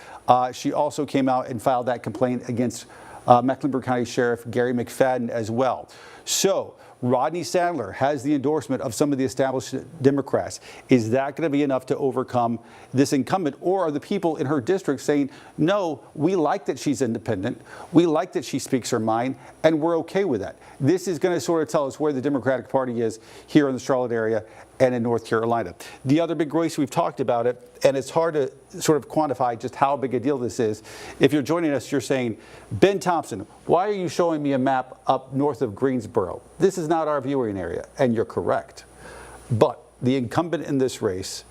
She also came out and filed that complaint against Mecklenburg County Sheriff Garry McFadden as well. So Rodney Sadler has the endorsement of some of the established Democrats. Is that going to be enough to overcome this incumbent? Or are the people in her district saying, no, we like that she's independent, we like that she speaks her mind, and we're okay with that? This is going to sort of tell us where the Democratic Party is here in the Charlotte area and in North Carolina. The other big race, we've talked about it, and it's hard to sort of quantify just how big a deal this is. If you're joining us, you're saying, Ben Thompson, why are you showing me a map up north of Greensboro? This is not our viewing area, and you're correct. But the incumbent in this race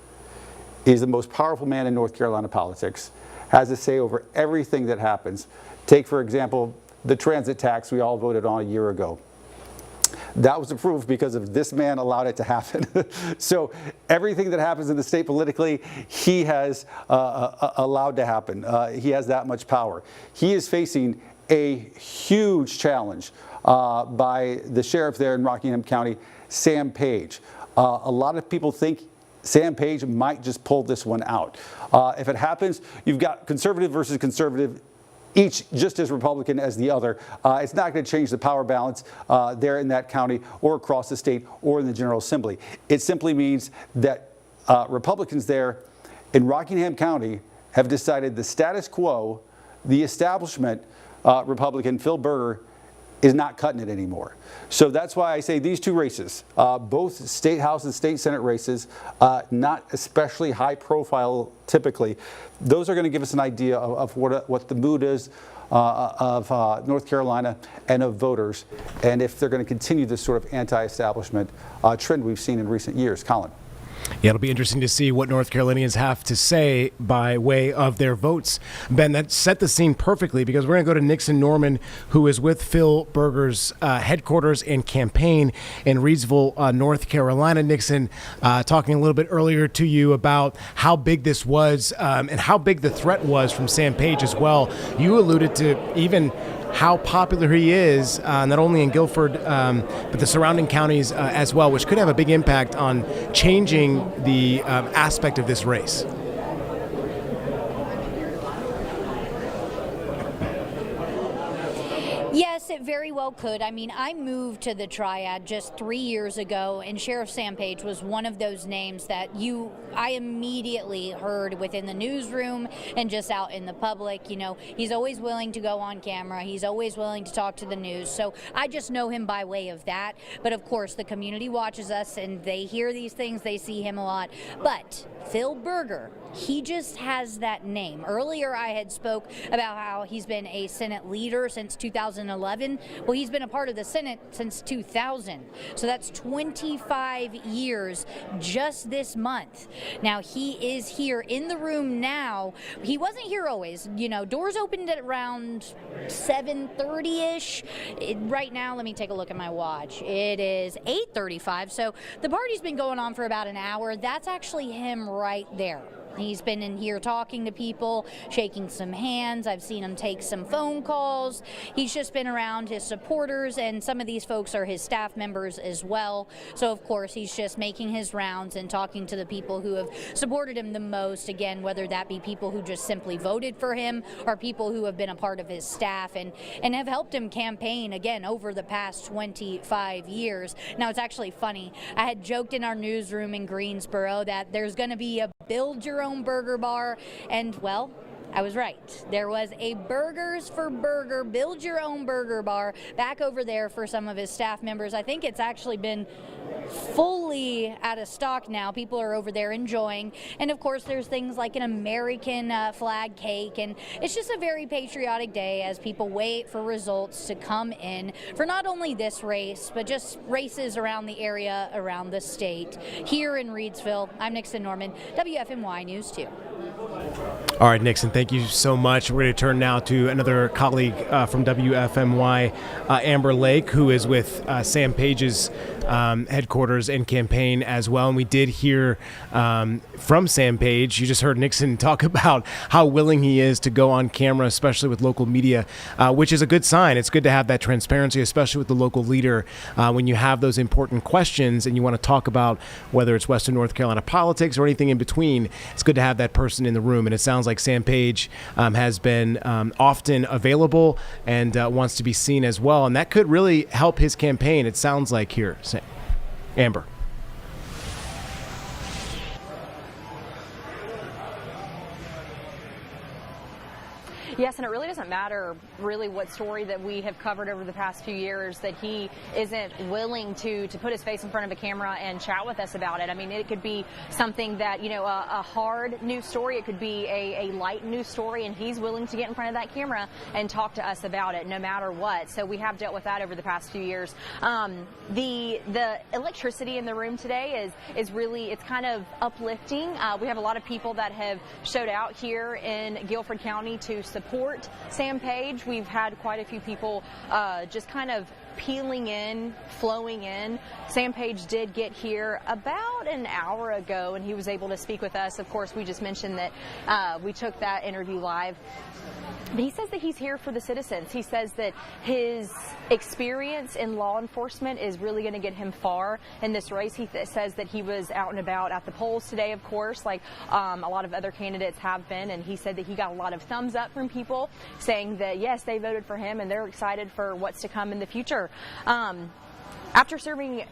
is the most powerful man in North Carolina politics, has a say over everything that happens. Take, for example, the transit tax we all voted on a year ago. That was approved because of this man allowed it to happen. So everything that happens in the state politically, he has allowed to happen. He has that much power. He is facing a huge challenge by the sheriff there in Rockingham County, Sam Page. A lot of people think Sam Page might just pull this one out. If it happens, you've got conservative versus conservative, each just as Republican as the other. It's not going to change the power balance there in that county or across the state or in the General Assembly. It simply means that Republicans there in Rockingham County have decided the status quo, the establishment Republican Phil Berger, is not cutting it anymore. So that's why I say these two races, both state house and state senate races, not especially high profile typically, those are going to give us an idea of what the mood is of North Carolina and of voters, and if they're going to continue this sort of anti-establishment trend we've seen in recent years. Colin. Yeah, it'll be interesting to see what North Carolinians have to say by way of their votes. Ben, that set the scene perfectly because we're going to go to Nixon Norman, who is with Phil Berger's headquarters and campaign in Reidsville, North Carolina. Nixon, talking a little bit earlier to you about how big this was and how big the threat was from Sam Page as well. You alluded to even how popular he is, not only in Guilford, but the surrounding counties as well, which could have a big impact on changing the aspect of this race. Yes, it very well could. I mean, I moved to the Triad just 3 years ago, and Sheriff Sam Page was one of those names that I immediately heard within the newsroom and just out in the public. You know, he's always willing to go on camera. He's always willing to talk to the news. So I just know him by way of that. But of course, the community watches us and they hear these things. They see him a lot. But Phil Berger, he just has that name. Earlier, I had spoke about how he's been a Senate leader since 2011. Well, he's been a part of the Senate since 2000. So that's 25 years just this month. Now, he is here in the room now. He wasn't here always. You know, doors opened at around 7:30-ish. Right now, let me take a look at my watch. It is 8:35. So the party's been going on for about an hour. That's actually him right there. He's been in here talking to people, shaking some hands. I've seen him take some phone calls. He's just been around his supporters, and some of these folks are his staff members as well. So, of course, he's just making his rounds and talking to the people who have supported him the most, again, whether that be people who just simply voted for him or people who have been a part of his staff and have helped him campaign, again, over the past 25 years. Now, it's actually funny. I had joked in our newsroom in Greensboro that there's going to be a build your own burger bar, and well, I was right. There was a Burgers for Berger, build your own burger bar back over there for some of his staff members. I think it's actually been fully out of stock now. People are over there enjoying. And of course, there's things like an American flag cake. And it's just a very patriotic day as people wait for results to come in for not only this race, but just races around the area, around the state. Here in Reidsville, I'm Nixon Norman, WFMY News 2. All right, Nixon, thank you so much. We're going to turn now to another colleague from WFMY, Amber Lake, who is with Sam Page's headquarters and campaign as well. And we did hear from Sam Page. You just heard Nixon talk about how willing he is to go on camera, especially with local media, which is a good sign. It's good to have that transparency, especially with the local leader, when you have those important questions and you want to talk about whether it's Western North Carolina politics or anything in between. It's good to have that person in the room. And it sounds like Sam Page has been often available and wants to be seen as well. And that could really help his campaign, it sounds like here. Amber. Yes, and it really doesn't matter really what story that we have covered over the past few years that he isn't willing to put his face in front of a camera and chat with us about it. I mean, it could be something that, you know, a hard news story. It could be a light news story, and he's willing to get in front of that camera and talk to us about it no matter what. So we have dealt with that over the past few years. The electricity in the room today is really, it's kind of uplifting. We have a lot of people that have showed out here in Guilford County to support Sam Page. We've had quite a few people just kind of peeling in, flowing in. Sam Page did get here about an hour ago, and he was able to speak with us. Of course, we just mentioned that we took that interview live. But he says that he's here for the citizens. He says that his experience in law enforcement is really going to get him far in this race. He says that he was out and about at the polls today, of course, like a lot of other candidates have been. And he said that he got a lot of thumbs up from people saying that, yes, they voted for him and they're excited for what's to come in the future. After serving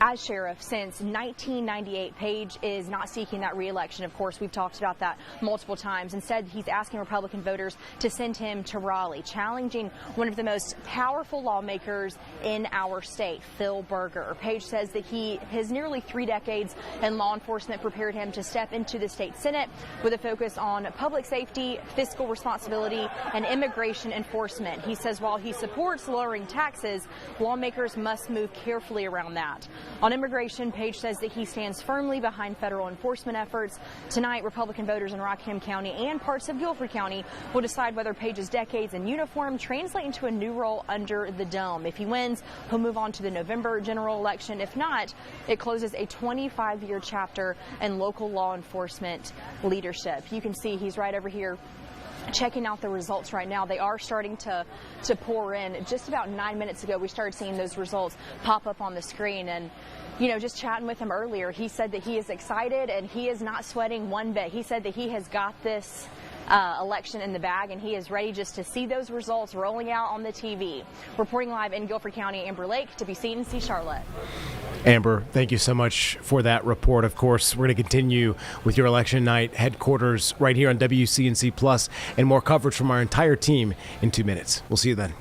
as sheriff since 1998, Page is not seeking that re-election. Of course, we've talked about that multiple times. Instead, he's asking Republican voters to send him to Raleigh, challenging one of the most powerful lawmakers in our state, Phil Berger. Page says that his nearly 3 decades in law enforcement prepared him to step into the state Senate with a focus on public safety, fiscal responsibility, and immigration enforcement. He says while he supports lowering taxes, lawmakers must move carefully around that. On immigration, Page says that he stands firmly behind federal enforcement efforts. Tonight, Republican voters in Rockingham County and parts of Guilford County will decide whether Page's decades in uniform translate into a new role under the dome. If he wins, he'll move on to the November general election. If not, it closes a 25-year chapter in local law enforcement leadership. You can see he's right over here checking out the results right now. They are starting to pour in. Just about 9 minutes ago, we started seeing those results pop up on the screen. And, you know, just chatting with him earlier, he said that he is excited and he is not sweating one bit. He said that he has got this election in the bag and he is ready just to see those results rolling out on the TV. Reporting live in Guilford County, Amber Lake, WCNC Charlotte. Amber, thank you so much for that report. Of course, we're going to continue with your election night headquarters right here on WCNC Plus and more coverage from our entire team in 2 minutes. We'll see you then.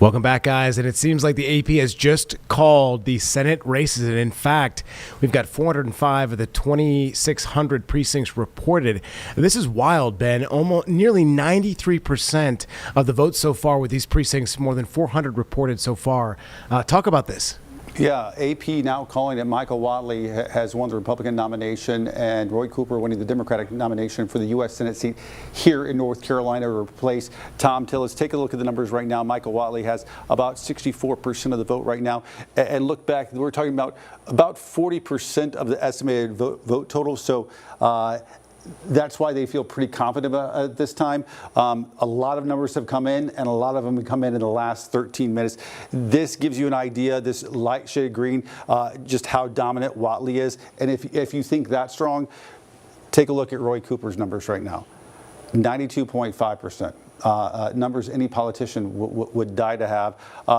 Welcome back, guys. And it seems like the AP has just called the Senate races. And in fact, we've got 405 of the 2,600 precincts reported. And this is wild, Ben. Almost nearly 93% of the votes so far with these precincts, more than 400 reported so far. Talk about this. Yeah, AP now calling it Michael Whatley has won the Republican nomination, and Roy Cooper winning the Democratic nomination for the U.S. Senate seat here in North Carolina to replace Thom Tillis. Take a look at the numbers right now. Michael Whatley has about 64% of the vote right now. And look back, we're talking about 40% of the estimated vote total. So that's why they feel pretty confident at this time. A lot of numbers have come in, and a lot of them have come in the last 13 minutes. This gives you an idea, this light shaded green, just how dominant Watley is. And if you think that's strong, take a look at Roy Cooper's numbers right now. 92.5%. Numbers any politician would die to have.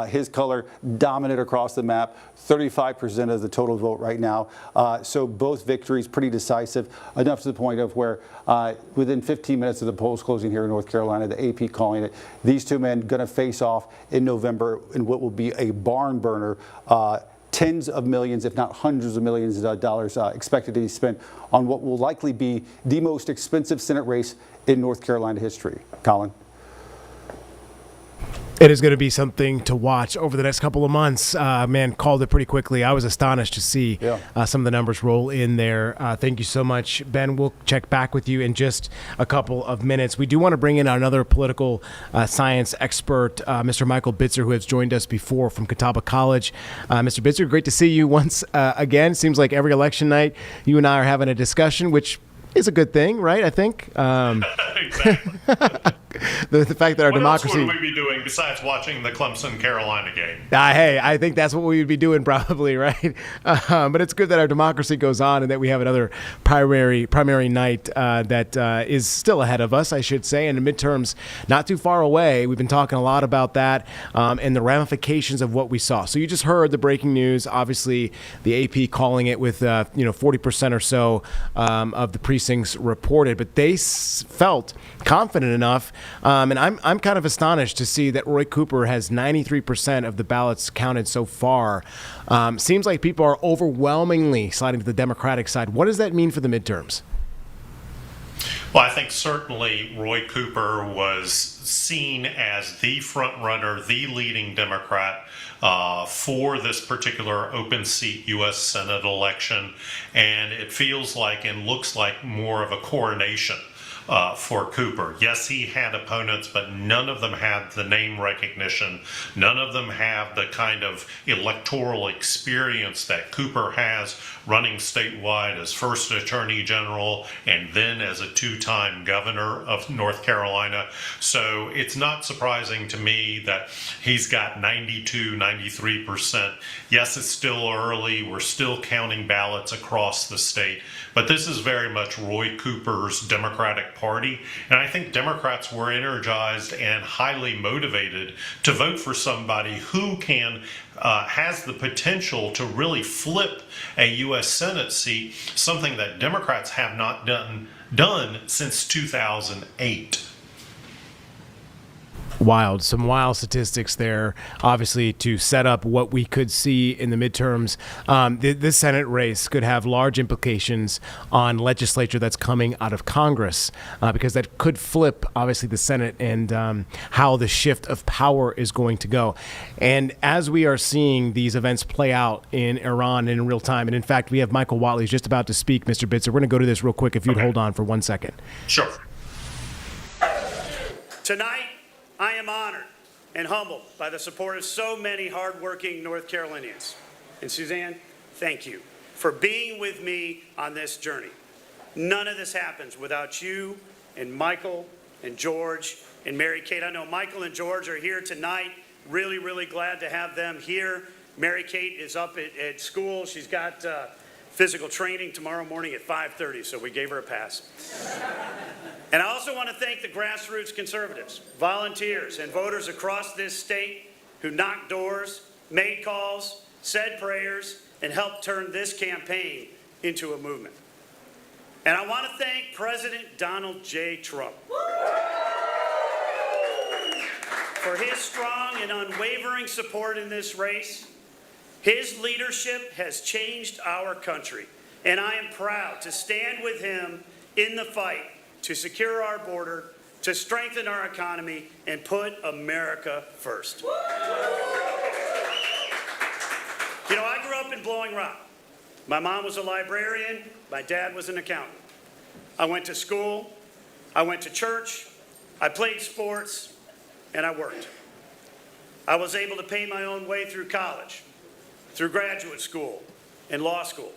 His color dominant across the map, 35% of the total vote right now. So both victories pretty decisive, enough to the point of where within 15 minutes of the polls closing here in North Carolina, the AP calling it, these two men going to face off in November in what will be a barn burner. Tens of millions, if not hundreds of millions of dollars expected to be spent on what will likely be the most expensive Senate race in North Carolina history. Colin? It is going to be something to watch over the next couple of months. Man, called it pretty quickly. I was astonished to see some of the numbers roll in there. Thank you so much, Ben. We'll check back with you in just a couple of minutes. We do want to bring in another political science expert, Mr. Michael Bitzer, who has joined us before from Catawba College. Mr. Bitzer, great to see you once again. Seems like every election night you and I are having a discussion, which is a good thing, right? I think. Exactly. The fact that our democracy. What else would we be doing besides watching the Clemson-Carolina game? Hey, I think that's what we would be doing probably, right? But it's good that our democracy goes on and that we have another primary night that is still ahead of us, I should say, and the midterms not too far away. We've been talking a lot about that and the ramifications of what we saw. So you just heard the breaking news. Obviously, the AP calling it with 40% or so of the precincts reported, but they felt confident enough. And I'm kind of astonished to see that Roy Cooper has 93% of the ballots counted so far. Seems like people are overwhelmingly sliding to the Democratic side. What does that mean for the midterms? Well, I think certainly Roy Cooper was seen as the front runner, the leading Democrat for this particular open seat U.S. Senate election. And it feels like and looks like more of a coronation for Cooper. Yes, he had opponents, but none of them had the name recognition. None of them have the kind of electoral experience that Cooper has running statewide as first Attorney General and then as a two-time governor of North Carolina. So it's not surprising to me that he's got 93%. Yes, it's still early. We're still counting ballots across the state. But this is very much Roy Cooper's Democratic Party. And I think Democrats were energized and highly motivated to vote for somebody who has the potential to really flip a U.S. Senate seat, something that Democrats have not done since 2008. Some wild statistics there, obviously, to set up what we could see in the midterms. This Senate race could have large implications on legislature that's coming out of Congress, because that could flip, obviously, the Senate and how the shift of power is going to go. And as we are seeing these events play out in Iran in real time, and in fact, we have Michael Whatley who's just about to speak, Mr. Bitzer. We're going to go to this real quick if you'd hold on for 1 second. Sure. Tonight, I am honored and humbled by the support of so many hardworking North Carolinians. And Suzanne, thank you for being with me on this journey. None of this happens without you and Michael and George and Mary Kate. I know Michael and George are here tonight. Really, really glad to have them here. Mary Kate is up at school. She's got physical training tomorrow morning at 5:30, so we gave her a pass. And I also want to thank the grassroots conservatives, volunteers, and voters across this state who knocked doors, made calls, said prayers, and helped turn this campaign into a movement. And I want to thank President Donald J. Trump for his strong and unwavering support in this race. His leadership has changed our country, and I am proud to stand with him in the fight to secure our border, to strengthen our economy, and put America first. You know, I grew up in Blowing Rock. My mom was a librarian. My dad was an accountant. I went to school. I went to church. I played sports, and I worked. I was able to pay my own way through college, through graduate school, and law school.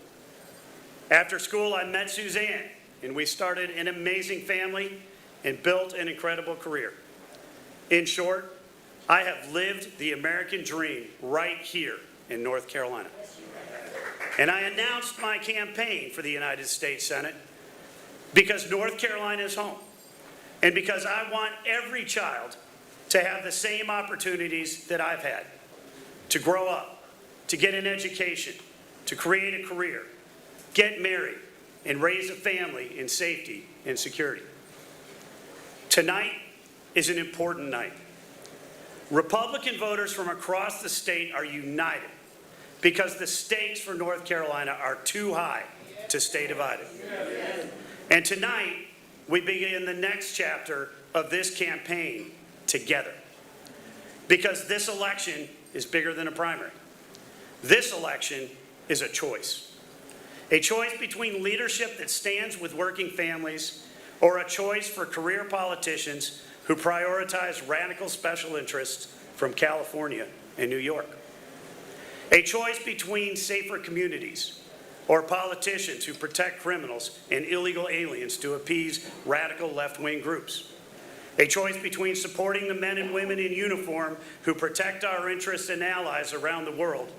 After school, I met Suzanne, and we started an amazing family and built an incredible career. In short, I have lived the American dream right here in North Carolina. And I announced my campaign for the United States Senate because North Carolina is home, and because I want every child to have the same opportunities that I've had, to grow up, to get an education, to create a career, get married, and raise a family in safety and security. Tonight is an important night. Republican voters from across the state are united because the stakes for North Carolina are too high to stay divided. And tonight, we begin the next chapter of this campaign together. Because this election is bigger than a primary. This election is a choice. A choice between leadership that stands with working families or a choice for career politicians who prioritize radical special interests from California and New York. A choice between safer communities or politicians who protect criminals and illegal aliens to appease radical left-wing groups. A choice between supporting the men and women in uniform who protect our interests and allies around the world,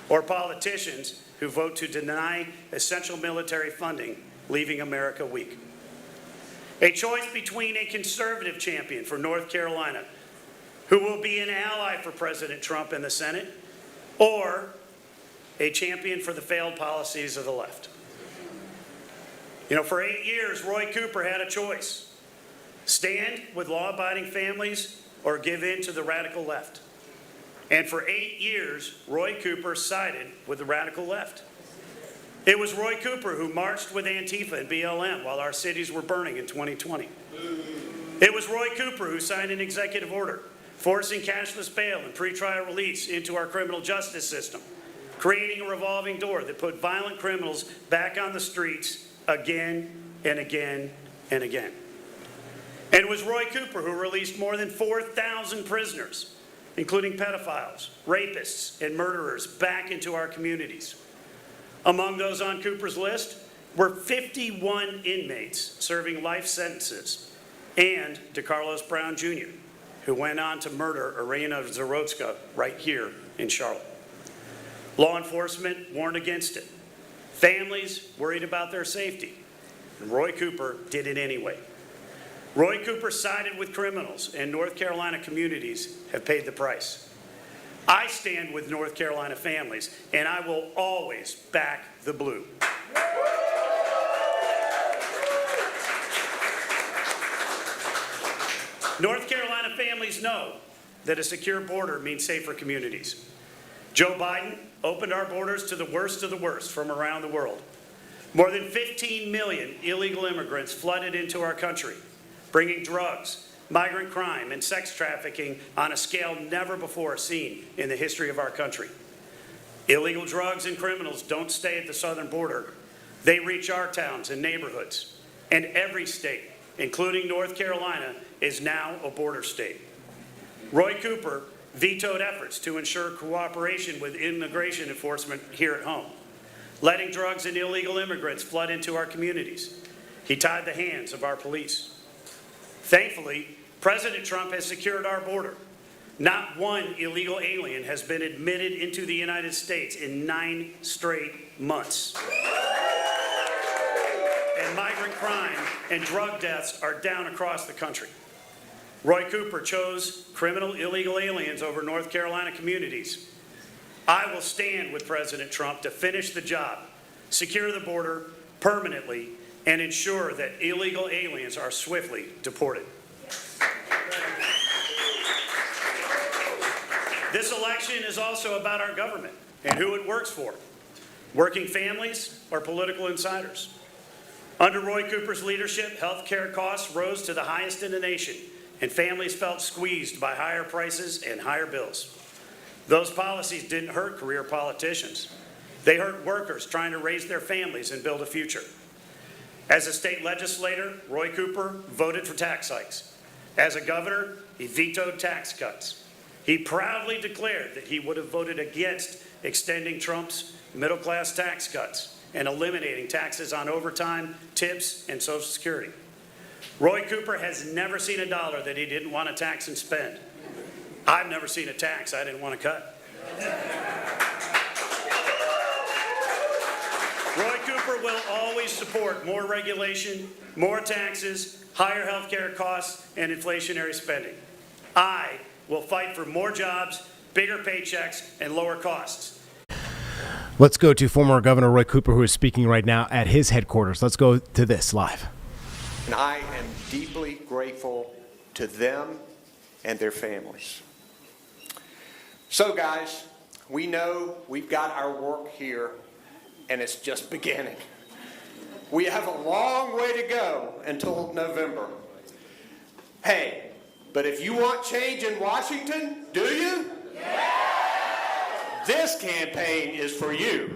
or politicians who vote to deny essential military funding, leaving America weak. A choice between a conservative champion for North Carolina, who will be an ally for President Trump in the Senate, or a champion for the failed policies of the left. You know, for 8 years, Roy Cooper had a choice. Stand with law-abiding families or give in to the radical left. And for 8 years, Roy Cooper sided with the radical left. It was Roy Cooper who marched with Antifa and BLM while our cities were burning in 2020. It was Roy Cooper who signed an executive order forcing cashless bail and pretrial release into our criminal justice system, creating a revolving door that put violent criminals back on the streets again and again and again. And it was Roy Cooper who released more than 4,000 prisoners, including pedophiles, rapists, and murderers, back into our communities. Among those on Cooper's list were 51 inmates serving life sentences, and DeCarlos Brown Jr., who went on to murder Iryna Zarutska right here in Charlotte. Law enforcement warned against it. Families worried about their safety. And Roy Cooper did it anyway. Roy Cooper sided with criminals, and North Carolina communities have paid the price. I stand with North Carolina families, and I will always back the blue. North Carolina families know that a secure border means safer communities. Joe Biden opened our borders to the worst of the worst from around the world. More than 15 million illegal immigrants flooded into our country, bringing drugs, migrant crime, and sex trafficking on a scale never before seen in the history of our country. Illegal drugs and criminals don't stay at the southern border. They reach our towns and neighborhoods. And every state, including North Carolina, is now a border state. Roy Cooper vetoed efforts to ensure cooperation with immigration enforcement here at home, letting drugs and illegal immigrants flood into our communities. He tied the hands of our police. Thankfully, President Trump has secured our border. Not one illegal alien has been admitted into the United States in 9 straight months. And migrant crime and drug deaths are down across the country. Roy Cooper chose criminal illegal aliens over North Carolina communities. I will stand with President Trump to finish the job, secure the border permanently, and ensure that illegal aliens are swiftly deported. This election is also about our government and who it works for, working families or political insiders. Under Roy Cooper's leadership, health care costs rose to the highest in the nation, and families felt squeezed by higher prices and higher bills. Those policies didn't hurt career politicians. They hurt workers trying to raise their families and build a future. As a state legislator, Roy Cooper voted for tax hikes. As a governor, he vetoed tax cuts. He proudly declared that he would have voted against extending Trump's middle-class tax cuts and eliminating taxes on overtime, tips, and Social Security. Roy Cooper has never seen a dollar that he didn't want to tax and spend. I've never seen a tax I didn't want to cut. Roy Cooper will always support more regulation, more taxes, higher health care costs, and inflationary spending. I will fight for more jobs, bigger paychecks, and lower costs. Let's go to former Governor Roy Cooper, who is speaking right now at his headquarters. Let's go to this live. And I am deeply grateful to them and their families. So, guys, we know we've got our work here, and it's just beginning. We have a long way to go until November. Hey, but if you want change in Washington, do you? Yeah! This campaign is for you.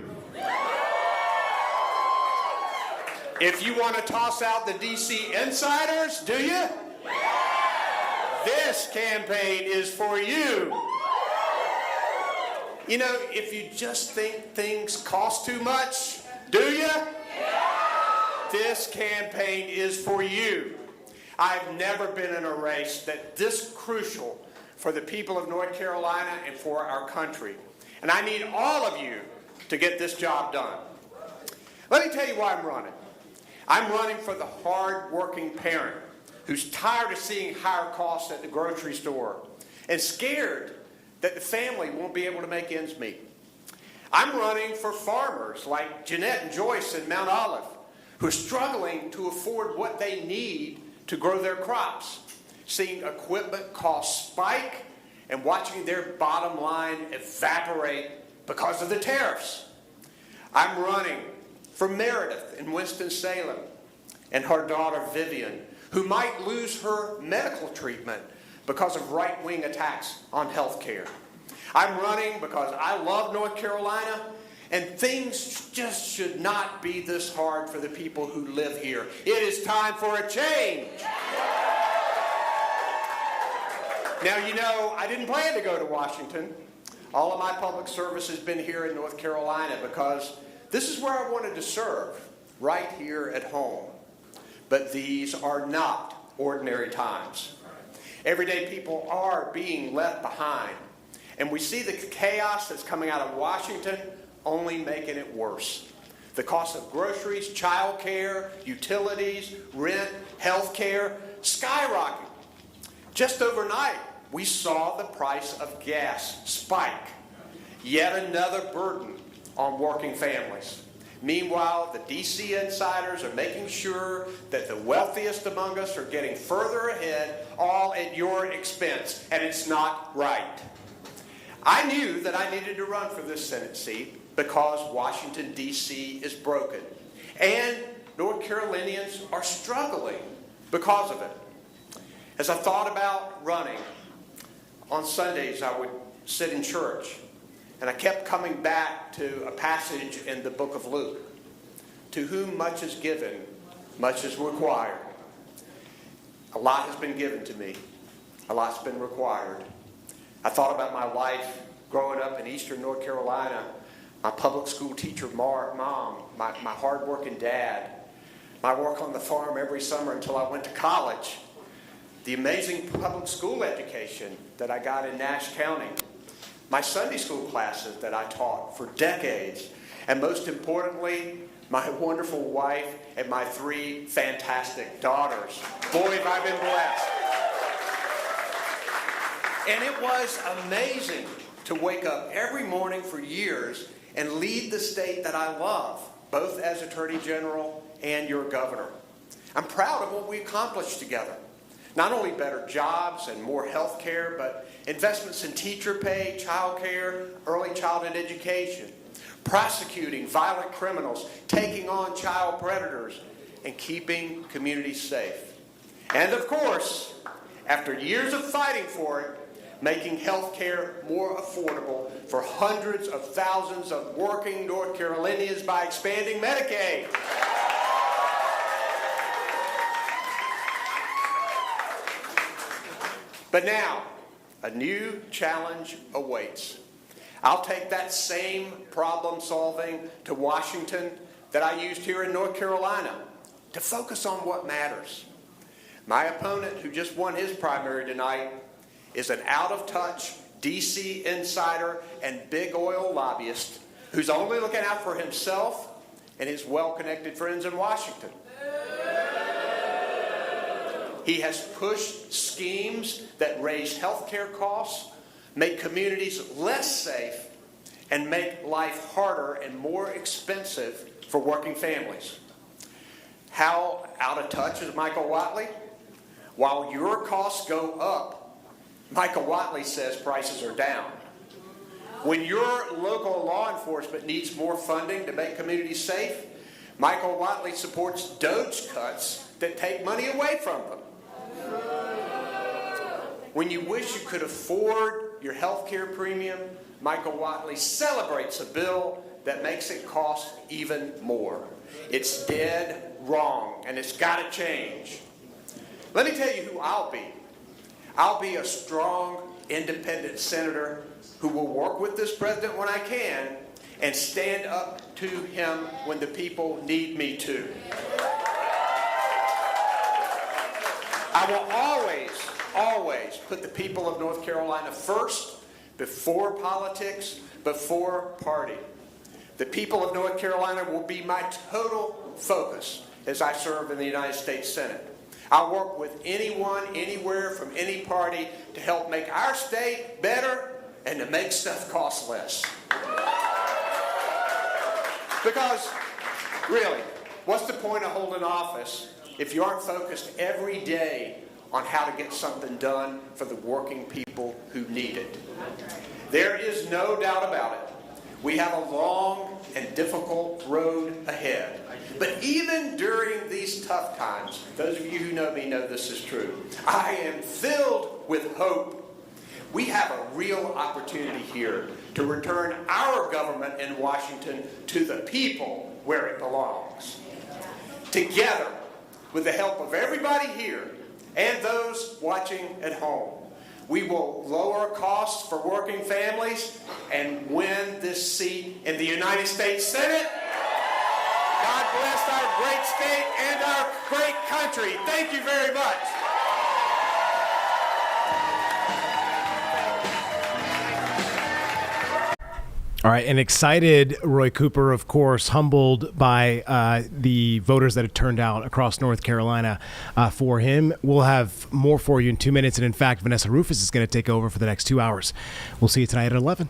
If you want to toss out the DC insiders, do you? Yeah! This campaign is for you. You know, if you just think things cost too much, do you? Yeah! This campaign is for you. I've never been in a race that this crucial for the people of North Carolina and for our country. And I need all of you to get this job done. Let me tell you why I'm running. I'm running for the hard-working parent who's tired of seeing higher costs at the grocery store and scared that the family won't be able to make ends meet. I'm running for farmers like Jeanette and Joyce in Mount Olive who are struggling to afford what they need to grow their crops, seeing equipment costs spike and watching their bottom line evaporate because of the tariffs. I'm running for Meredith in Winston-Salem and her daughter Vivian, who might lose her medical treatment because of right-wing attacks on health care. I'm running because I love North Carolina, and things just should not be this hard for the people who live here. It is time for a change. Now, you know, I didn't plan to go to Washington. All of my public service has been here in North Carolina because this is where I wanted to serve, right here at home. But these are not ordinary times. Everyday people are being left behind. And we see the chaos that's coming out of Washington only making it worse. The cost of groceries, child care, utilities, rent, health care, skyrocketing. Just overnight, we saw the price of gas spike. Yet another burden on working families. Meanwhile, the DC insiders are making sure that the wealthiest among us are getting further ahead, all at your expense, and it's not right. I knew that I needed to run for this Senate seat because Washington, D.C. is broken, and North Carolinians are struggling because of it. As I thought about running, on Sundays I would sit in church, and I kept coming back to a passage in the book of Luke. To whom much is given, much is required. A lot has been given to me. A lot's been required. I thought about my life growing up in eastern North Carolina, my public school teacher mom, my hard-working dad, my work on the farm every summer until I went to college, the amazing public school education that I got in Nash County, my Sunday school classes that I taught for decades, and most importantly, my wonderful wife and my 3 fantastic daughters. Boy, have I been blessed. And it was amazing to wake up every morning for years and lead the state that I love, both as Attorney General and your governor. I'm proud of what we accomplished together. Not only better jobs and more health care, but investments in teacher pay, child care, early childhood education, prosecuting violent criminals, taking on child predators, and keeping communities safe. And of course, after years of fighting for it, making health care more affordable for hundreds of thousands of working North Carolinians by expanding Medicaid. But now, a new challenge awaits. I'll take that same problem solving to Washington that I used here in North Carolina to focus on what matters. My opponent, who just won his primary tonight, is an out-of-touch D.C. insider and big oil lobbyist who's only looking out for himself and his well-connected friends in Washington. He has pushed schemes that raise health care costs, make communities less safe, and make life harder and more expensive for working families. How out of touch is Michael Whatley? While your costs go up, Michael Whatley says prices are down. When your local law enforcement needs more funding to make communities safe, Michael Whatley supports DOGE cuts that take money away from them. When you wish you could afford your health care premium, Michael Whatley celebrates a bill that makes it cost even more. It's dead wrong, and it's got to change. Let me tell you who I'll be. I'll be a strong, independent senator who will work with this president when I can and stand up to him when the people need me to. I will always put the people of North Carolina first, before politics, before party. The people of North Carolina will be my total focus as I serve in the United States Senate. I'll work with anyone, anywhere, from any party to help make our state better and to make stuff cost less. Because, really, what's the point of holding office if you aren't focused every day on how to get something done for the working people who need it? There is no doubt about it. We have a long and difficult road ahead. But even during these tough times, those of you who know me know this is true, I am filled with hope. We have a real opportunity here to return our government in Washington to the people where it belongs. Together, with the help of everybody here and those watching at home, we will lower costs for working families and win this seat in the United States Senate. God bless our great state and our great country. Thank you very much. All right, an excited Roy Cooper, of course, humbled by the voters that had turned out across North Carolina for him. We'll have more for you in 2 minutes, and in fact, Vanessa Rufus is going to take over for the next 2 hours. We'll see you tonight at 11.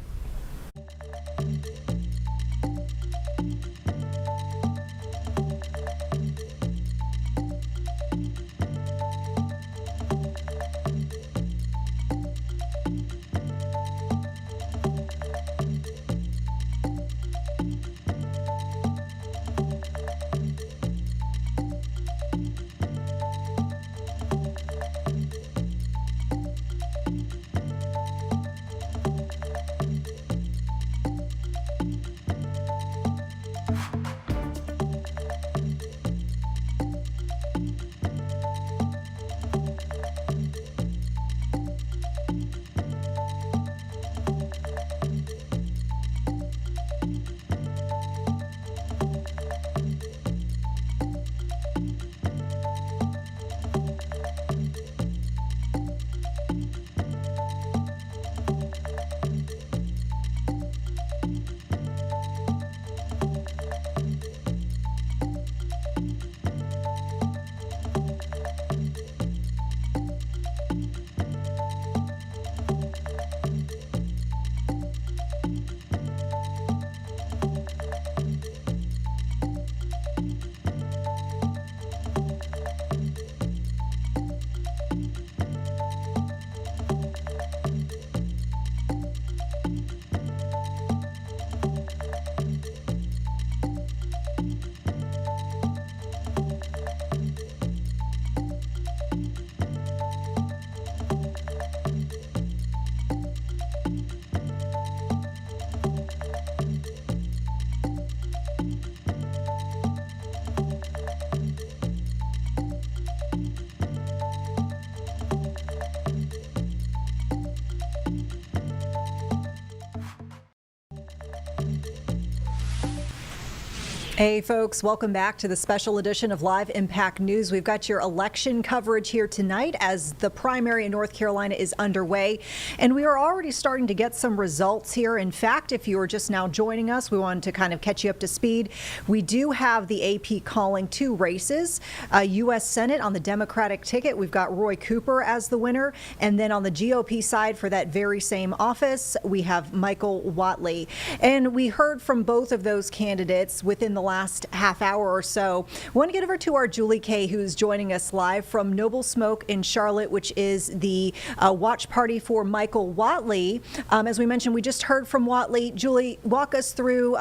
Hey folks, welcome back to the special edition of Live Impact News. We've got your election coverage here tonight as the primary in North Carolina is underway, and we are already starting to get some results here. In fact, if you are just now joining us, we wanted to kind of catch you up to speed. We do have the AP calling 2 races. U.S. Senate on the Democratic ticket, we've got Roy Cooper as the winner, and then on the GOP side for that very same office, we have Michael Whatley. And we heard from both of those candidates within the last half hour or so. I want to get over to our Julie Kay, who's joining us live from Noble Smoke in Charlotte, which is the watch party for Michael Whatley. As we mentioned, we just heard from Whatley. Julie, walk us through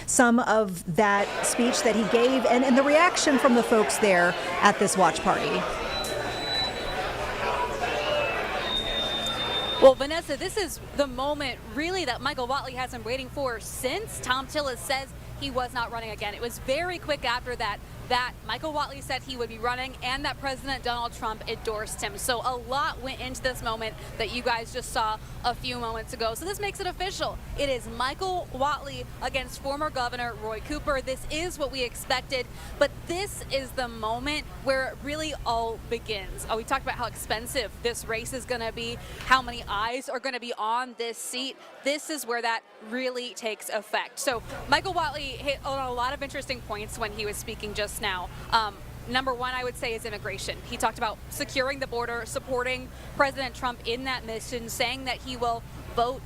some of that speech that he gave and the reaction from the folks there at this watch party. Well, Vanessa, this is the moment really that Michael Whatley has been waiting for since Thom Tillis says he was not running again. It was very quick after that Michael Whatley said he would be running and that President Donald Trump endorsed him. So a lot went into this moment that you guys just saw a few moments ago. So this makes it official. It is Michael Whatley against former Governor Roy Cooper. This is what we expected, but this is the moment where it really all begins. We talked about how expensive this race is going to be, how many eyes are going to be on this seat. This is where that really takes effect. So Michael Whatley hit on a lot of interesting points when he was speaking just now. Number one, I would say, is immigration. He talked about securing the border, supporting President Trump in that mission, saying that he will vote,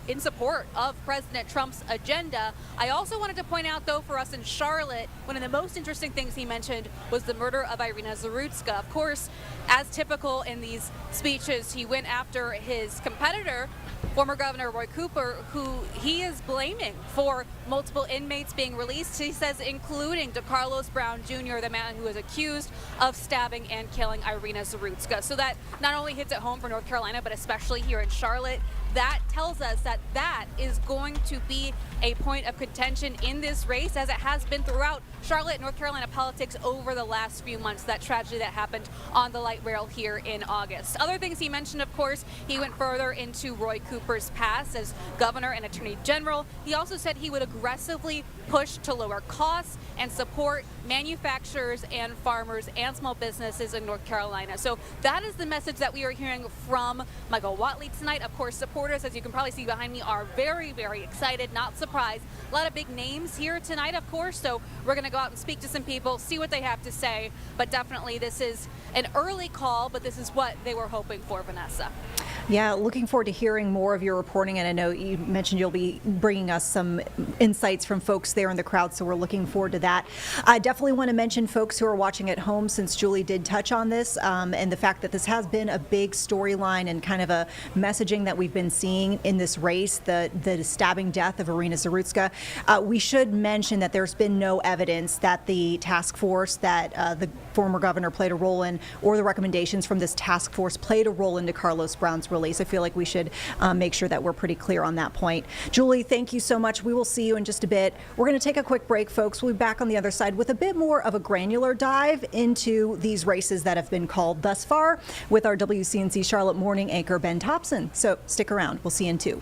in support of President Trump's agenda. I also wanted to point out, though, for us in Charlotte, one of the most interesting things he mentioned was the murder of Iryna Zarutska. Of course, as typical in these speeches, he went after his competitor, former Governor Roy Cooper, who he is blaming for multiple inmates being released. He says including DeCarlos Brown Jr., the man who was accused of stabbing and killing Iryna Zarutska. So that not only hits at home for North Carolina, but especially here in Charlotte. That tells us that is going to be a point of contention in this race, as it has been throughout Charlotte, North Carolina politics over the last few months, that tragedy that happened on the light rail here in August. Other things he mentioned, of course, he went further into Roy Cooper's past as governor and attorney general. He also said he would aggressively push to lower costs and support manufacturers and farmers and small businesses in North Carolina. So that is the message that we are hearing from Michael Whatley tonight. Of course, supporters, as you can probably see behind me, are very, very excited, not surprised. A lot of big names here tonight, of course, so we're going to go out and speak to some people, see what they have to say, but definitely this is an early call, but this is what they were hoping for, Vanessa. Yeah, looking forward to hearing more of your reporting, and I know you mentioned you'll be bringing us some insights from folks there in the crowd, so we're looking forward to that. I definitely want to mention folks who are watching at home, since Julie did touch on this, and the fact that this has been a big storyline and kind of a messaging that we've been seeing in this race, the stabbing death of Iryna Zarutska. We should mention that there's been no evidence that the task force that the former governor played a role in, or the recommendations from this task force played a role in DeCarlos Brown's release. I feel like we should make sure that we're pretty clear on that point. Julie, thank you so much. We will see you in just a bit. We're going to take a quick break, folks. We'll be back on the other side with a bit more of a granular dive into these races that have been called thus far with our WCNC Charlotte morning anchor, Ben Thompson. So stick around. We'll see you in 2.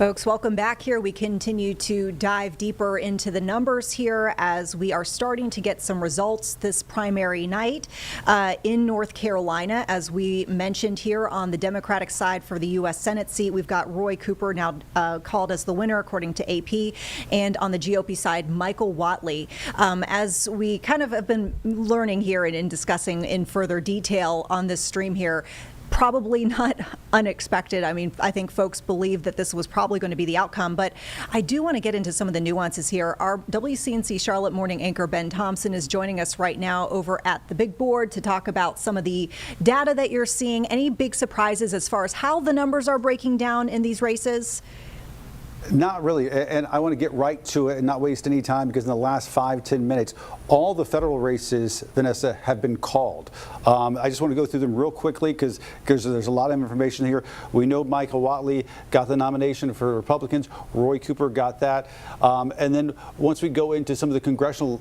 Folks, welcome back here. We continue to dive deeper into the numbers here as we are starting to get some results this primary night in North Carolina. As we mentioned here on the Democratic side for the U.S. Senate seat, we've got Roy Cooper now called as the winner according to AP, and on the GOP side, Michael Whatley. As we kind of have been learning here and discussing in further detail on this stream here, probably not unexpected. I mean, I think folks believe that this was probably going to be the outcome, but I do want to get into some of the nuances here. Our WCNC Charlotte morning anchor, Ben Thompson, is joining us right now over at the big board to talk about some of the data that you're seeing. Any big surprises as far as how the numbers are breaking down in these races? Not really, and I want to get right to it and not waste any time, because in the last 5-10 minutes, all the federal races, Vanessa, have been called. I just want to go through them real quickly because there's a lot of information here. We know Michael Whatley got the nomination for Republicans. Roy Cooper got that. And then once we go into some of the congressional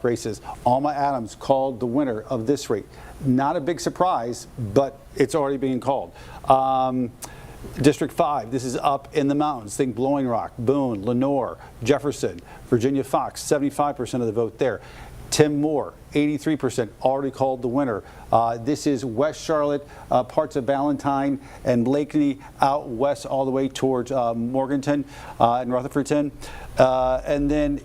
races, Alma Adams called the winner of this race. Not a big surprise, but it's already being called. District 5, this is up in the mountains. Think Blowing Rock, Boone, Lenoir, Jefferson, Virginia Fox, 75% of the vote there. Tim Moore, 83%, already called the winner. This is West Charlotte, parts of Ballantyne and Blakeney, out west all the way towards Morganton and Rutherfordton. And then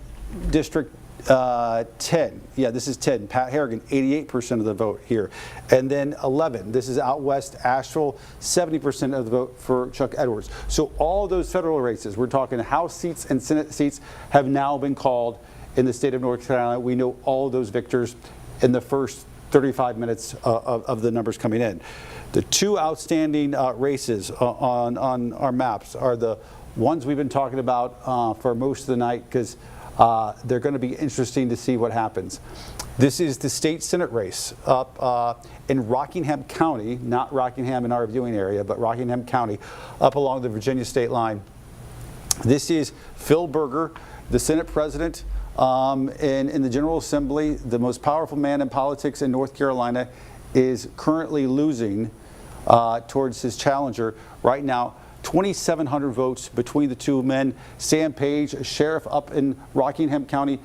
District 10, yeah, this is 10. Pat Harrigan, 88% of the vote here. And then 11, this is out west, Asheville, 70% of the vote for Chuck Edwards. So all those federal races, we're talking House seats and Senate seats, have now been called in the state of North Carolina. We know all of those victors in the first 35 minutes of the numbers coming in. The two outstanding races on our maps are the ones we've been talking about for most of the night, because they're going to be interesting to see what happens. This is the state Senate race up in Rockingham County, not Rockingham in our viewing area, but Rockingham County, up along the Virginia state line. This is Phil Berger, the Senate president in the General Assembly, the most powerful man in politics in North Carolina, is currently losing towards his challenger right now. 2,700 votes between the two men. Sam Page, a sheriff up in Rockingham County,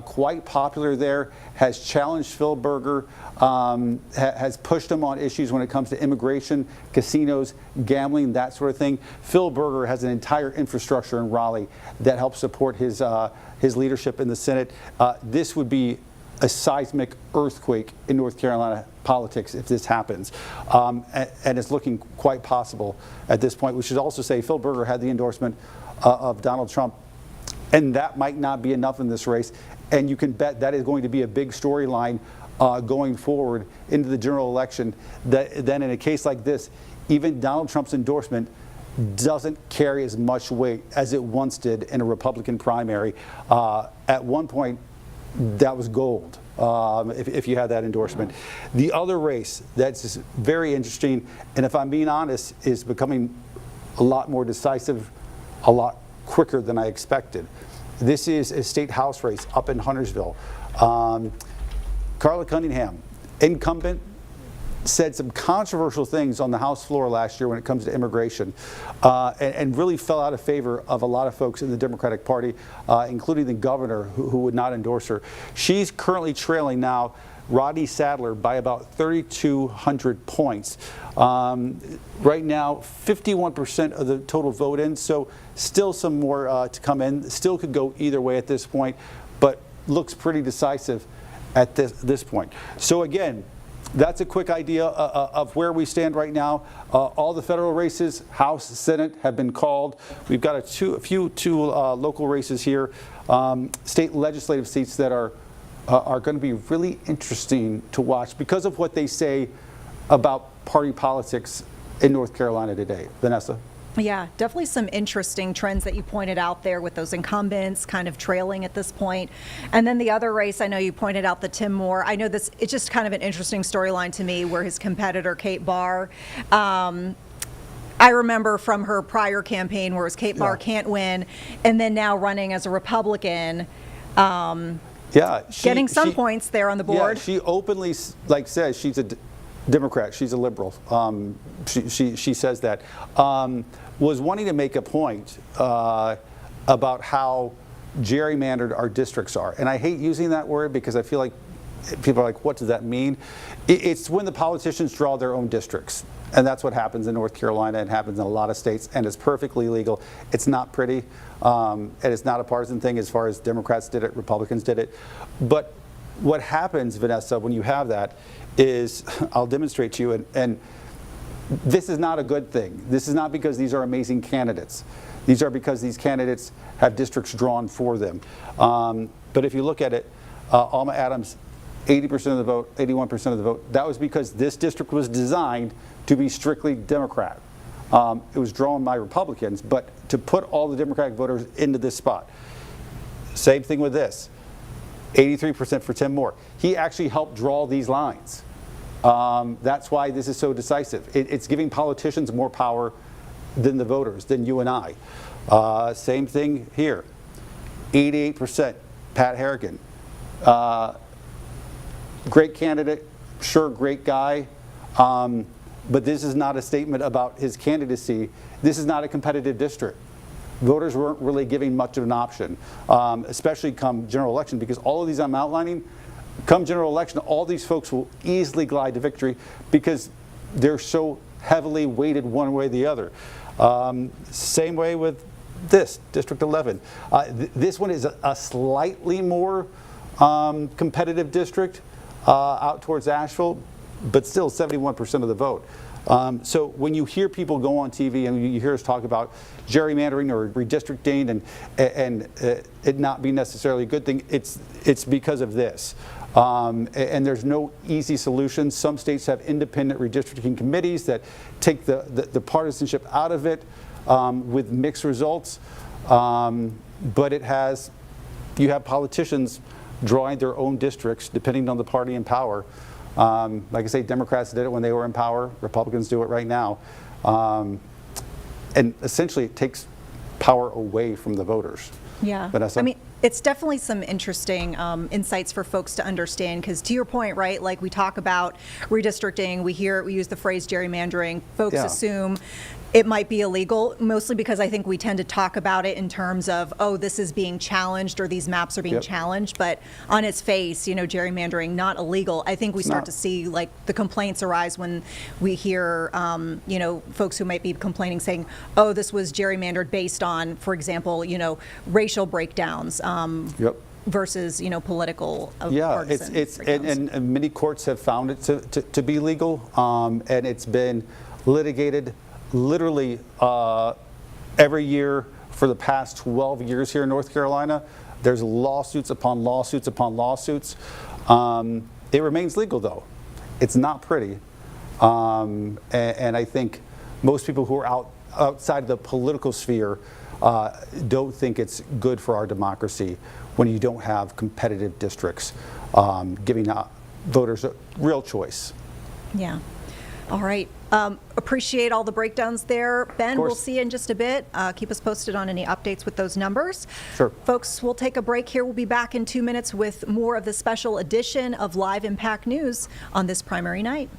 quite popular there, has challenged Phil Berger, has pushed him on issues when it comes to immigration, casinos, gambling, that sort of thing. Phil Berger has an entire infrastructure in Raleigh that helps support his leadership in the Senate. This would be a seismic earthquake in North Carolina politics if this happens. And it's looking quite possible at this point. We should also say Phil Berger had the endorsement of Donald Trump, and that might not be enough in this race. And you can bet that is going to be a big storyline going forward into the general election. Then in a case like this, even Donald Trump's endorsement doesn't carry as much weight as it once did in a Republican primary. At one point, that was gold if you had that endorsement. The other race that's very interesting, and if I'm being honest, is becoming a lot more decisive, a lot quicker than I expected. This is a state house race up in Huntersville. Carla Cunningham, incumbent, said some controversial things on the House floor last year when it comes to immigration, and really fell out of favor of a lot of folks in the Democratic Party, including the governor who would not endorse her. She's currently trailing now Rodney Sadler by about 3,200 points. Right now, 51% of the total vote in, so still some more to come in. Still could go either way at this point, but looks pretty decisive at this point. So again, that's a quick idea of where we stand right now. All the federal races, House, Senate, have been called. We've got a few local races here, state legislative seats that are going to be really interesting to watch because of what they say about party politics in North Carolina today. Vanessa? Yeah, definitely some interesting trends that you pointed out there with those incumbents kind of trailing at this point. And then the other race, I know you pointed out the Tim Moore. I know this, it's just kind of an interesting storyline to me where his competitor, Kate Barr, I remember from her prior campaign where it was Kate Barr can't win, and then now running as a Republican. Getting some points there on the board. Yeah, she openly says she's a Democrat, she's a liberal. She says that, was wanting to make a point about how gerrymandered our districts are. And I hate using that word because I feel like people are like, what does that mean? It's when the politicians draw their own districts. And that's what happens in North Carolina and happens in a lot of states, and it's perfectly legal. It's not pretty, and it's not a partisan thing as far as Democrats did it, Republicans did it. But what happens, Vanessa, when you have that is, I'll demonstrate to you, and this is not a good thing. This is not because these are amazing candidates. These are because these candidates have districts drawn for them. But if you look at it, Alma Adams, 80% of the vote, 81% of the vote. That was because this district was designed to be strictly Democrat. It was drawn by Republicans, but to put all the Democratic voters into this spot. Same thing with this, 83% for Tim Moore. He actually helped draw these lines. That's why this is so decisive. It's giving politicians more power than the voters, than you and I. Same thing here, 88%, Pat Harrigan. Great candidate, sure, great guy, but this is not a statement about his candidacy. This is not a competitive district. Voters weren't really giving much of an option, especially come general election, because all of these I'm outlining, come general election, all these folks will easily glide to victory because they're so heavily weighted one way or the other. Same way with this, District 11. This one is a slightly more competitive district out towards Asheville, but still 71% of the vote. So when you hear people go on TV and you hear us talk about gerrymandering or redistricting and it not be necessarily a good thing, it's because of this. And there's no easy solution. Some states have independent redistricting committees that take the partisanship out of it with mixed results. But you have politicians drawing their own districts depending on the party in power. Like I say, Democrats did it when they were in power. Republicans do it right now. And essentially it takes power away from the voters. Yeah. Vanessa? I mean, it's definitely some interesting insights for folks to understand, because to your point, right, like we talk about redistricting, we use the phrase gerrymandering, folks assume it might be illegal, mostly because I think we tend to talk about it in terms of, oh, this is being challenged or these maps are being challenged, but on its face, gerrymandering, not illegal. I think we start to see like the complaints arise when we hear, folks who might be complaining saying, oh, this was gerrymandered based on, for example, racial breakdowns. Versus political partisan and many courts have found it to be legal, and it's been litigated literally every year for the past 12 years here in North Carolina. There's lawsuits upon lawsuits upon lawsuits. It remains legal though. It's not pretty, and I think most people who are outside the political sphere don't think it's good for our democracy when you don't have competitive districts, giving voters a real choice. Yeah. All right. Appreciate all the breakdowns there. Ben, we'll see you in just a bit. Keep us posted on any updates with those numbers. Sure. Folks, we'll take a break here. We'll be back in 2 minutes with more of the special edition of Live Impact News on this primary night.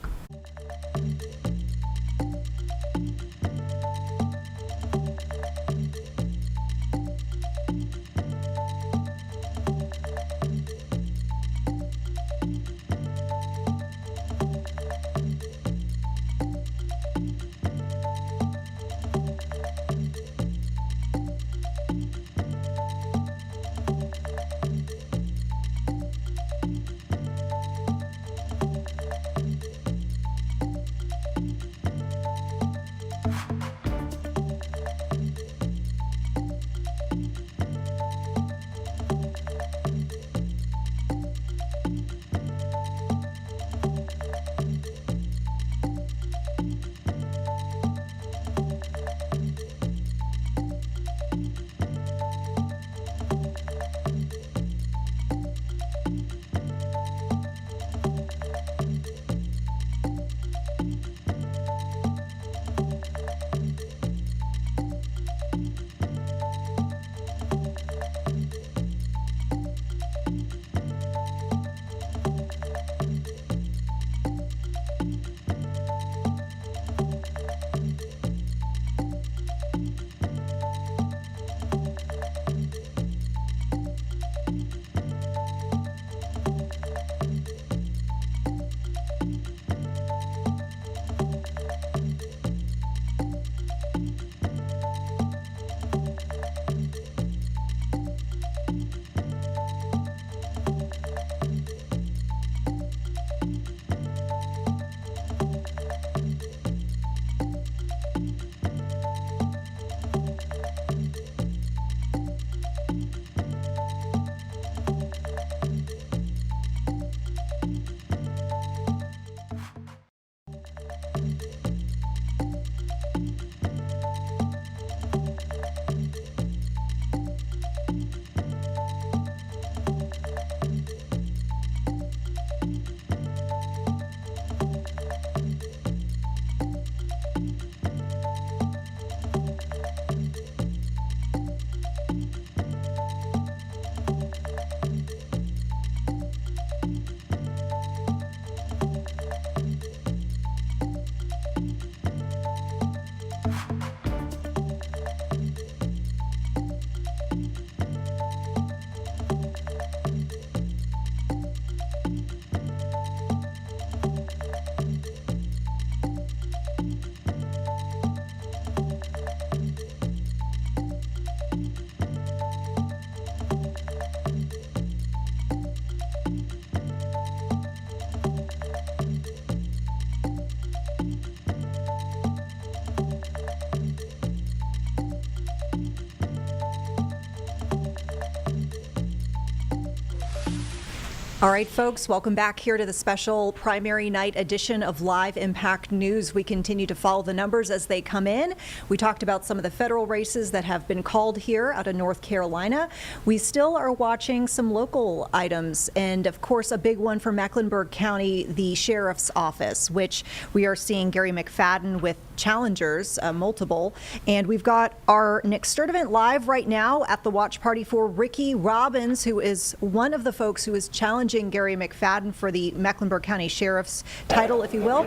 All right, folks, welcome back here to the special primary night edition of Live Impact News. We continue to follow the numbers as they come in. We talked about some of the federal races that have been called here out of North Carolina. We still are watching some local items, and of course, a big one for Mecklenburg County, the Sheriff's Office, which we are seeing Garry McFadden with challengers, multiple. And we've got our Nick Sturdivant live right now at the watch party for Ricky Robbins, who is one of the folks who is challenging Garry McFadden for the Mecklenburg County Sheriff's title, if you will.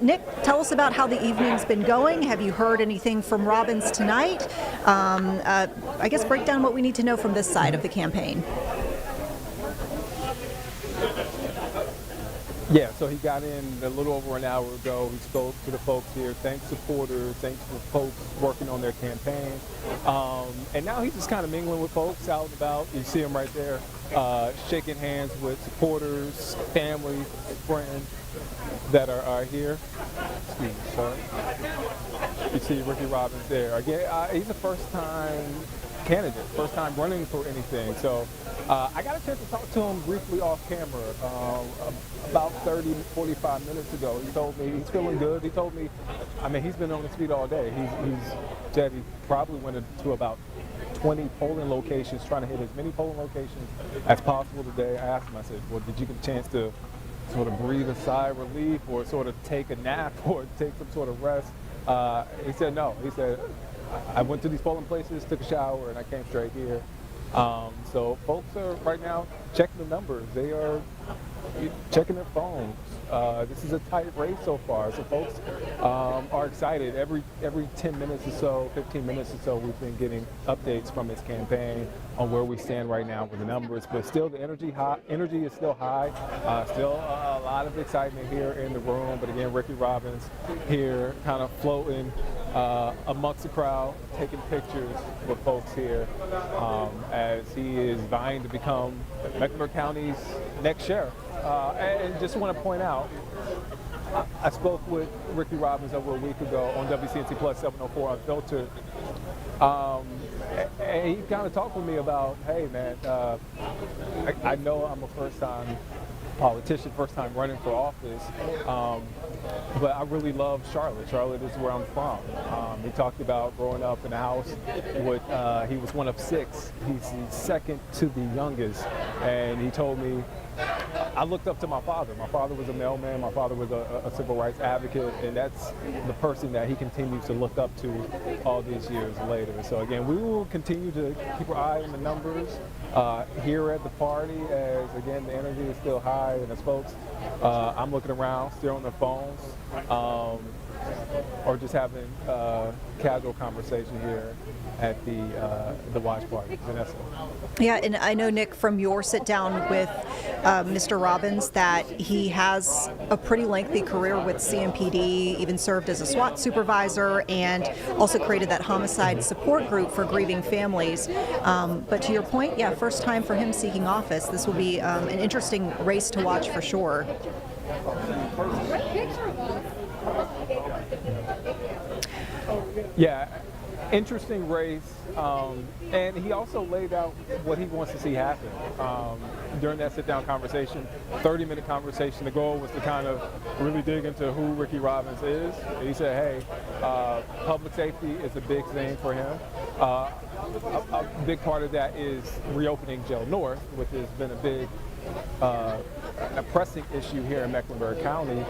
Nick, tell us about how the evening's been going. Have you heard anything from Robbins tonight? I guess break down what we need to know from this side of the campaign. Yeah, so he got in a little over an hour ago. He spoke to the folks here, thanked supporters, thanks for folks working on their campaign. And now he's just kind of mingling with folks out and about. You see him right there, shaking hands with supporters, family, friends that are here. Excuse me, sorry. You see Ricky Robbins there. Again, he's a first-time candidate, first time running for anything. So I got a chance to talk to him briefly off camera about 30, 45 minutes ago. He told me he's feeling good. He told me, I mean, he's been on his feet all day. He's said he probably went to about 20 polling locations, trying to hit as many polling locations as possible today. I asked him, I said, well, did you get a chance to sort of breathe a sigh of relief or sort of take a nap or take some sort of rest? He said no. He said, I went to these polling places, took a shower, and I came straight here. So folks are right now checking the numbers. They are checking their phones. This is a tight race so far, so folks are excited. Every 10 minutes or so, 15 minutes or so, we've been getting updates from his campaign on where we stand right now with the numbers. But still, the energy is still high. Still a lot of excitement here in the room. But again, Ricky Robbins here, kind of floating amongst the crowd, taking pictures with folks here as he is vying to become Mecklenburg County's next sheriff. And just want to point out, I spoke with Ricky Robbins over a week ago on WCNC Plus 704 Unfiltered. And he kind of talked with me about, hey man, I know I'm a first-time politician, first time running for office, but I really love Charlotte. Charlotte is where I'm from. He talked about growing up in a house with, he was one of 6. He's the second to the youngest, and he told me, I looked up to my father. My father was a mailman. My father was a civil rights advocate, and that's the person that he continues to look up to all these years later. So again, we will continue to keep our eye on the numbers here at the party as, again, the energy is still high, and as folks, I'm looking around, still on their phones, or just having casual conversation here at the watch party. Vanessa. Yeah, and I know, Nick, from your sit down with Mr. Robbins, that he has a pretty lengthy career with CMPD, even served as a SWAT supervisor, and also created that homicide support group for grieving families. But to your point, yeah, first time for him seeking office. This will be an interesting race to watch for sure. Yeah, interesting race, and he also laid out what he wants to see happen during that sit-down conversation, 30-minute conversation. The goal was to kind of really dig into who Ricky Robbins is. He said, hey, public safety is a big thing for him. A big part of that is reopening Jail North, which has been a big a pressing issue here in Mecklenburg County.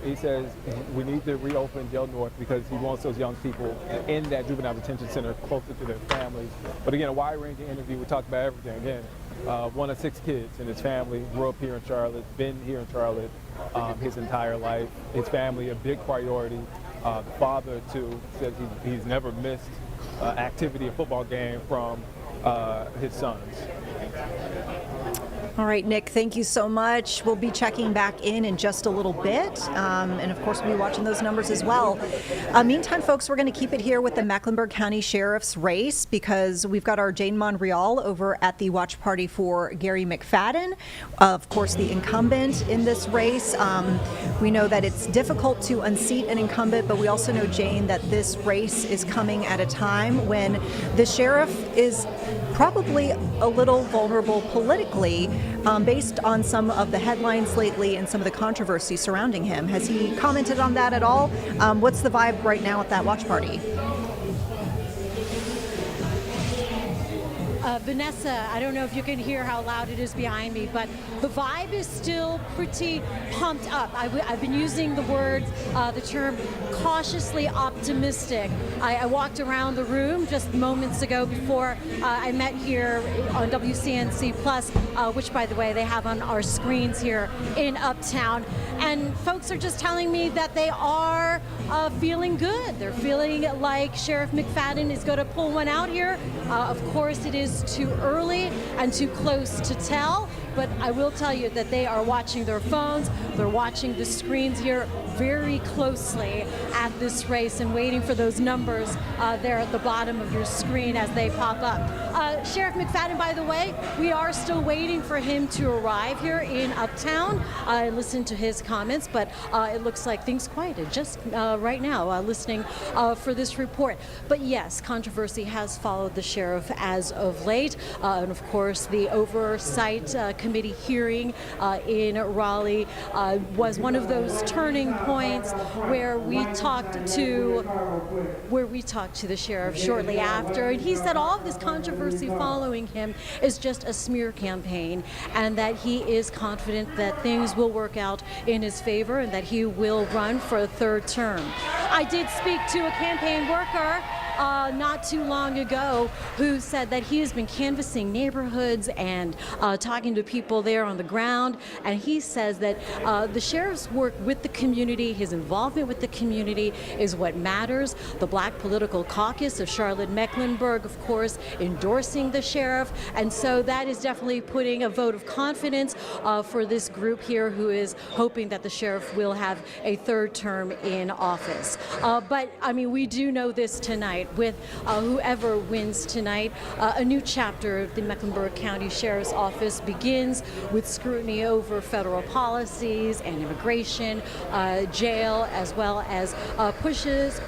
He says we need to reopen Jail North because he wants those young people in that juvenile detention center closer to their families. But again, a wide-ranging interview. We talked about everything. Again, one of 6 kids in his family, grew up here in Charlotte, been here in Charlotte his entire life. His family, a big priority. The father, too, says he's never missed activity, a football game from his sons. All right, Nick, thank you so much. We'll be checking back in just a little bit. And of course, we'll be watching those numbers as well. Meantime, folks, we're going to keep it here with the Mecklenburg County Sheriff's race because we've got our Jane Monreal over at the watch party for Garry McFadden, of course, the incumbent in this race. We know that it's difficult to unseat an incumbent, but we also know, Jane, that this race is coming at a time when the sheriff is probably a little vulnerable politically based on some of the headlines lately and some of the controversy surrounding him. Has he commented on that at all? What's the vibe right now at that watch party? Vanessa, I don't know if you can hear how loud it is behind me, but the vibe is still pretty pumped up. I've been using the term cautiously optimistic. I walked around the room just moments ago before I met here on WCNC Plus, which, by the way, they have on our screens here in Uptown. And folks are just telling me that they are feeling good. They're feeling like Sheriff McFadden is going to pull one out here. Of course, it is too early and too close to tell, but I will tell you that they are watching their phones. They're watching the screens here very closely at this race and waiting for those numbers there at the bottom of your screen as they pop up. Sheriff McFadden, by the way, we are still waiting for him to arrive here in Uptown. I listened to his comments, but it looks like things quieted just right now, listening for this report. But yes, controversy has followed the sheriff as of late. And of course, the Oversight Committee hearing in Raleigh was one of those turning points where we talked to the sheriff shortly after, and he said all of this controversy following him is just a smear campaign, and that he is confident that things will work out in his favor and that he will run for a third term. I did speak to a campaign worker not too long ago who said that he has been canvassing neighborhoods and talking to people there on the ground, and he says that the sheriff's work with the community, his involvement with the community is what matters. The Black Political Caucus of Charlotte Mecklenburg, of course, endorsing the sheriff, and so that is definitely putting a vote of confidence for this group here who is hoping that the sheriff will have a third term in office. But I mean, we do know this tonight. With whoever wins tonight, a new chapter of the Mecklenburg County Sheriff's Office begins with scrutiny over federal policies and immigration, jail, as well as pushes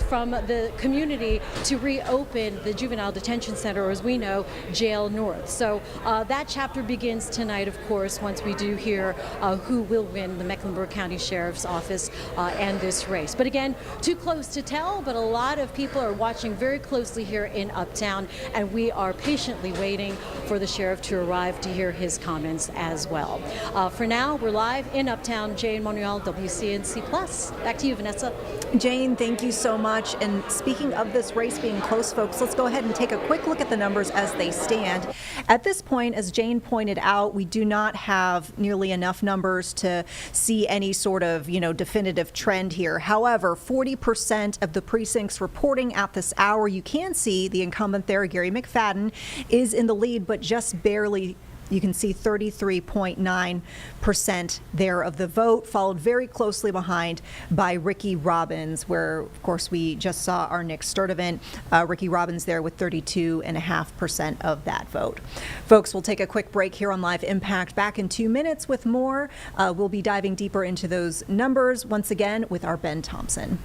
from the community to reopen the juvenile detention center, or as we know, Jail North. So that chapter begins tonight, of course, once we do hear who will win the Mecklenburg County Sheriff's Office and this race. But again, too close to tell, but a lot of people are watching very closely here in Uptown, and we are patiently waiting for the sheriff to arrive to hear his comments as well. For now, we're live in Uptown. Jane Montreal, WCNC Plus. Back to you, Vanessa. Jane, thank you so much. And speaking of this race being close, folks, let's go ahead and take a quick look at the numbers as they stand. At this point, as Jane pointed out, we do not have nearly enough numbers to see any sort of, definitive trend here. However, 40% of the precincts reporting at this hour, you can see the incumbent there, Garry McFadden, is in the lead, but just barely. You can see 33.9% there of the vote, followed very closely behind by Ricky Robbins, where, of course, we just saw our Nick Sturdivant. Ricky Robbins there with 32.5% of that vote. Folks, we'll take a quick break here on Live Impact. Back in 2 minutes with more. We'll be diving deeper into those numbers once again with our Ben Thompson.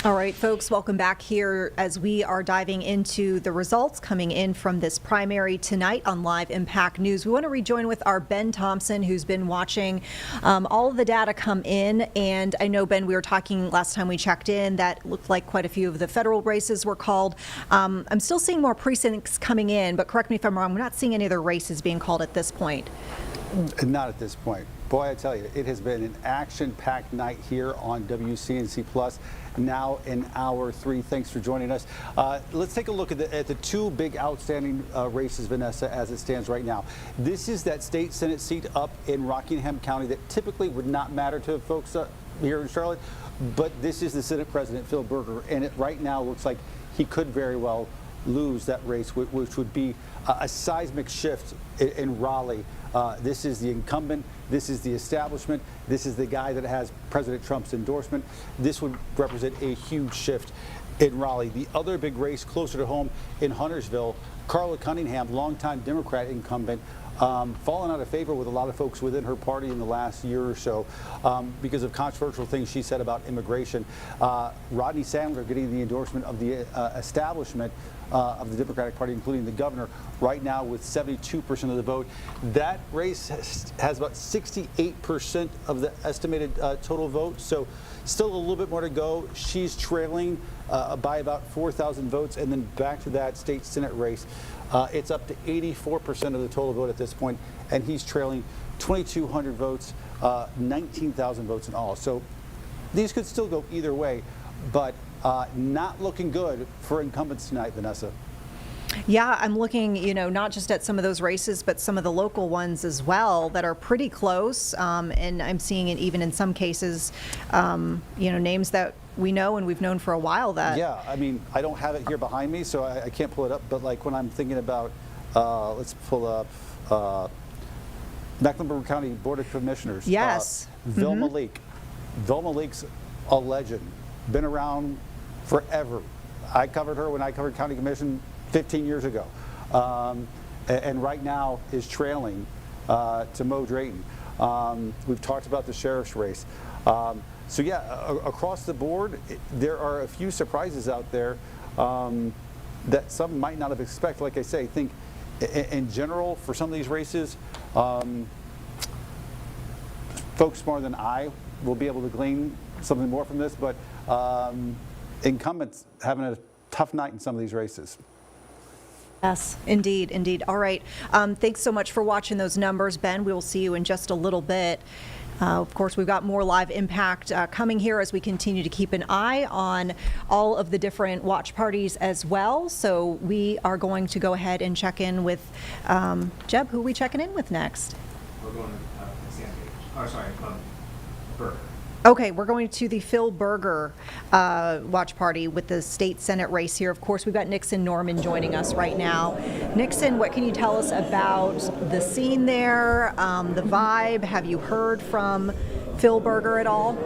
All right, folks, welcome back here as we are diving into the results coming in from this primary tonight on Live Impact News. We want to rejoin with our Ben Thompson, who's been watching all of the data come in. And I know, Ben, we were talking last time we checked in that looked like quite a few of the federal races were called. I'm still seeing more precincts coming in, but correct me if I'm wrong, we're not seeing any other races being called at this point. Not at this point. Boy, I tell you, it has been an action-packed night here on WCNC Plus. Now in hour 3. Thanks for joining us. Let's take a look at the two big outstanding races, Vanessa, as it stands right now. This is that state Senate seat up in Rockingham County that typically would not matter to folks here in Charlotte, but this is the Senate President, Phil Berger, and it right now looks like he could very well lose that race, which would be a seismic shift in Raleigh. This is the incumbent. This is the establishment. This is the guy that has President Trump's endorsement. This would represent a huge shift in Raleigh. The other big race closer to home in Huntersville, Carla Cunningham, longtime Democrat incumbent, fallen out of favor with a lot of folks within her party in the last year or so because of controversial things she said about immigration. Rodney Sandler getting the endorsement of the establishment of the Democratic Party, including the governor, right now with 72% of the vote. That race has about 68% of the estimated total vote, so still a little bit more to go. She's trailing by about 4,000 votes, and then back to that state Senate race. It's up to 84% of the total vote at this point, and he's trailing 2,200 votes, 19,000 votes in all. So these could still go either way, but not looking good for incumbents tonight, Vanessa. Yeah, I'm looking, not just at some of those races, but some of the local ones as well that are pretty close. And I'm seeing it even in some cases, names that we know and we've known for a while that. Yeah, I mean, I don't have it here behind me, so I can't pull it up. But like when I'm thinking about, let's pull up Mecklenburg County Board of Commissioners. Yes. Vilma Leak. Vilma Leak's a legend. Been around forever. I covered her when I covered County Commission 15 years ago. And right now is trailing to Mo Drayton. We've talked about the sheriff's race. So yeah, across the board, there are a few surprises out there that some might not have expected. Like I say, I think in general, for some of these races, folks smarter than I will be able to glean something more from this, but incumbents having a tough night in some of these races. Yes, indeed. All right. Thanks so much for watching those numbers, Ben. We will see you in just a little bit. Of course, we've got more live impact coming here as we continue to keep an eye on all of the different watch parties as well. So we are going to go ahead and check in with Jeb. Who are we checking in with next? We're going to Berger. Okay, we're going to the Phil Berger watch party with the state Senate race here. Of course, we've got Nixon Norman joining us right now. Nixon, what can you tell us about the scene there, the vibe? Have you heard from Phil Berger at all?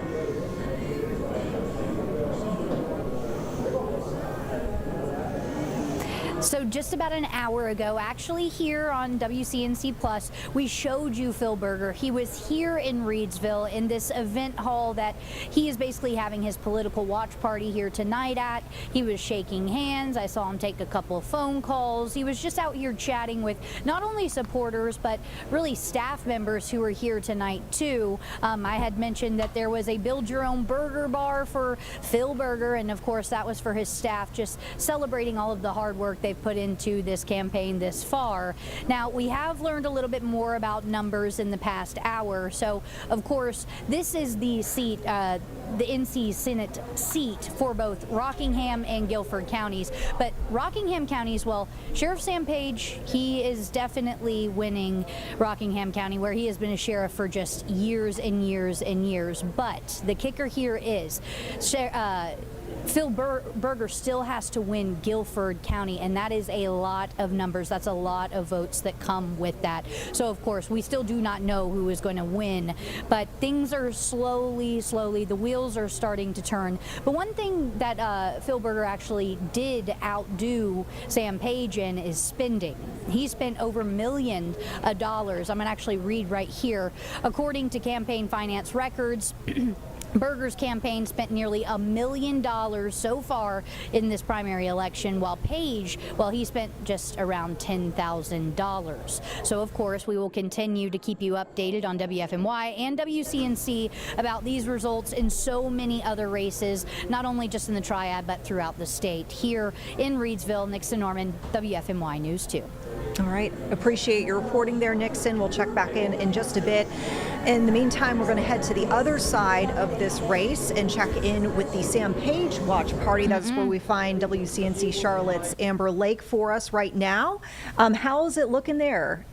So just about an hour ago, actually here on WCNC Plus, we showed you Phil Berger. He was here in Reedsville in this event hall that he is basically having his political watch party here tonight at. He was shaking hands. I saw him take a couple of phone calls. He was just out here chatting with not only supporters, but really staff members who are here tonight too. I had mentioned that there was a build your own burger bar for Phil Berger, and of course that was for his staff, just celebrating all of the hard work they've put into this campaign this far. Now, we have learned a little bit more about numbers in the past hour. So, of course, this is the seat, the NC Senate seat for both Rockingham and Guilford counties. But Rockingham counties, well, Sheriff Sam Page, he is definitely winning Rockingham County, where he has been a sheriff for just years and years and years. But the kicker here is Phil Berger still has to win Guilford County, and that is a lot of numbers. That's a lot of votes that come with that. So, of course, we still do not know who is going to win, but things are slowly, the wheels are starting to turn. But one thing that Phil Berger actually did outdo Sam Page in is spending. He spent over $1 million. I'm going to actually read right here. According to campaign finance records, Berger's campaign spent nearly $1 million so far in this primary election, while Page, well, he spent just around $10,000. So, of course, we will continue to keep you updated on WFMY and WCNC about these results in so many other races, not only just in the Triad, but throughout the state. Here in Reidsville, Nixon Norman, WFMY News 2. All right. Appreciate your reporting there, Nixon. We'll check back in just a bit. In the meantime, we're going to head to the other side of this race and check in with the Sam Page Watch Party. That's where we find WCNC Charlotte's Amber Lake for us right now. How's it looking there?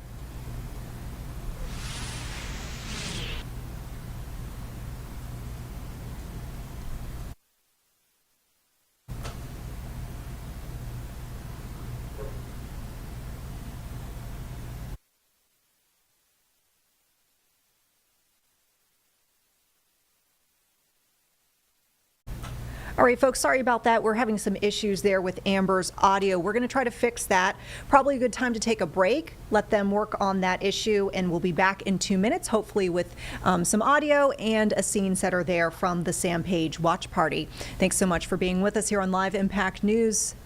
All right, folks, sorry about that. We're having some issues there with Amber's audio. We're going to try to fix that. Probably a good time to take a break, let them work on that issue, and we'll be back in 2 minutes, hopefully with some audio and a scene setter there from the Sam Page Watch Party. Thanks so much for being with us here on Live Impact News.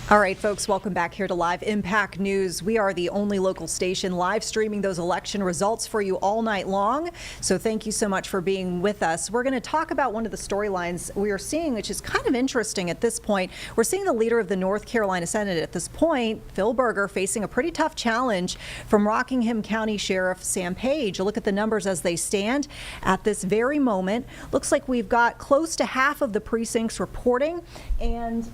All right, folks, welcome back here to Live Impact News. We are the only local station live streaming those election results for you all night long. So thank you so much for being with us. We're going to talk about one of the storylines we are seeing, which is kind of interesting at this point. We're seeing the leader of the North Carolina Senate at this point, Phil Berger, facing a pretty tough challenge from Rockingham County Sheriff Sam Page. Look at the numbers as they stand at this very moment. Looks like we've got close to half of the precincts reporting, and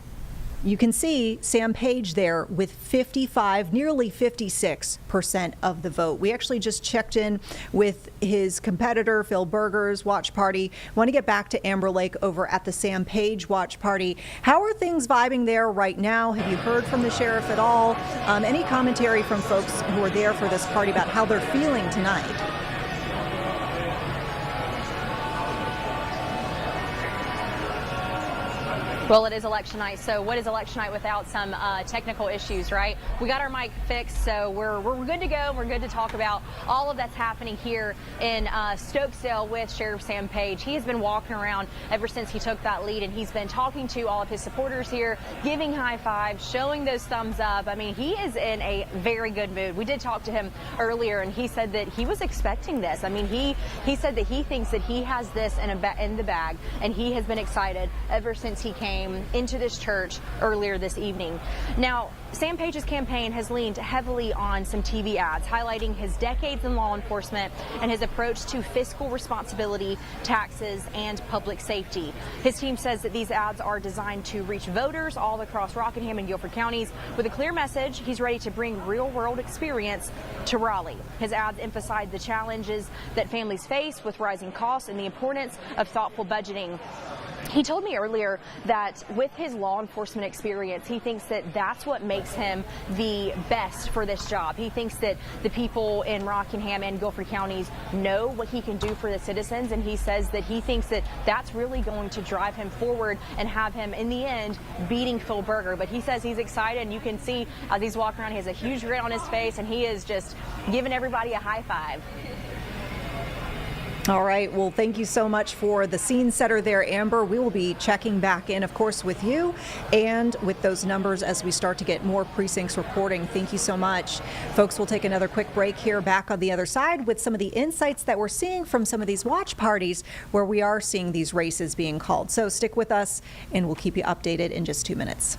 you can see Sam Page there with 55, nearly 56% of the vote. We actually just checked in with his competitor, Phil Berger's Watch Party. Want to get back to Amber Lake over at the Sam Page Watch Party. How are things vibing there right now? Have you heard from the sheriff at all? Any commentary from folks who are there for this party about how they're feeling tonight? Well, it is election night, so what is election night without some technical issues, right? We got our mic fixed, so we're good to go. We're good to talk about all of that's happening here in Stokesdale with Sheriff Sam Page. He has been walking around ever since he took that lead, and he's been talking to all of his supporters here, giving high fives, showing those thumbs up. I mean, he is in a very good mood. We did talk to him earlier, and he said that he was expecting this. I mean, he said that he thinks that he has this in the bag, and he has been excited ever since he came came into this church earlier this evening. Now, Sam Page's campaign has leaned heavily on some TV ads highlighting his decades in law enforcement and his approach to fiscal responsibility, taxes, and public safety. His team says that these ads are designed to reach voters all across Rockingham and Guilford counties with a clear message. He's ready to bring real-world experience to Raleigh. His ads emphasize the challenges that families face with rising costs and the importance of thoughtful budgeting. He told me earlier that with his law enforcement experience, he thinks that that's what makes him the best for this job. He thinks that the people in Rockingham and Guilford counties know what he can do for the citizens, and he says that he thinks that that's really going to drive him forward and have him, in the end, beating Phil Berger. But he says he's excited, and you can see as he's walking around, he has a huge grin on his face, and he is just giving everybody a high five. All right. Well, thank you so much for the scene setter there, Amber. We will be checking back in, of course, with you and with those numbers as we start to get more precincts reporting. Thank you so much. Folks, we'll take another quick break here back on the other side with some of the insights that we're seeing from some of these watch parties where we are seeing these races being called. So stick with us and we'll keep you updated in just 2 minutes.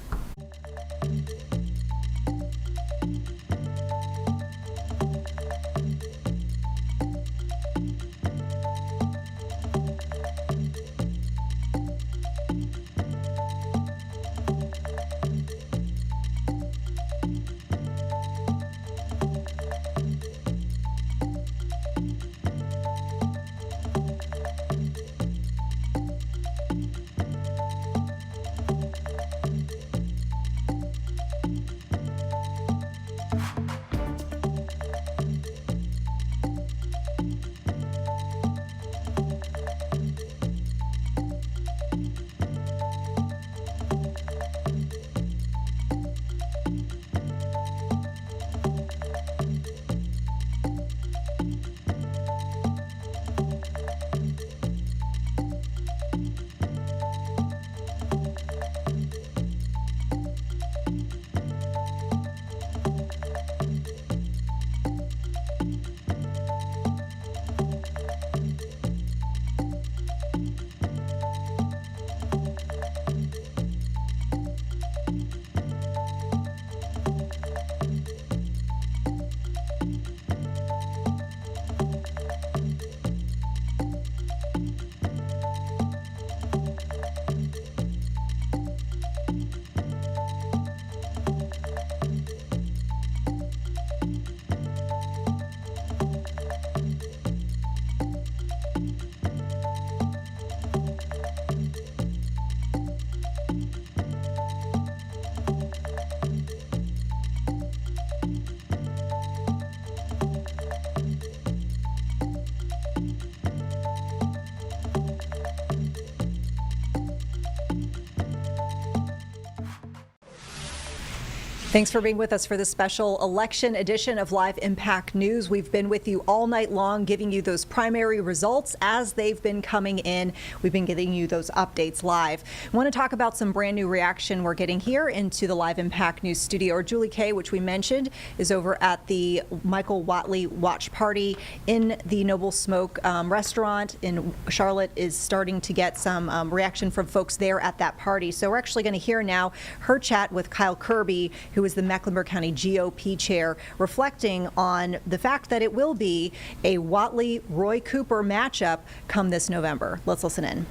Thanks for being with us for this special election edition of Live Impact News. We've been with you all night long, giving you those primary results as they've been coming in. We've been giving you those updates live. I want to talk about some brand new reaction we're getting here into the Live Impact News studio. Or Julie Kay, which we mentioned, is over at the Michael Whatley watch party in the Noble Smoke restaurant in Charlotte, is starting to get some reaction from folks there at that party. So we're actually going to hear now her chat with Kyle Kirby, who is the Mecklenburg County GOP chair, reflecting on the fact that it will be a Watley-Roy Cooper matchup come this November. Let's listen in.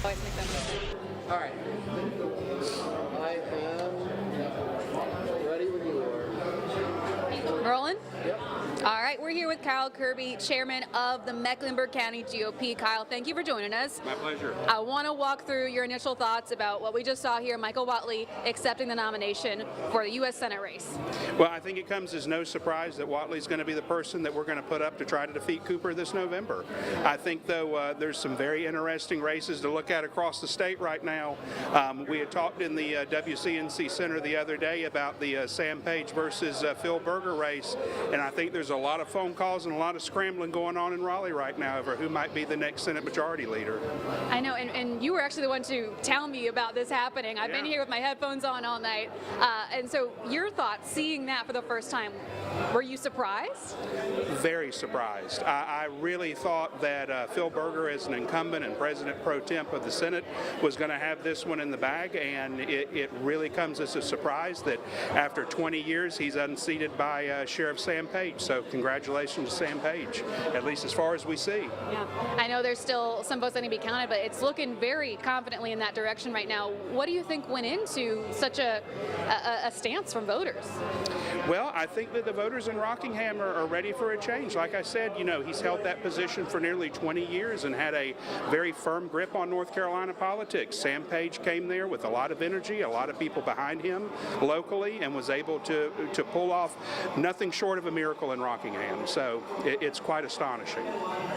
All right. I am ready when you are. Rolling? Yep. All right, we're here with Kyle Kirby, chairman of the Mecklenburg County GOP. Kyle, thank you for joining us. My pleasure. I want to walk through your initial thoughts about what we just saw here, Michael Whatley accepting the nomination for the U.S. Senate race. Well, I think it comes as no surprise that Watley's going to be the person that we're going to put up to try to defeat Cooper this November. I think, though, there's some very interesting races to look at across the state right now. We had talked in the WCNC Center the other day about the Sam Page versus Phil Berger race, and I think there's a lot of phone calls and a lot of scrambling going on in Raleigh right now over who might be the next Senate Majority Leader. I know, and you were actually the one to tell me about this happening. I've been here with my headphones on all night. And so your thoughts, seeing that for the first time, Were you surprised? Very surprised. I really thought that Phil Berger, as an incumbent and president pro temp of the Senate, was going to have this one in the bag, and it really comes as a surprise that after 20 years he's unseated by Sheriff Sam Page. So congratulations to Sam Page, at least as far as we see. Yeah, I know there's still some votes that need to be counted, but it's looking very confidently in that direction right now. What do you think went into such a stance from voters? Well, I think that the voters in Rockingham are ready for a change. Like I said, you know, he's held that position for nearly 20 years and had a very firm grip on North Carolina politics. Sam Page came there with a lot of energy, a lot of people behind him locally, and was able to pull off nothing short of a miracle in Rockingham. So it's quite astonishing.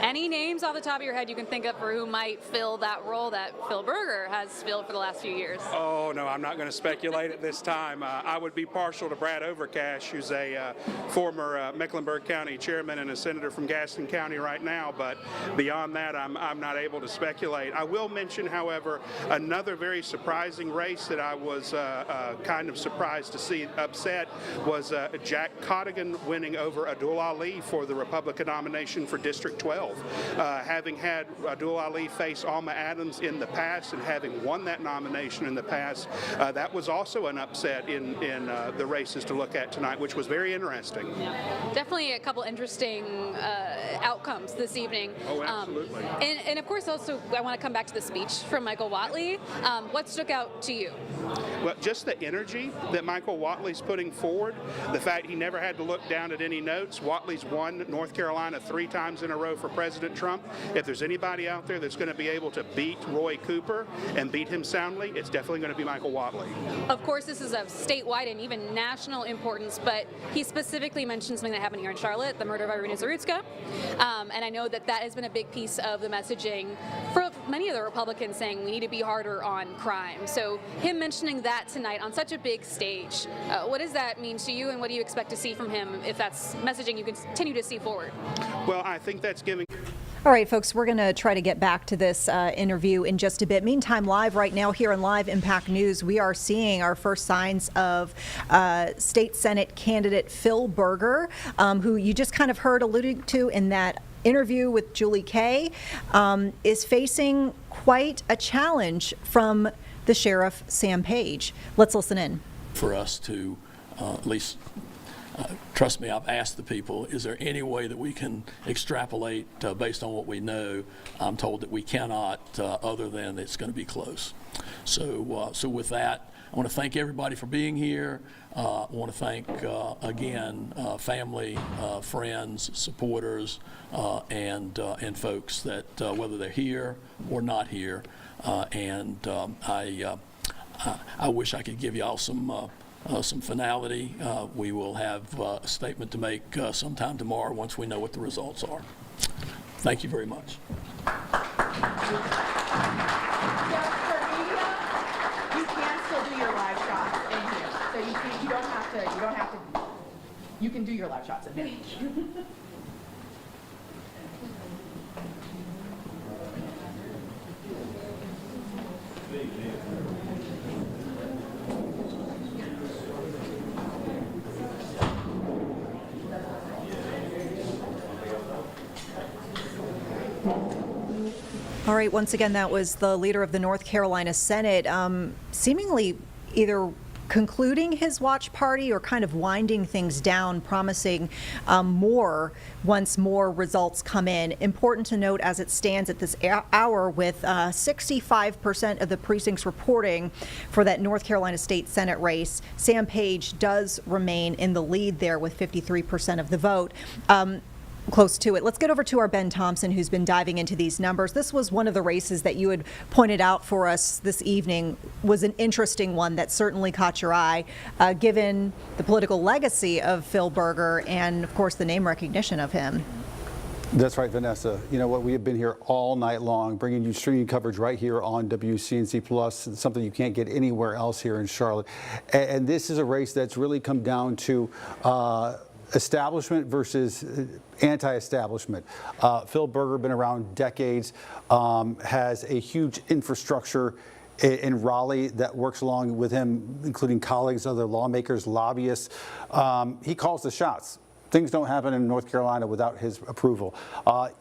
Any names off the top of your head you can think of for who might fill that role that Phil Berger has filled for the last few years? Oh, no, I'm not going to speculate at this time. I would be partial to Brad Overcash, who's a former Mecklenburg County chairman and a senator from Gaston County right now, but beyond that, I'm not able to speculate. I will mention, however, another very surprising race that I was kind of surprised to see upset was Jack Cottigan winning over Abdul Ali for the Republican nomination for District 12. Having had Abdul Ali face Alma Adams in the past and having won that nomination in the past, that was also an upset in the races to look at tonight, which was very interesting. Yeah. Definitely a couple interesting outcomes this evening. Oh, absolutely. And of course, also, I want to come back to the speech from Michael Whatley. What stuck out to you? Well, just the energy that Michael Whatley's putting forward, the fact he never had to look down at any notes. Whatley's won North Carolina 3 times in a row for President Trump. If there's anybody out there that's going to be able to beat Roy Cooper and beat him soundly, it's definitely going to be Michael Whatley. Of course, this is of statewide and even national importance, but he specifically mentioned something that happened here in Charlotte, the murder of Iryna Zarutska. And I know that that has been a big piece of the messaging for many of the Republicans, saying we need to be harder on crime. So him mentioning that tonight on such a big stage, what does that mean to you, and what do you expect to see from him if that's messaging you continue to see forward? Well, I think that's giving... All right, folks, we're going to try to get back to this interview in just a bit. Meantime, live right now here on Live Impact News, we are seeing our first signs of State Senate candidate Phil Berger, who you just kind of heard alluded to in that interview with Julie Kay, is facing quite a challenge from the Sheriff Sam Page. Let's listen in. For us to at least trust me, I've asked the people, is there any way that we can extrapolate based on what we know? I'm told that we cannot, other than it's going to be close. So with that, I want to thank everybody for being here. I want to thank, again, family, friends, supporters, and folks that, whether they're here or not here, I wish I could give you all some finality. We will have a statement to make sometime tomorrow once we know what the results are. Thank you very much. You can still do your live shots in here, so you don't have to. You can do your live shots in here. All right, once again, that was the leader of the North Carolina Senate, seemingly either concluding his watch party or kind of winding things down, promising more once more results come in. Important to note as it stands at this hour, with 65% of the precincts reporting for that North Carolina State Senate race, Sam Page does remain in the lead there with 53% of the vote. Close to it. Let's get over to our Ben Thompson, who's been diving into these numbers. This was one of the races that you had pointed out for us this evening, was an interesting one that certainly caught your eye, given the political legacy of Phil Berger and, of course, the name recognition of him. That's right, Vanessa. You know what? We have been here all night long, bringing you streaming coverage right here on WCNC Plus, something you can't get anywhere else here in Charlotte. And this is a race that's really come down to establishment versus anti-establishment. Phil Berger, been around decades, has a huge infrastructure in Raleigh that works along with him, including colleagues, other lawmakers, lobbyists. He calls the shots. things don't happen in North Carolina without his approval.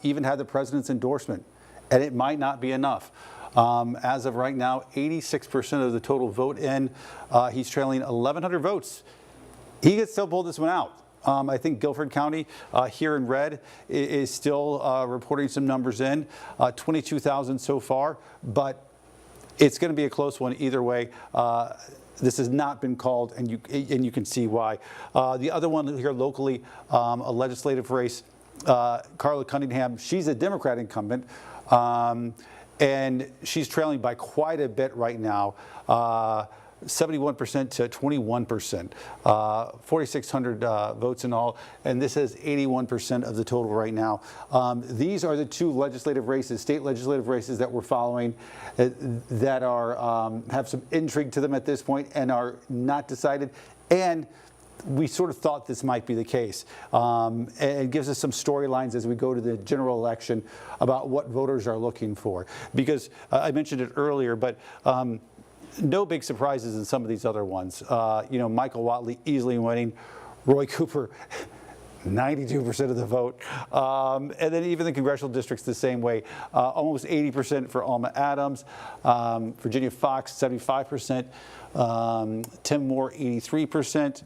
Even had the president's endorsement, and it might not be enough. As of right now, 86% of the total vote in. He's trailing 1,100 votes. He could still pull this one out. I think Guilford County here in red is still reporting some numbers in, 22,000 so far, but it's going to be a close one either way. This has not been called, and you can see why. The other one here locally, a legislative race, Carla Cunningham, she's a Democrat incumbent, and she's trailing by quite a bit right now. 71% to 21%, 4,600 votes in all, and this is 81% of the total right now. These are the two legislative races, state legislative races that we're following that are have some intrigue to them at this point and are not decided. And we sort of thought this might be the case. And it gives us some storylines as we go to the general election about what voters are looking for. Because I mentioned it earlier, but no big surprises in some of these other ones. Michael Whatley easily winning, Roy Cooper 92% of the vote, and then even the congressional districts the same way. Almost 80% for Alma Adams, Virginia Fox 75%, Tim Moore 83%,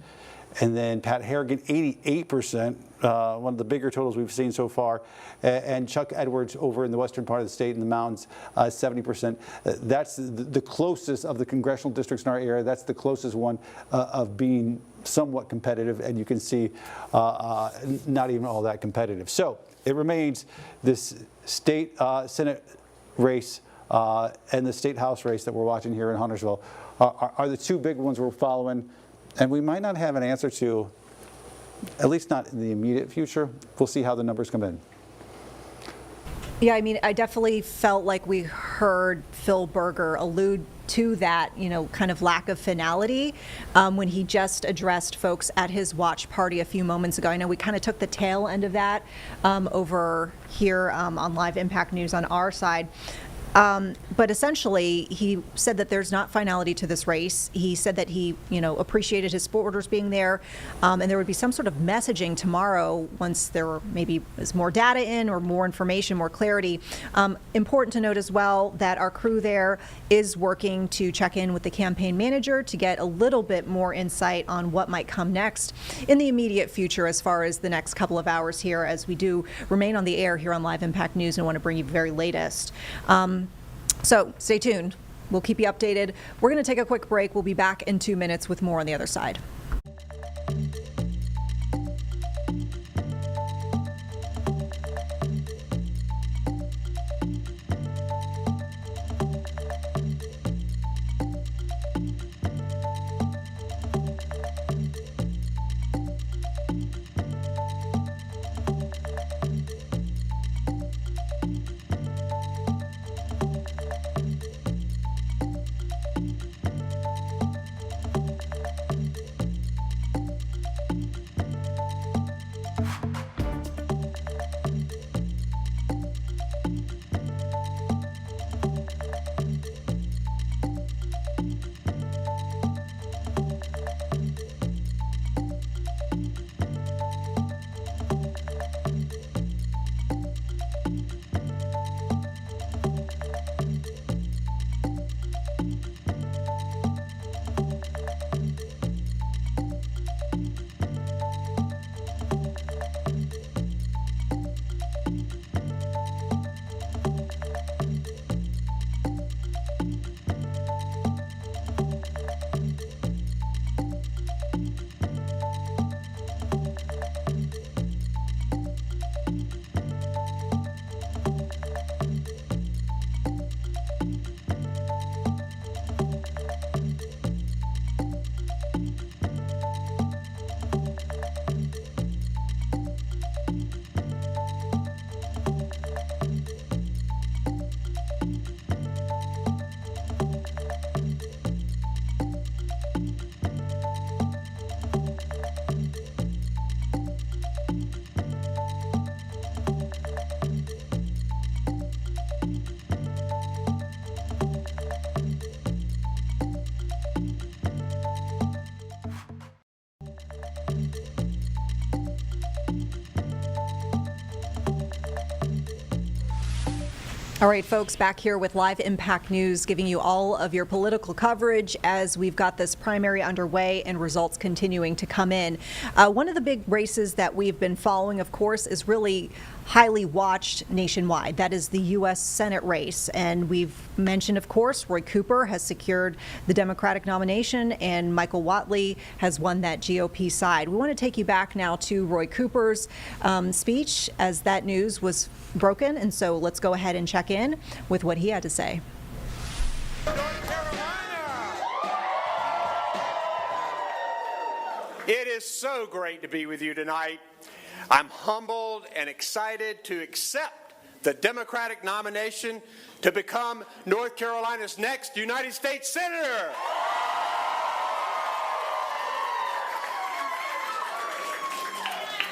and then Pat Harrigan 88%, one of the bigger totals we've seen so far, and Chuck Edwards over in the western part of the state in the mountains, 70%. That's the closest of the congressional districts in our area. That's the closest one of being somewhat competitive, and you can see not even all that competitive. So it remains this state Senate race and the state House race that we're watching here in Huntersville are the two big ones we're following. And we might not have an answer to, at least not in the immediate future. We'll see how the numbers come in. Yeah, I mean, I definitely felt like we heard Phil Berger allude to that, kind of lack of finality when he just addressed folks at his watch party a few moments ago. I know we kind of took the tail end of that over here on Live Impact News on our side. But essentially, he said that there's not finality to this race. He said that he, appreciated his supporters being there, and there would be some sort of messaging tomorrow once there maybe is more data in or more information, more clarity. Important to note as well that our crew there is working to check in with the campaign manager to get a little bit more insight on what might come next in the immediate future as far as the next couple of hours here, as we do remain on the air here on Live Impact News and want to bring you the very latest. So stay tuned. We'll keep you updated. We're going to take a quick break. We'll be back in 2 minutes with more on the other side. All right, folks, back here with Live Impact News, giving you all of your political coverage as we've got this primary underway and results continuing to come in. One of the big races that we've been following, of course, is really highly watched nationwide. That is the U.S. Senate race. And we've mentioned, of course, Roy Cooper has secured the Democratic nomination and Michael Whatley has won that GOP side. We want to take you back now to Roy Cooper's speech as that news was broken. And so let's go ahead and check in with what he had to say. It is so great to be with you tonight. I'm humbled and excited to accept the Democratic nomination to become North Carolina's next United States Senator.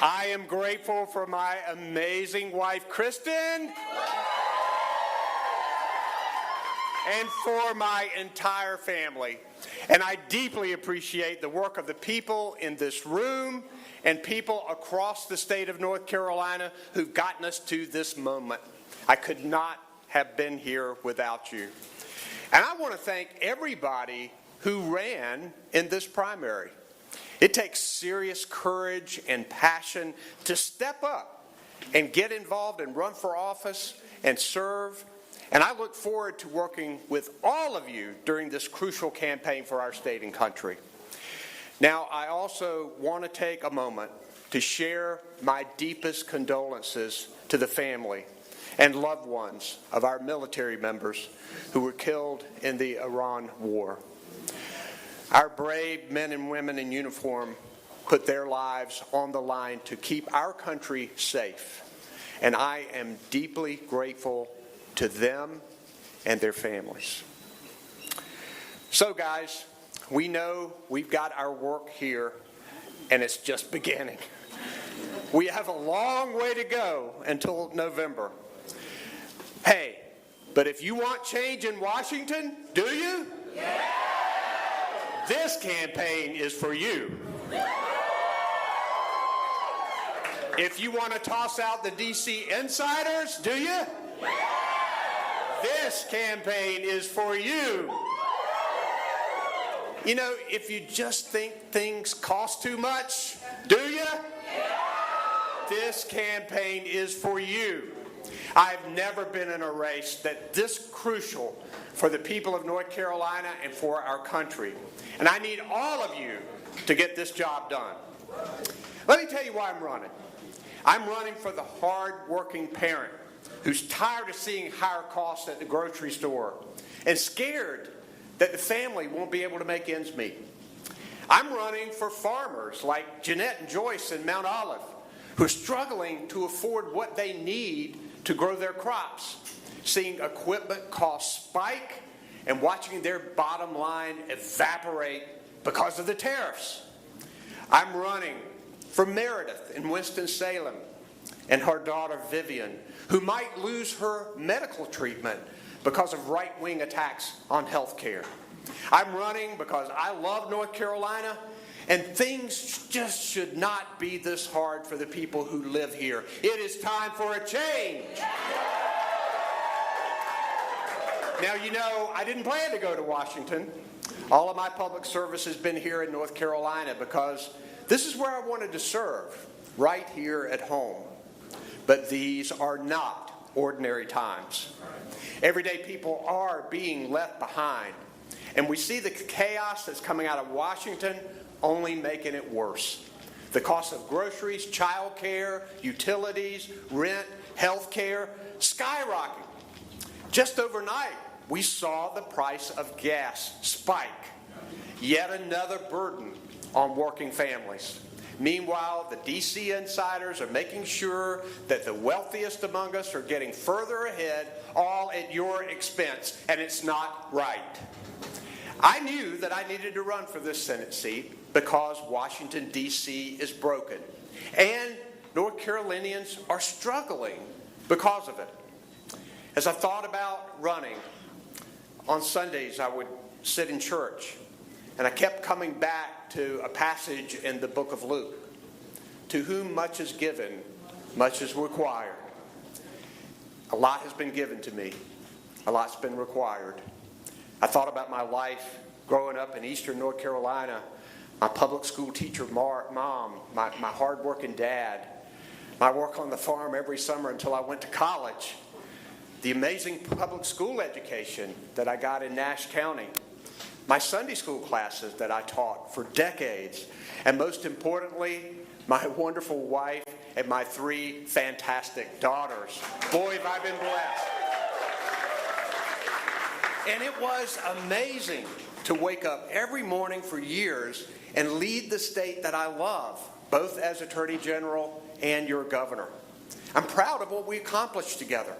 I am grateful for my amazing wife, Kristen, and for my entire family. And I deeply appreciate the work of the people in this room and people across the state of North Carolina who've gotten us to this moment. I could not have been here without you. And I want to thank everybody who ran in this primary. It takes serious courage and passion to step up and get involved and run for office and serve. And I look forward to working with all of you during this crucial campaign for our state and country. Now, I also want to take a moment to share my deepest condolences to the family and loved ones of our military members who were killed in the Iran war. Our brave men and women in uniform put their lives on the line to keep our country safe. And I am deeply grateful to them and their families. So, guys, we know we've got our work here, and it's just beginning. We have a long way to go until November. Hey, but if you want change in Washington, do you? Yeah. This campaign is for you. If you want to toss out the D.C. insiders, do you? Yeah. This campaign is for you. You know, if you just think things cost too much, do you? Yeah. This campaign is for you. I've never been in a race that's this crucial for the people of North Carolina and for our country. And I need all of you to get this job done. Let me tell you why I'm running. I'm running for the hard-working parent who's tired of seeing higher costs at the grocery store and scared that the family won't be able to make ends meet. I'm running for farmers like Jeanette and Joyce in Mount Olive who are struggling to afford what they need to grow their crops, seeing equipment costs spike and watching their bottom line evaporate because of the tariffs. I'm running for Meredith in Winston-Salem and her daughter Vivian, who might lose her medical treatment because of right-wing attacks on health care. I'm running because I love North Carolina, and things just should not be this hard for the people who live here. It is time for a change. Now, you know, I didn't plan to go to Washington. All of my public service has been here in North Carolina because this is where I wanted to serve, right here at home. But these are not ordinary times. Everyday people are being left behind. And we see the chaos that's coming out of Washington only making it worse. The cost of groceries, child care, utilities, rent, health care, skyrocketing. Just overnight, we saw the price of gas spike. Yet another burden on working families. Meanwhile, the D.C. insiders are making sure that the wealthiest among us are getting further ahead, all at your expense, and it's not right. I knew that I needed to run for this Senate seat because Washington, D.C. is broken, and North Carolinians are struggling because of it. As I thought about running, on Sundays I would sit in church, and I kept coming back to a passage in the book of Luke. To whom much is given, much is required. A lot has been given to me. A lot's been required. I thought about my life growing up in eastern North Carolina, my public school teacher mom, my hard-working dad, my work on the farm every summer until I went to college, the amazing public school education that I got in Nash County, my Sunday school classes that I taught for decades, and most importantly, my wonderful wife and my 3 fantastic daughters. Boy, have I been blessed. And it was amazing to wake up every morning for years and lead the state that I love, both as Attorney General and your governor. I'm proud of what we accomplished together.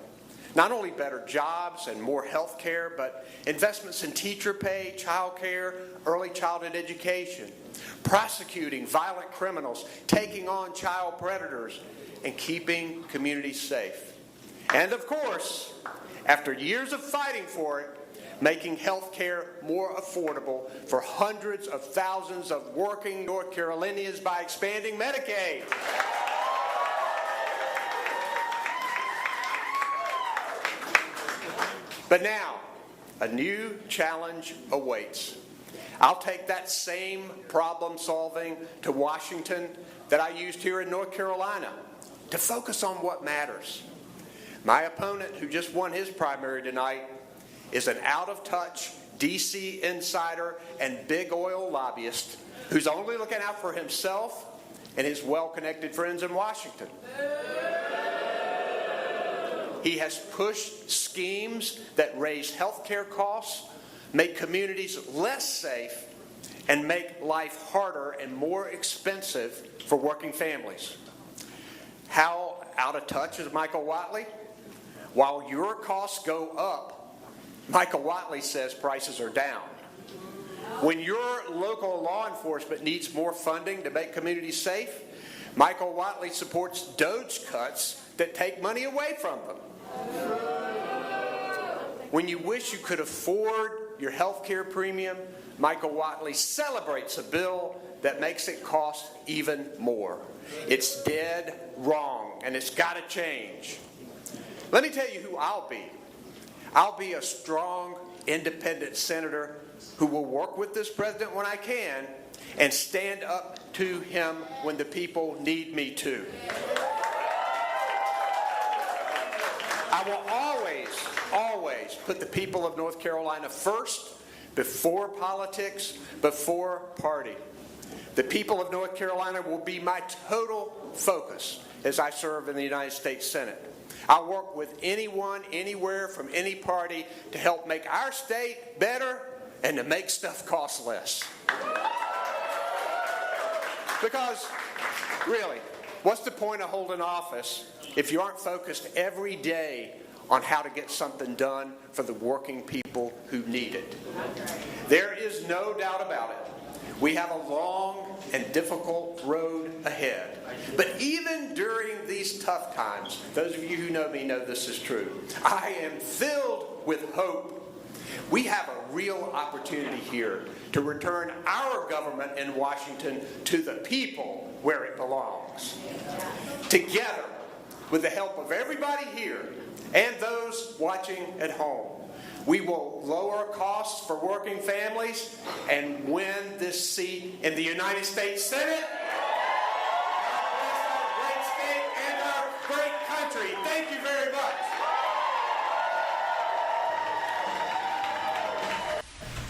Not only better jobs and more health care, but investments in teacher pay, child care, early childhood education, prosecuting violent criminals, taking on child predators, and keeping communities safe. And of course, after years of fighting for it, making health care more affordable for hundreds of thousands of working North Carolinians by expanding Medicaid. But now, a new challenge awaits. I'll take that same problem solving to Washington that I used here in North Carolina to focus on what matters. My opponent, who just won his primary tonight, is an out-of-touch D.C. insider and big oil lobbyist who's only looking out for himself and his well-connected friends in Washington. He has pushed schemes that raise health care costs, make communities less safe, and make life harder and more expensive for working families. How out of touch is Michael Whatley? While your costs go up, Michael Whatley says prices are down. When your local law enforcement needs more funding to make communities safe, Michael Whatley supports DOGE cuts that take money away from them. When you wish you could afford your health care premium, Michael Whatley celebrates a bill that makes it cost even more. It's dead wrong, and it's got to change. Let me tell you who I'll be. I'll be a strong, independent senator who will work with this president when I can and stand up to him when the people need me to. I will always put the people of North Carolina first, before politics, before party. The people of North Carolina will be my total focus as I serve in the United States Senate. I'll work with anyone, anywhere, from any party to help make our state better and to make stuff cost less. Because, really, what's the point of holding office if you aren't focused every day on how to get something done for the working people who need it? There is no doubt about it. We have a long and difficult road ahead. But even during these tough times, those of you who know me know this is true, I am filled with hope. We have a real opportunity here to return our government in Washington to the people where it belongs. Together, with the help of everybody here and those watching at home, we will lower costs for working families and win this seat in the United States Senate. Our great state and our great country. Thank you very much.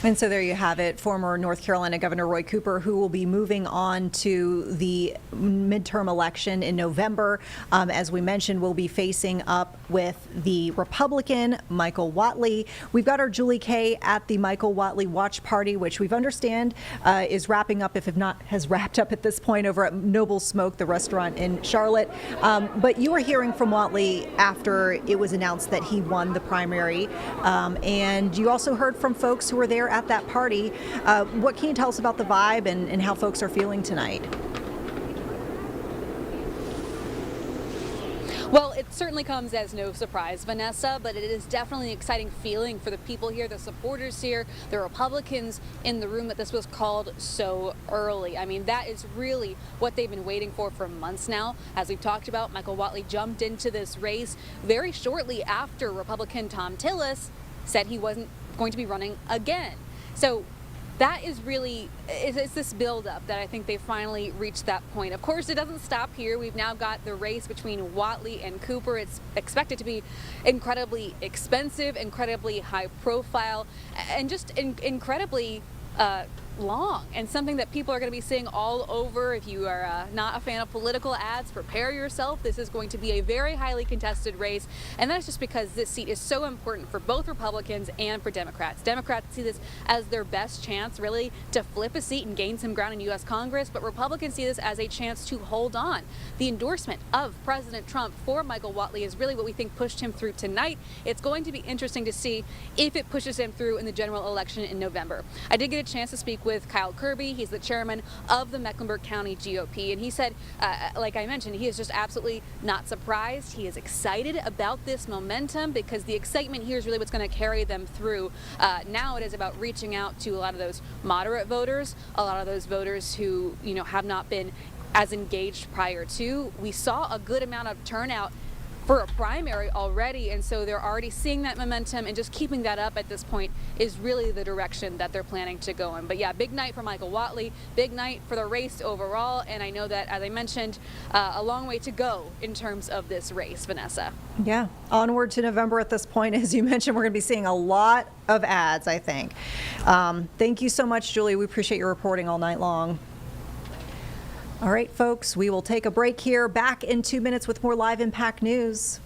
And so there you have it, former North Carolina Governor Roy Cooper, who will be moving on to the midterm election in November. As we mentioned, will be facing up with the Republican Michael Whatley. We've got our Julie Kay at the Michael Whatley Watch Party, which we've understand is wrapping up, if not has wrapped up at this point, over at Noble Smoke, the restaurant in Charlotte. But you were hearing from Whatley after it was announced that he won the primary. And you also heard from folks who were there at that party. What can you tell us about the vibe and how folks are feeling tonight? Well, it's certainly comes as no surprise, Vanessa, but it is definitely an exciting feeling for the people here, the supporters here, the Republicans in the room that this was called so early. I mean, that is really what they've been waiting for months now. As we've talked about, Michael Whatley jumped into this race very shortly after Republican Thom Tillis said he wasn't going to be running again. So that is really, it's this buildup that I think they finally reached that point. Of course, it doesn't stop here. We've now got the race between Watley and Cooper. It's expected to be incredibly expensive, incredibly high profile, and just incredibly long, and something that people are going to be seeing all over. If you are not a fan of political ads, prepare yourself. This is going to be a very highly contested race, and that's just because this seat is so important for both Republicans and for Democrats. Democrats see this as their best chance really to flip a seat and gain some ground in U.S. Congress, but Republicans see this as a chance to hold on. The endorsement of President Trump for Michael Whatley is really what we think pushed him through tonight. It's going to be interesting to see if it pushes him through in the general election in November. I did get a chance to speak with Kyle Kirby. He's the chairman of the Mecklenburg County GOP, and he said, like I mentioned, he is just absolutely not surprised. He is excited about this momentum because the excitement here is really what's going to carry them through. Now it is about reaching out to a lot of those moderate voters, a lot of those voters who, you know, have not been as engaged prior to. We saw a good amount of turnout for a primary already, and so they're already seeing that momentum, and just keeping that up at this point is really the direction that they're planning to go in. But yeah, big night for Michael Whatley, big night for the race overall, and I know that, as I mentioned, a long way to go in terms of this race, Vanessa. Yeah, onward to November at this point. As you mentioned, we're going to be seeing a lot of ads, I think. Thank you so much, Julie. We appreciate your reporting all night long. All right, folks, we will take a break here. Back in 2 minutes with more Live Impact News.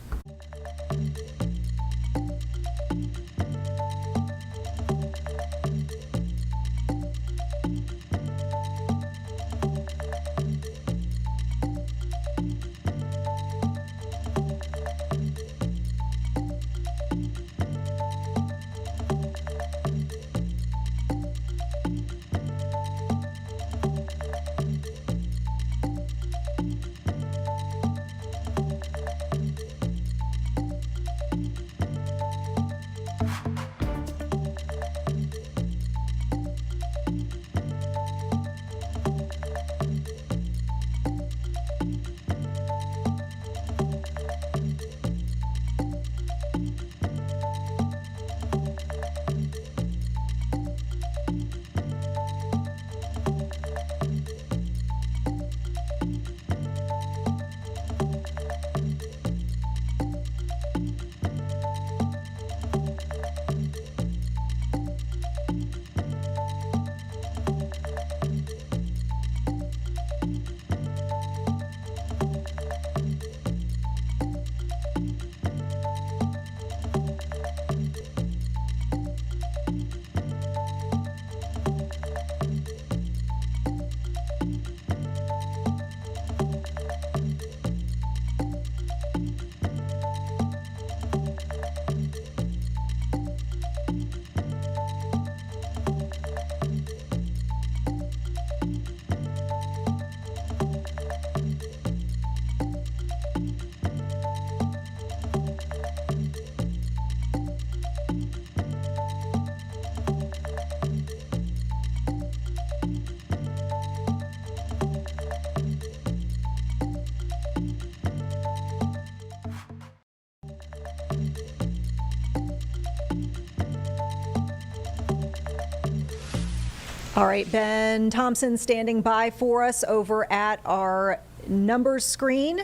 All right, Ben Thompson standing by for us over at our numbers screen.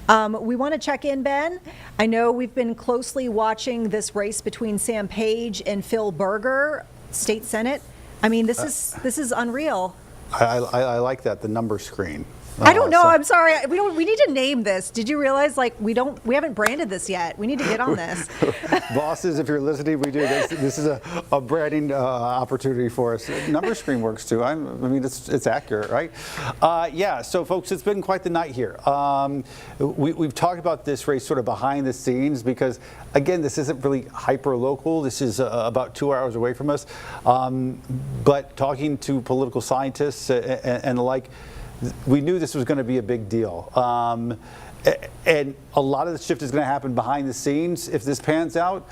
We want to check in, Ben. I know we've been closely watching this race between Sam Page and Phil Berger, State Senate. I mean, this is unreal. I like that, the number screen. I don't know. I'm sorry. We need to name this. Did you realize we haven't branded this yet? We need to get on this. Bosses, if you're listening, we do this. This is a branding opportunity for us. Number screen works too. I mean, it's accurate, right? Yeah. So, folks, it's been quite the night here. We've talked about this race sort of behind the scenes because, again, this isn't really hyper local. This is about 2 hours away from us. But talking to political scientists and the like, we knew this was going to be a big deal. And a lot of the shift is going to happen behind the scenes if this pans out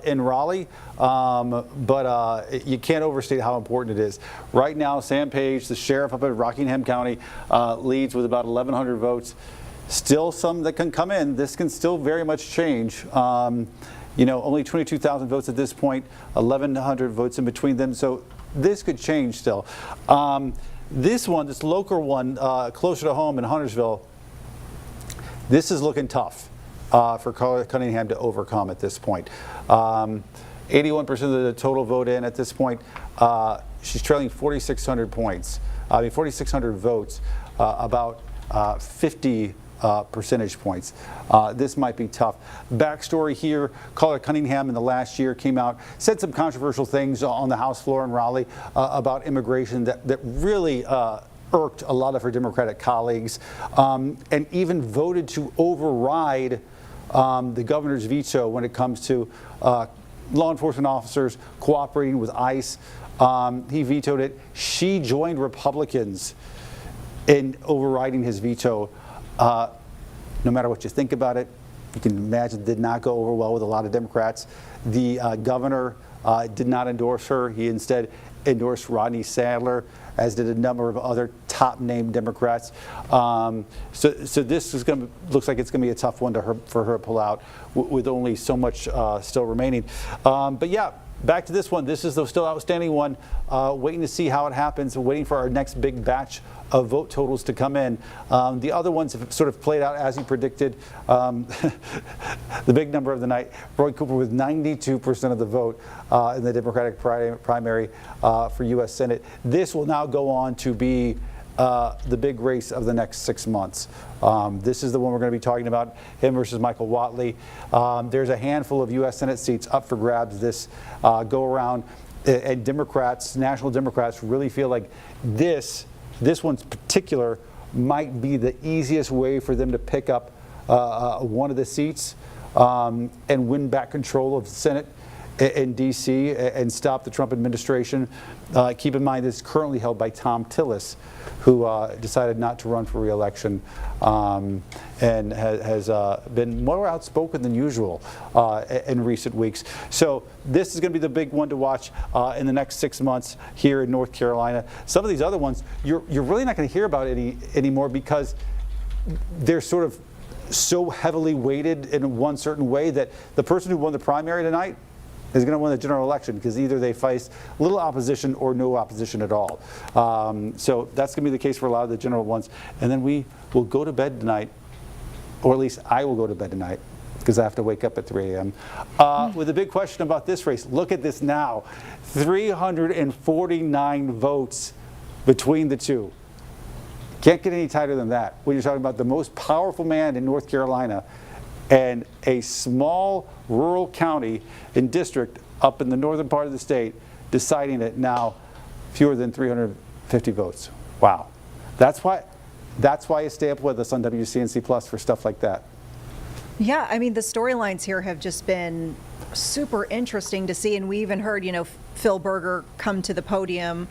in Raleigh, but you can't overstate how important it is. Right now, Sam Page, the sheriff up in Rockingham County, leads with about 1,100 votes. Still some that can come in. This can still very much change. You know, only 22,000 votes at this point, 1,100 votes in between them, so this could change still. This one, this local one, closer to home in Huntersville, this is looking tough for Cunningham to overcome at this point. 81% of the total vote in at this point. She's trailing 4,600 points. 4,600 votes, about 50 percentage points. This might be tough. Backstory here, Caller Cunningham in the last year came out, said some controversial things on the House floor in Raleigh about immigration that really irked a lot of her Democratic colleagues, and even voted to override the governor's veto when it comes to law enforcement officers cooperating with ICE. He vetoed it. She joined Republicans in overriding his veto. No matter what you think about it, you can imagine it did not go over well with a lot of Democrats. The governor did not endorse her. He instead endorsed Rodney Sadler, as did a number of other top-named Democrats. So this is going to looks like it's going to be a tough one for her to pull out with only so much still remaining. But yeah, back to this one. This is the still outstanding one. Waiting to see how it happens. Waiting for our next big batch of vote totals to come in. The other ones have sort of played out as he predicted. The big number of the night, Roy Cooper with 92% of the vote in the Democratic primary for U.S. Senate. This will now go on to be the big race of the next 6 months. This is the one we're going to be talking about, him versus Michael Whatley. There's a handful of U.S. Senate seats up for grabs this go around, and Democrats, national Democrats, really feel like this one's particular might be the easiest way for them to pick up one of the seats and win back control of the Senate in D.C. and stop the Trump administration. Keep in mind this is currently held by Thom Tillis, who decided not to run for re-election and has been more outspoken than usual in recent weeks. So this is going to be the big one to watch in the next 6 months here in North Carolina. Some of these other ones you're really not going to hear about anymore because they're sort of so heavily weighted in one certain way that the person who won the primary tonight is going to win the general election because either they face little opposition or no opposition at all. So that's going to be the case for a lot of the general ones. And then we will go to bed tonight, or at least I will go to bed tonight because I have to wake up at 3 a.m. With a big question about this race. Look at this now. 349 votes between the two. Can't get any tighter than that when you're talking about the most powerful man in North Carolina and a small rural county and district up in the northern part of the state deciding it now fewer than 350 votes. Wow. That's why you stay up with us on WCNC Plus for stuff like that. Yeah, I mean, the storylines here have just been super interesting to see, and we even heard, Phil Berger come to the podium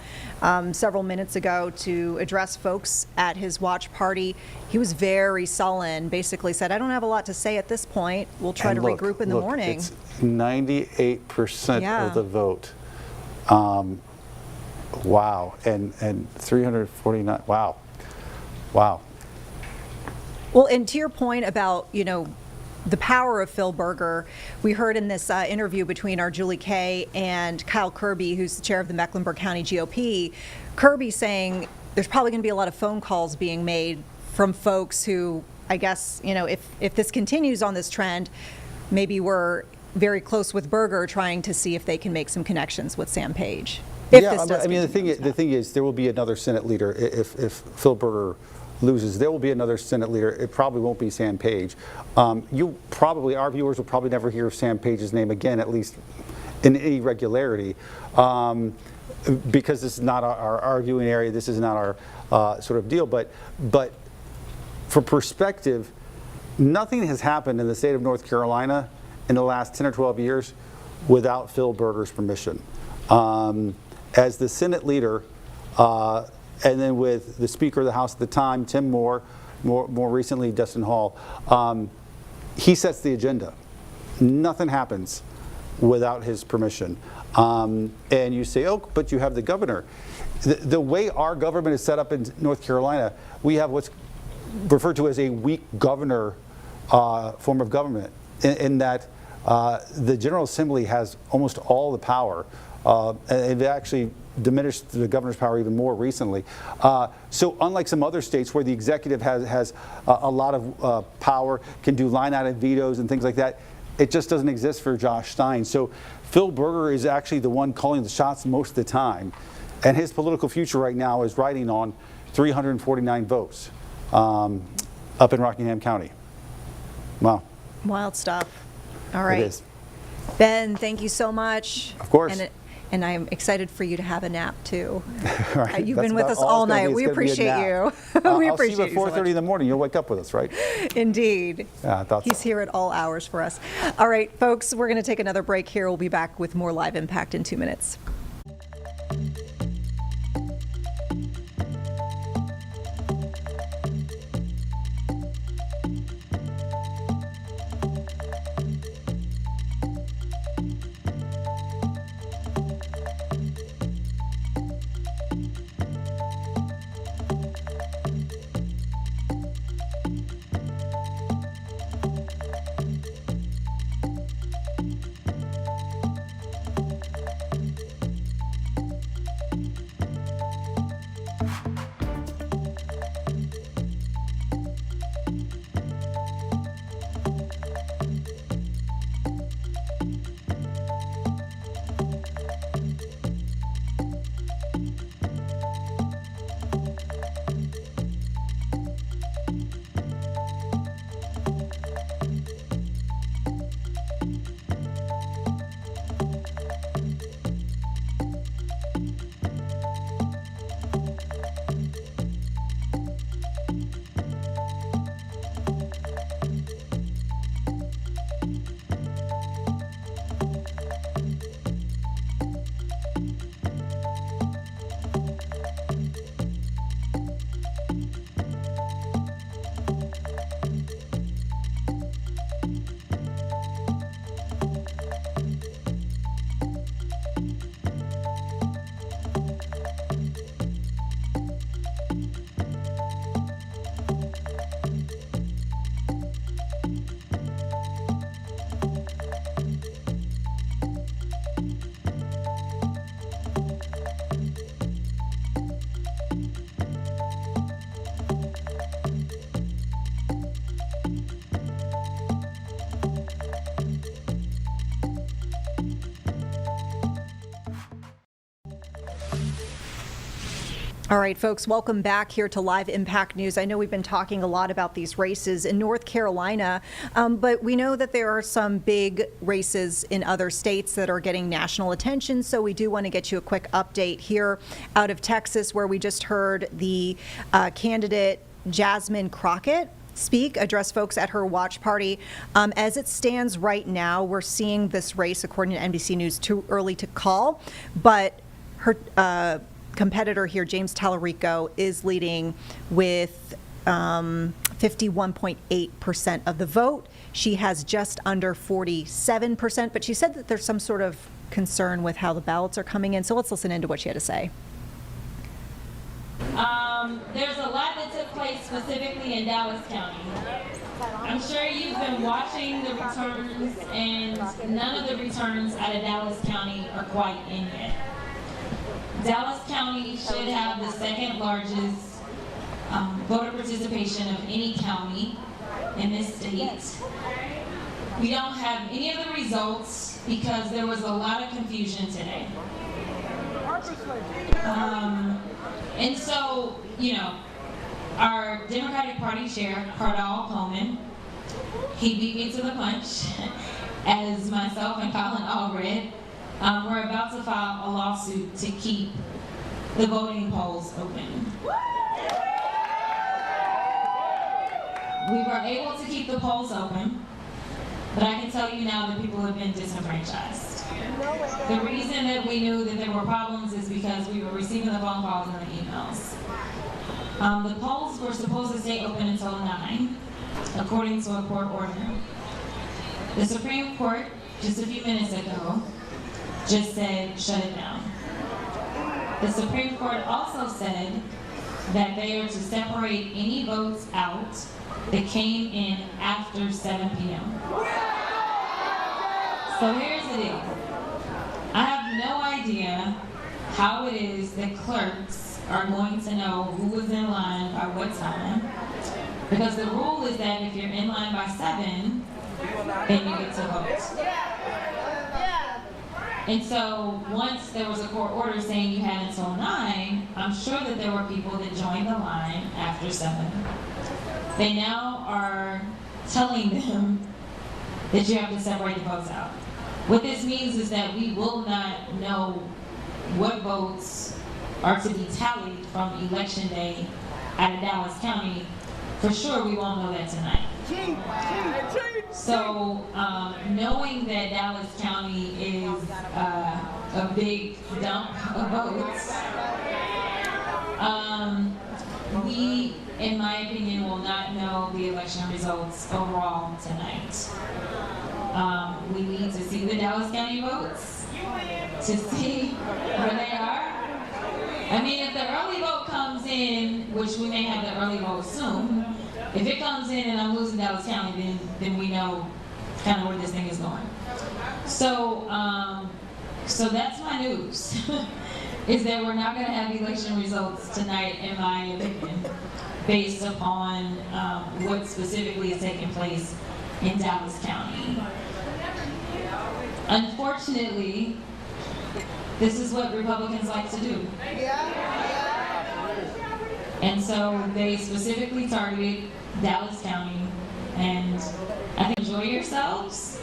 several minutes ago to address folks at his watch party. He was very sullen, basically said, I don't have a lot to say at this point. We'll try to regroup in the morning. It's 98% of the vote. Wow. And 349. Wow. Wow. Well, and to your point about, the power of Phil Berger, we heard in this interview between our Julie Kay and Kyle Kirby, who's the chair of the Mecklenburg County GOP, Kirby saying there's probably going to be a lot of phone calls being made from folks who, I guess, if this continues on this trend, maybe we're very close with Berger trying to see if they can make some connections with Sam Page. The thing is, there will be another Senate leader if Phil Berger loses. There will be another Senate leader. It probably won't be Sam Page. Our viewers will probably never hear of Sam Page's name again, at least in any regularity, because this is not our arguing area. This is not our sort of deal. But for perspective, nothing has happened in the state of North Carolina in the last 10 or 12 years without Phil Berger's permission. As the Senate leader, and then with the Speaker of the House at the time, Tim Moore, more recently Dustin Hall. He sets the agenda. Nothing happens without his permission. And you say, oh, but you have the governor. The way our government is set up in North Carolina, we have what's referred to as a weak governor form of government, in that the General Assembly has almost all the power. And it actually diminished the governor's power even more recently. So unlike some other states where the executive has a lot of power, can do line item vetoes and things like that, it just doesn't exist for Josh Stein. So Phil Berger is actually the one calling the shots most of the time. And his political future right now is riding on 349 votes up in Rockingham County. Wow. Wild stuff. All right. It is. Ben, thank you so much. Of course. And I'm excited for you to have a nap too. Right. You've That's been with about us all all it's gonna night. be. We It's gonna be a appreciate you. nap. We I'll appreciate see you you at so 4:30 in the morning. You'll wake up with us, right? Indeed. Yeah, I thought so. He's here at all hours for us. All right, folks, we're going to take another break here. We'll be back with more Live Impact in 2 minutes. All right, folks, welcome back here to Live Impact News. I know we've been talking a lot about these races in North Carolina, but we know that there are some big races in other states that are getting national attention. So we do want to get you a quick update here out of Texas, where we just heard the candidate Jasmine Crockett address folks at her watch party. As it stands right now, we're seeing this race, according to NBC News, too early to call, but her competitor here, James Tallarico, is leading with 51.8% of the vote. She has just under 47%, but she said that there's some sort of concern with how the ballots are coming in. So let's listen into what she had to say. There's a lot that took place specifically in Dallas County. I'm sure you've been watching the returns, and none of the returns out of Dallas County are quite in yet. Dallas County should have the second largest voter participation of any county in this state. We don't have any of the results because there was a lot of confusion today. And so, you know, our Democratic Party chair, Cardall Coleman, he beat me to the punch, as myself and Colin all read. We're about to file a lawsuit to keep the voting polls open. We were able to keep the polls open, but I can tell you now that people have been disenfranchised. The reason that we knew that there were problems is because we were receiving the phone calls and the emails. The polls were supposed to stay open until 9, according to a court order. The Supreme Court, just a few minutes ago, just said shut it down. The Supreme Court also said that they are to separate any votes out that came in after 7 p.m. So here's the deal. I have no idea how it is that clerks are going to know who was in line by what time, because the rule is that if you're in line by 7, then you get to vote. And so once there was a court order saying you had until 9, I'm sure that there were people that joined the line after 7. They now are telling them that you have to separate the votes out. What this means is that we will not know what votes are to be tallied from Election Day out of Dallas County. For sure, we won't know that tonight. So, knowing that Dallas County is a big dump of votes, we, in my opinion, will not know the election results overall tonight. We need to see the Dallas County votes to see where they are. I mean, if the early vote comes in, which we may have the early vote soon, if it comes in and I'm losing Dallas County, then we know kind of where this thing is going. So, so that's my news, is that we're not going to have election results tonight, in my opinion, based upon what specifically is taking place in Dallas County. Unfortunately, this is what Republicans like to do. And so they specifically targeted Dallas County, and I think enjoy yourselves,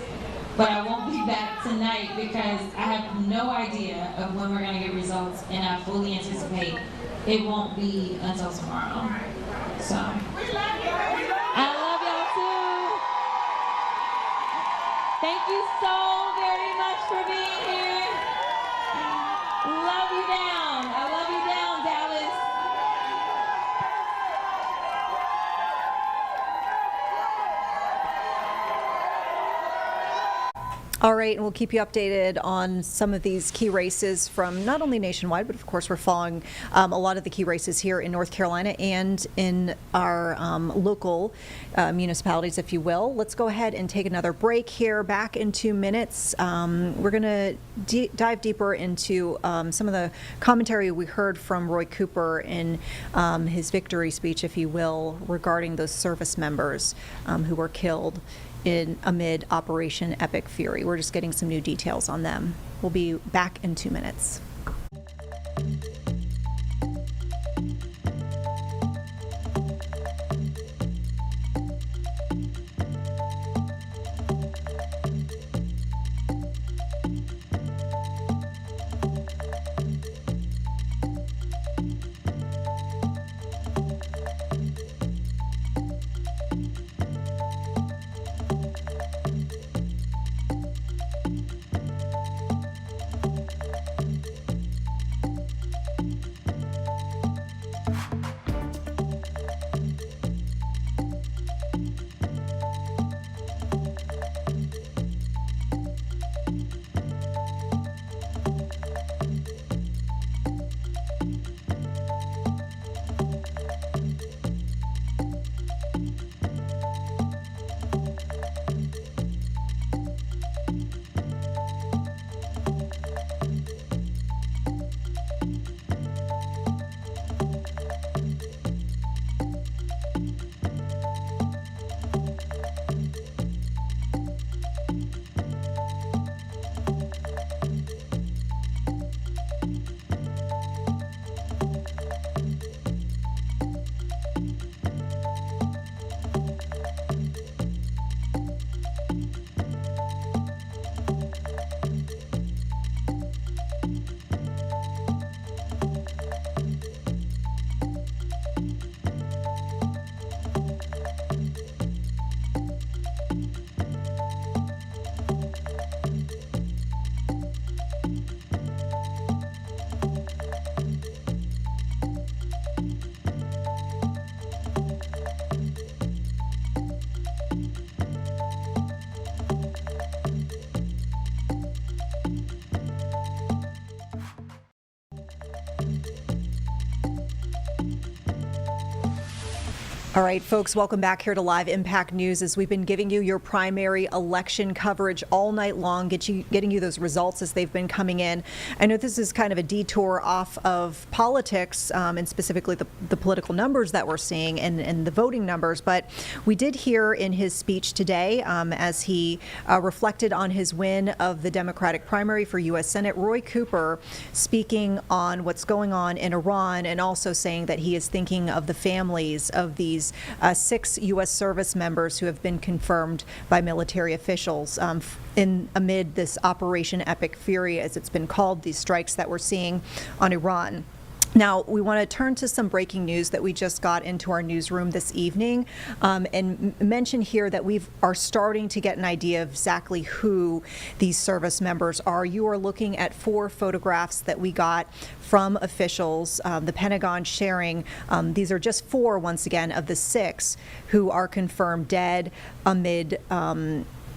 but I won't be back tonight because I have no idea of when we're going to get results, and I fully anticipate it won't be until tomorrow. So, I love y'all too. Thank you so very much for being here. Love you down. I love you down, Dallas. All right, and we'll keep you updated on some of these key races from not only nationwide, but of course we're following a lot of the key races here in North Carolina and in our local municipalities, if you will. Let's go ahead and take another break here. Back in 2 minutes. We're going to dive deeper into some of the commentary we heard from Roy Cooper in his victory speech, if you will, regarding those service members who were killed amid Operation Epic Fury. We're just getting some new details on them. We'll be back in 2 minutes. All right, folks, welcome back here to Live Impact News as we've been giving you your primary election coverage all night long, getting you those results as they've been coming in. I know this is kind of a detour off of politics and specifically the political numbers that we're seeing and the voting numbers, but we did hear in his speech today as he reflected on his win of the Democratic primary for U.S. Senate, Roy Cooper speaking on what's going on in Iran and also saying that he is thinking of the families of these 6 U.S. service members who have been confirmed by military officials amid this Operation Epic Fury, as it's been called, these strikes that we're seeing on Iran. Now, we want to turn to some breaking news that we just got into our newsroom this evening and mention here that we are starting to get an idea of exactly who these service members are. You are looking at 4 photographs that we got from officials, the Pentagon sharing. These are just 4, once again, of the 6 who are confirmed dead amid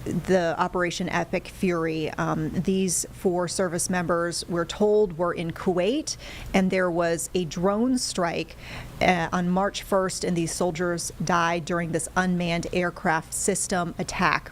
the Operation Epic Fury. These 4 service members, we're told, were in Kuwait, and there was a drone strike on March 1st, and these soldiers died during this unmanned aircraft system attack.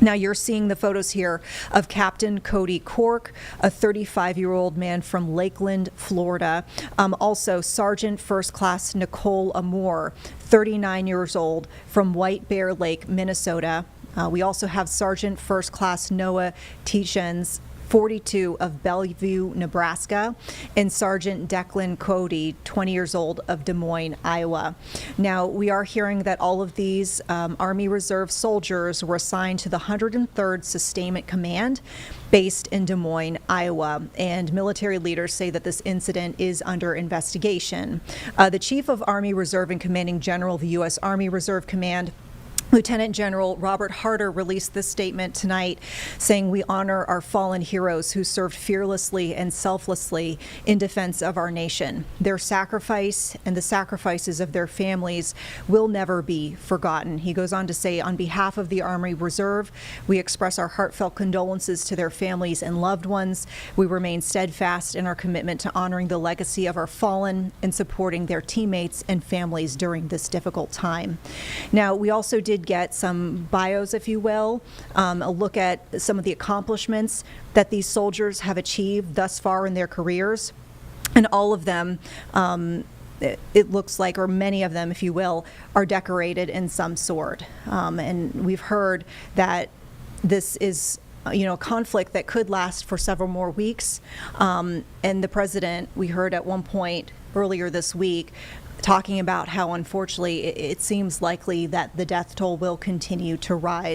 Now you're seeing the photos here of Captain Cody Cork, a 35-year-old man from Lakeland, Florida. Also Sergeant First Class Nicole Amour, 39 years old, from White Bear Lake, Minnesota. We also have Sergeant First Class Noah Tietjens, 42, of Bellevue, Nebraska, and Sergeant Declan Cody, 20 years old, of Des Moines, Iowa. Now, we are hearing that all of these Army Reserve soldiers were assigned to the 103rd Sustainment Command based in Des Moines, Iowa, and military leaders say that this incident is under investigation. The Chief of Army Reserve and Commanding General of the U.S. Army Reserve Command, Lieutenant General Robert Harder, released this statement tonight saying, "We honor our fallen heroes who served fearlessly and selflessly in defense of our nation. Their sacrifice and the sacrifices of their families will never be forgotten." He goes on to say, "On behalf of the Army Reserve, we express our heartfelt condolences to their families and loved ones. We remain steadfast in our commitment to honoring the legacy of our fallen and supporting their teammates and families during this difficult time." Now, we also did get some bios, if you will, a look at some of the accomplishments that these soldiers have achieved thus far in their careers. And all of them, it looks like, or many of them, if you will, are decorated in some sort. And we've heard that this is a conflict that could last for several more weeks. And the president, we heard at one point earlier this week, talking about how, unfortunately, it seems likely that the death toll will continue to rise.